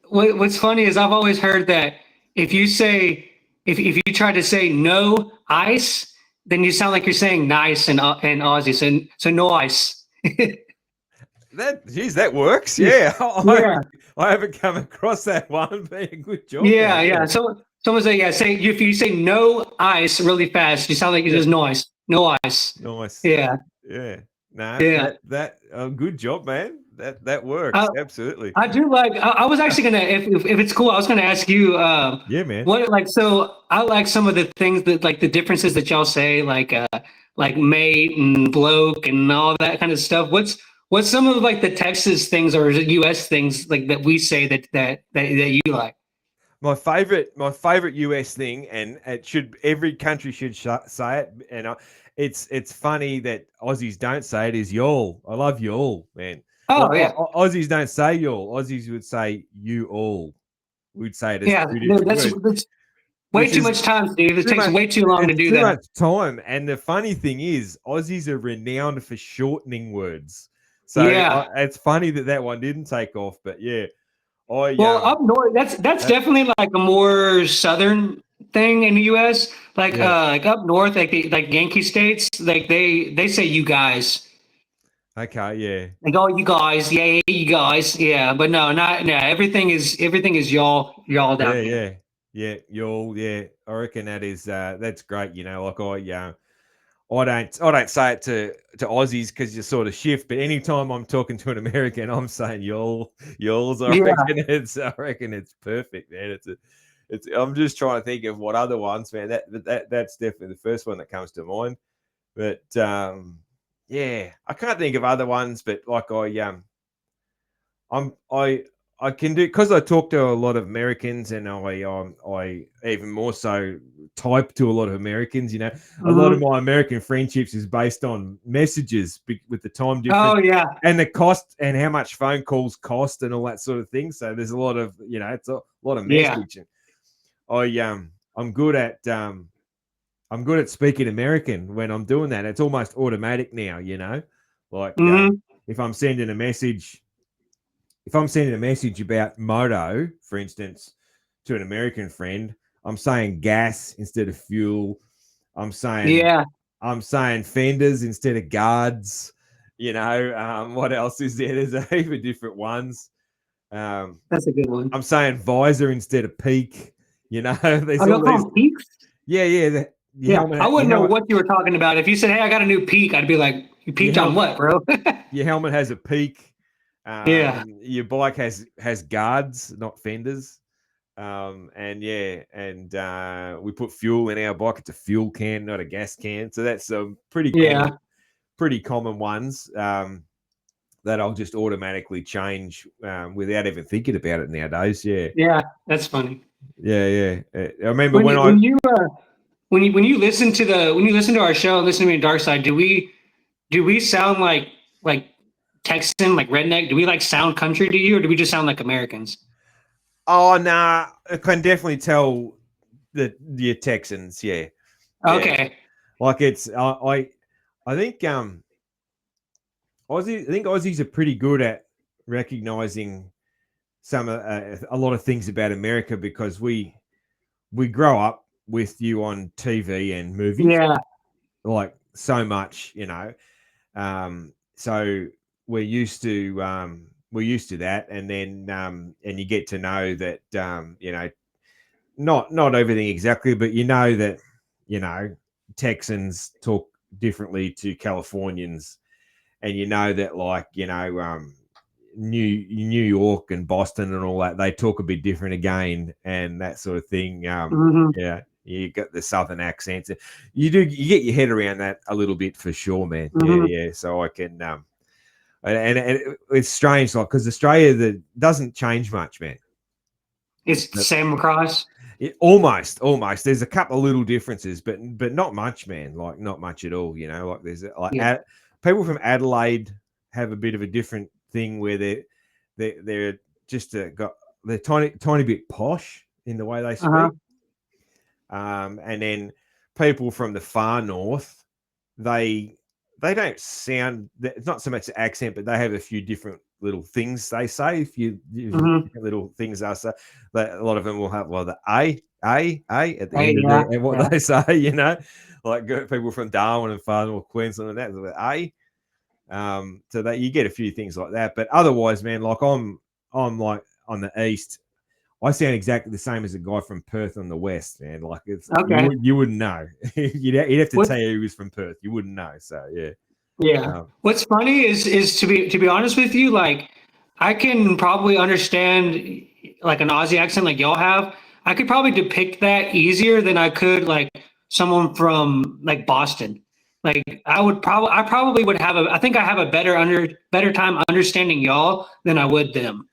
what's funny is I've always heard that if you say if you try to say no ice, then you sound like you're saying nice in Aussie. So no ice. that works. Yeah. Yeah. I haven't come across that one. But good job, Yeah, man. yeah. So someone say, yeah, say if you say no ice really fast, you sound like Yeah. there's no ice. No ice. Nice. Yeah. Yeah. No, Yeah. good job, man. That Uh, works. Absolutely. I do like. I was actually gonna, if it's cool, I was gonna ask you, Yeah, man. what like. So I like some of the things that like the differences that y'all say, like mate and bloke and all that kind of stuff. What's some of like the Texas things or U.S. things like that we say that you like? My favorite US thing, and every country should say it. And it's funny that Aussies don't say it. Is y'all? I love y'all, man. Oh yeah, Aussies don't say y'all. Aussies would say you all. We'd say it as yeah. two No, different words, that's way which too is much time, Steve. It too takes much. way too long to It's do too that. much time. And the funny thing is, Aussies are renowned for shortening words. So Yeah. it's funny that one didn't take off. But yeah, I Well, up north, that's uh, definitely like a more southern thing in the U.S. yeah. Like up north, like Yankee states, like they say you guys, Okay, yeah. like oh you guys, yeah you guys, yeah. But no, not no. Everything is y'all down Yeah, here. yeah, yeah. You'll, yeah. I reckon that's great. Like I don't say it to Aussies because you sort of shift. But anytime I'm talking to an American, I'm saying y'all's. I Yeah. reckon it's perfect, man. It's. I'm just trying to think of what other ones, man. That's definitely the first one that comes to mind. But yeah, I can't think of other ones. But like I'm I can do because I talk to a lot of Americans, and I even more so type to a lot of Americans. A lot of Mhm. my American friendships is based on messages with the time Oh difference yeah, and the cost and how much phone calls cost and all that sort of thing. So there's a lot of it's a lot of yeah. messaging. I I'm good at speaking American when I'm doing that. It's almost automatic now. Like Hmm. if I'm sending a message if I'm sending a message about moto, for instance, to an American friend, I'm saying gas instead of fuel. I'm saying Yeah, I'm saying fenders instead of guards. What else is there? There's a heap of different ones. Um, that's a good one. I'm saying visor instead of peak. Oh, There's you'll all call these. them peaks? Yeah, yeah. Yeah, I wouldn't know what you were talking about. If you said, "Hey, I got a new peak," I'd be like, "You Your peaked on helmet, what, bro?" your helmet has a peak. Yeah, Your bike has guards, not fenders. And yeah, and we put fuel in our bike. It's a fuel can, not a gas can. So that's some yeah, pretty common ones that I'll just automatically change without even thinking about it nowadays. Yeah, yeah. That's funny. yeah, yeah. I remember When when you I when you when you listen to our show, listen to me Dark Side, do we sound like Texan, like redneck? Do we like sound country to you, or do we just sound like Americans? oh nah, I can definitely tell the Texans. Yeah, yeah. Okay. Like it's I think Aussies are pretty good at recognizing a lot of things about America because we grow up with you on TV and movies Yeah. like so much, so we're used to that, and then and you get to know that not everything exactly, but that you know Texans talk differently to Californians, and that like New York and Boston and all that, they talk a bit different again, and that sort of thing. Hmm. Yeah, you got the southern accents. You get your head around that a little bit for sure, man. Yeah, Hmm. yeah. So I can and it's strange, like because Australia that doesn't change much, man. It's the But same across. almost. There's a couple of little differences, but not much, man. Like not much at all. Like there's Yeah. people from Adelaide have a bit of a different thing where they're just got they're tiny bit posh in the way they Uh-huh. speak. And then people from the far north, they don't sound. It's not so much the accent, but they have a few different little things they say. A few Hmm. different little things they say. That a lot of them will have the a at the Hey, end of yeah. and what Yeah. they say. Like people from Darwin and far north Queensland and that a. So that you get a few things like that. But otherwise, man, like I'm like on the east. I sound exactly the same as a guy from Perth on the west, man. Like it's Okay. you wouldn't know. you'd have to What? tell you he was from Perth. You wouldn't know. So yeah. Yeah. What's funny is to be honest with you, like I can probably understand like an Aussie accent like y'all have. I could probably depict that easier than I could like someone from like Boston. Like I probably would have I think I have a better time understanding y'all than I would them.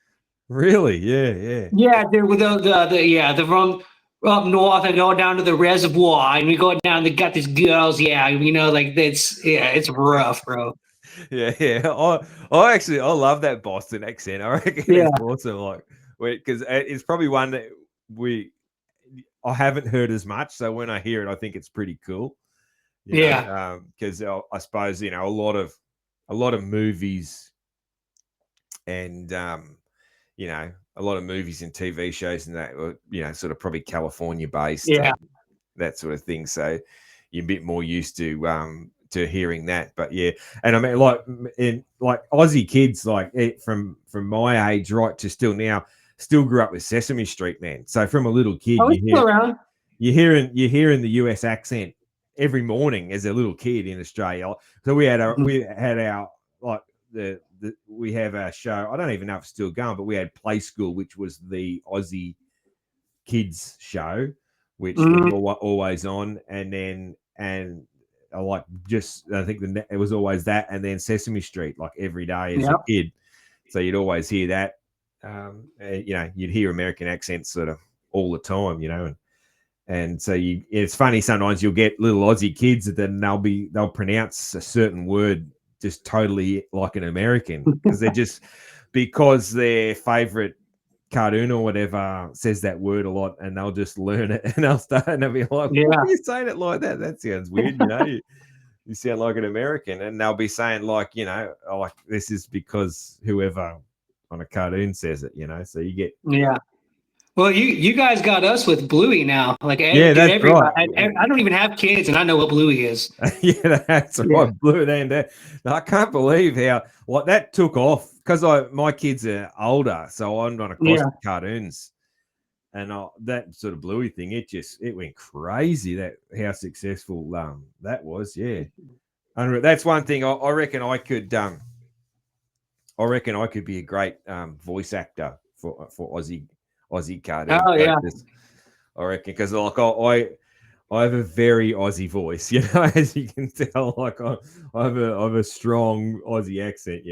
Really? Yeah, yeah. Yeah, they're with the from up north and go down to the reservoir and we go down. They got these girls, yeah, like it's rough, bro. Yeah, yeah. I love that Boston accent. I reckon Yeah, it's awesome. Like, because it's probably one that I haven't heard as much. So when I hear it, I think it's pretty cool. yeah, Because I suppose a lot of movies and a lot of movies and TV shows and that were sort of probably California based. yeah. That sort of thing. So you're a bit more used to hearing that. But yeah, and I mean, like Aussie kids, like from my age right to still now, still grew up with Sesame Street, man. So from a little kid, Oh, it's still around. you're hearing the US accent every morning as a little kid in Australia. So we had our like we have our show. I don't even know if it's still going, but we had Play School, which was the Aussie kids show, which was always on, and I like I think it was always that, and then Sesame Street like every day as a kid. So you'd always hear that. You'd hear American accents sort of all the time, and so it's funny sometimes you'll get little Aussie kids that then they'll pronounce a certain word just totally like an American because their favorite cartoon or whatever says that word a lot, and they'll just learn it and they'll start and they'll be like, "Why are you saying it like that? That sounds weird." You sound like an American, and they'll be saying like, like this is because whoever on a cartoon says it, So you get Well, you guys got us with Bluey now. Like, yeah, dude, that's right. I don't even have kids, and I know what Bluey is. Yeah, that's right. Blue and I can't believe how like that took off because my kids are older, so I'm not across the cartoons, and that sort of Bluey thing. It went crazy that how successful that was. Yeah, and that's one thing I reckon I could be a great voice actor for Aussie cartoon characters. I reckon because like I have a very Aussie voice, as you can tell. Like I have a strong Aussie accent,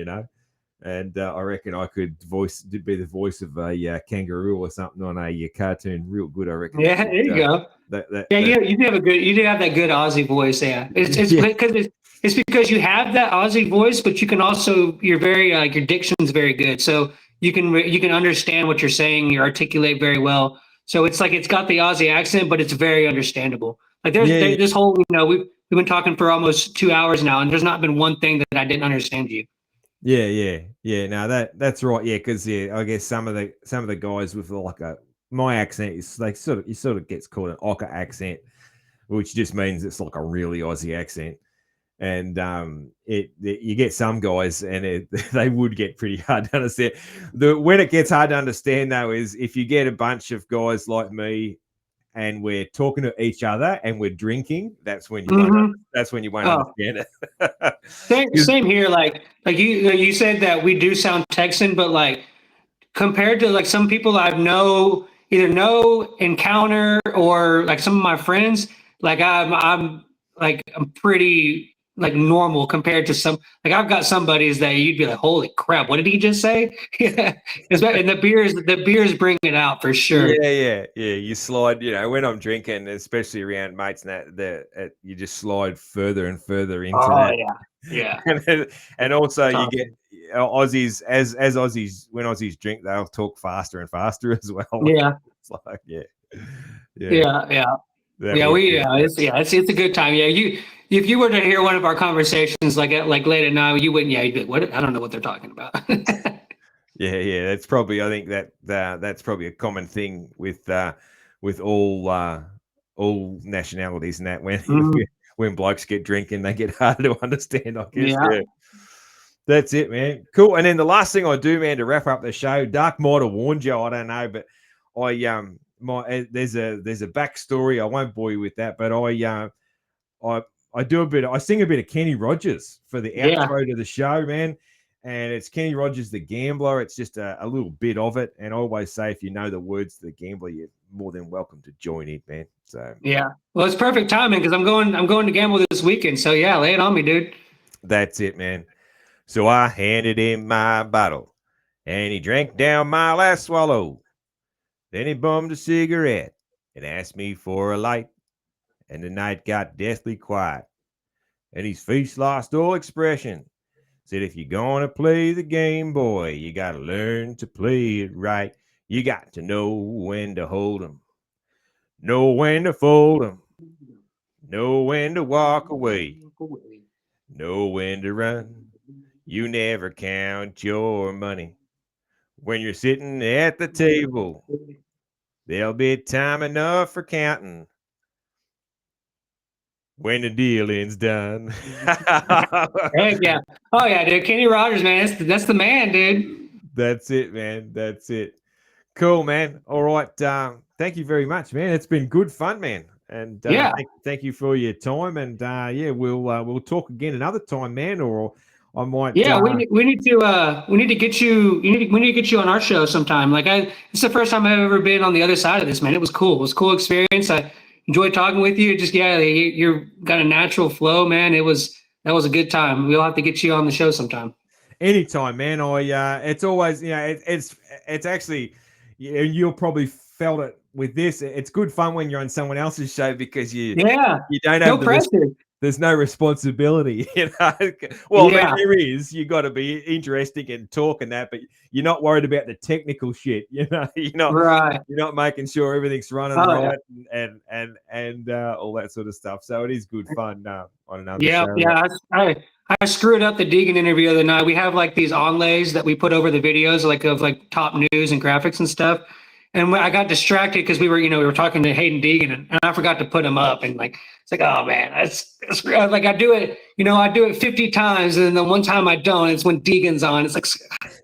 and I reckon I could be the voice of a kangaroo or something on a cartoon real good. I reckon. Yeah, there you go. You do have that good Aussie voice. Yeah, it's because you have that Aussie voice, but you can also your diction's very good, so you can understand what you're saying. You articulate very well. So it's like it's got the Aussie accent, but it's very understandable. Like there's this whole we've been talking for almost 2 hours now, and there's not been one thing that I didn't understand you. Yeah. No, that's right. Yeah, because I guess some of the guys with like my accent is like sort of gets called an Ocker accent, which just means it's like a really Aussie accent. And you get some guys, and they would get pretty hard to understand. When it gets hard to understand though is if you get a bunch of guys like me, and we're talking to each other and we're drinking. That's when you won't understand it. Same here. Like you said that we do sound Texan, but like compared to like some people I've either encounter or like some of my friends, like I'm pretty like normal compared to some. Like I've got some buddies that you'd be like, holy crap, what did he just say? Yeah, and the beers bring it out for sure. Yeah. You slide, when I'm drinking, especially around mates, and that you just slide further and further into that. Yeah. And also you get Aussies as Aussies when Aussies drink, they'll talk faster and faster as well. Yeah. It's like Yeah. It's a good time. Yeah, if you were to hear one of our conversations like late at night, you wouldn't. Yeah, you'd be like, what? I don't know what they're talking about. Yeah. That's probably. I think that's probably a common thing with all nationalities, and that when blokes get drinking, they get harder to understand. I guess. That's it, man. Cool. And then the last thing I do, man, to wrap up the show, Dark might have warned you. I don't know, but there's a backstory. I won't bore you with that, but I sing a bit of Kenny Rogers for the outro to the show, man. And it's Kenny Rogers, the Gambler. It's just a little bit of it. And I always say, if you know the words to the Gambler, you're more than welcome to join in, man. So yeah, well, it's perfect timing because I'm going to gamble this weekend. So yeah, lay it on me, dude. that's it, man. So I handed him my bottle, and he drank down my last swallow. Then he bummed a cigarette and asked me for a light. And the night got deathly quiet, and his face lost all expression. Said, if you're going to play the game, boy, you got to learn to play it right. You got to know when to hold 'em, know when to fold 'em, know when to walk away, know when to run. You never count your money. When you're sitting at the table, there'll be time enough for counting when the dealing's done. Heck yeah. Oh yeah, dude. Kenny Rogers, man. That's the man, dude. That's it, man. That's it. Cool, man. All right. Thank you very much, man. It's been good fun, man. And Yeah. thank you for your time. And yeah, we'll talk again another time, man. Or I might. Yeah, we need to get you. We need to get you on our show sometime. It's the first time I've ever been on the other side of this, man. It was cool. It was a cool experience. I enjoyed talking with you. Just you're got a natural flow, man. That was a good time. We'll have to get you on the show sometime. Anytime, man. It's always, it's actually, you'll probably felt it with this. It's good fun when you're on someone else's show because you don't have no pressure. There's no responsibility, you know. Well, Yeah. there is. You got to be interesting and talk and that, but you're not worried about the technical shit. You know, Right. You're not making sure everything's running right and all that sort of stuff. So it is good fun on another show. Yeah. I screwed up the Deegan interview the other night. We have like these onlays that we put over the videos, of top news and graphics and stuff. And I got distracted because we were talking to Hayden Deegan, and I forgot to put him up. And it's like, oh man, that's like I do it 50 times, and then the one time I don't, it's when Deegan's on. It's like,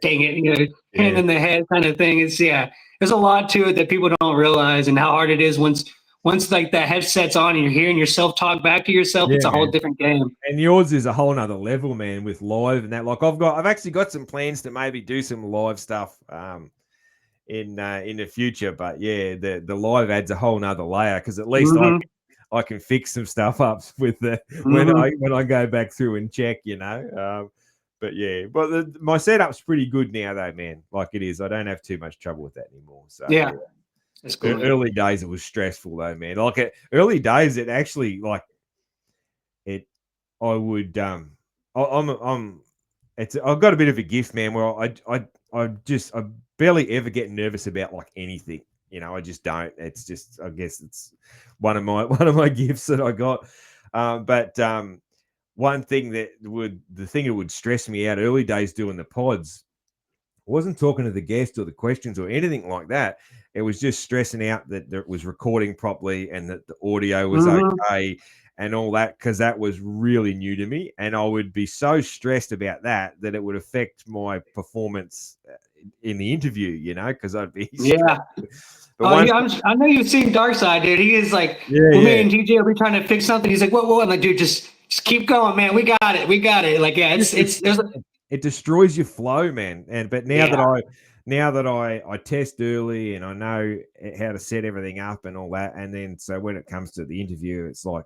dang it, hand in the head kind of thing. There's a lot to it that people don't realize, and how hard it is once like that headset's on and you're hearing yourself talk back to yourself. It's a whole different game. And yours is a whole nother level, man, with live and that. Like I've actually got some plans to maybe do some live stuff. In the future, but yeah, the live adds a whole nother layer because at least I can fix some stuff up with when I go back through and check, but yeah, but my setup's pretty good now though, man. Like it is, I don't have too much trouble with that anymore. So yeah. That's cool. Early days it was stressful though, man. Like early days it actually I've got a bit of a gift, man, where I barely ever get nervous about like anything. I just don't. It's just, I guess it's one of my gifts that I got. But one thing that would stress me out early days doing the pods, I wasn't talking to the guest or the questions or anything like that. It was just stressing out that it was recording properly and that the audio was okay and all that, because that was really new to me. And I would be so stressed about that it would affect my performance in the interview, because I'd be I know you've seen Dark Side, dude. He is like, me and TJ will be trying to fix something. He's like, whoa. I'm like, dude, just keep going, man. We got it. Like, yeah, it destroys your flow, man. But now that I test early and I know how to set everything up and all that, and then so when it comes to the interview, it's like,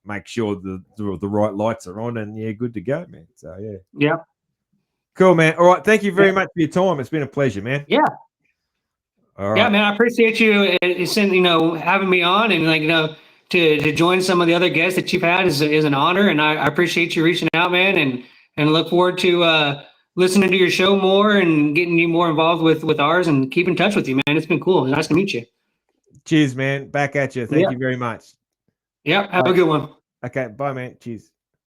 make sure the right lights are on and good to go, man. So yeah. Cool, man. All right, thank you very much for your time. It's been a pleasure, man. Yeah. All right. Yeah, man, I appreciate you having me on, and to join some of the other guests that you've had is an honor, and I appreciate you reaching out, man, and look forward to listening to your show more and getting you more involved with ours, and keep in touch with you, man. It's been cool. It's nice to meet you. Cheers, man. Back at you. Thank you very much. Yeah, have a good one. Okay, bye, man. Cheers.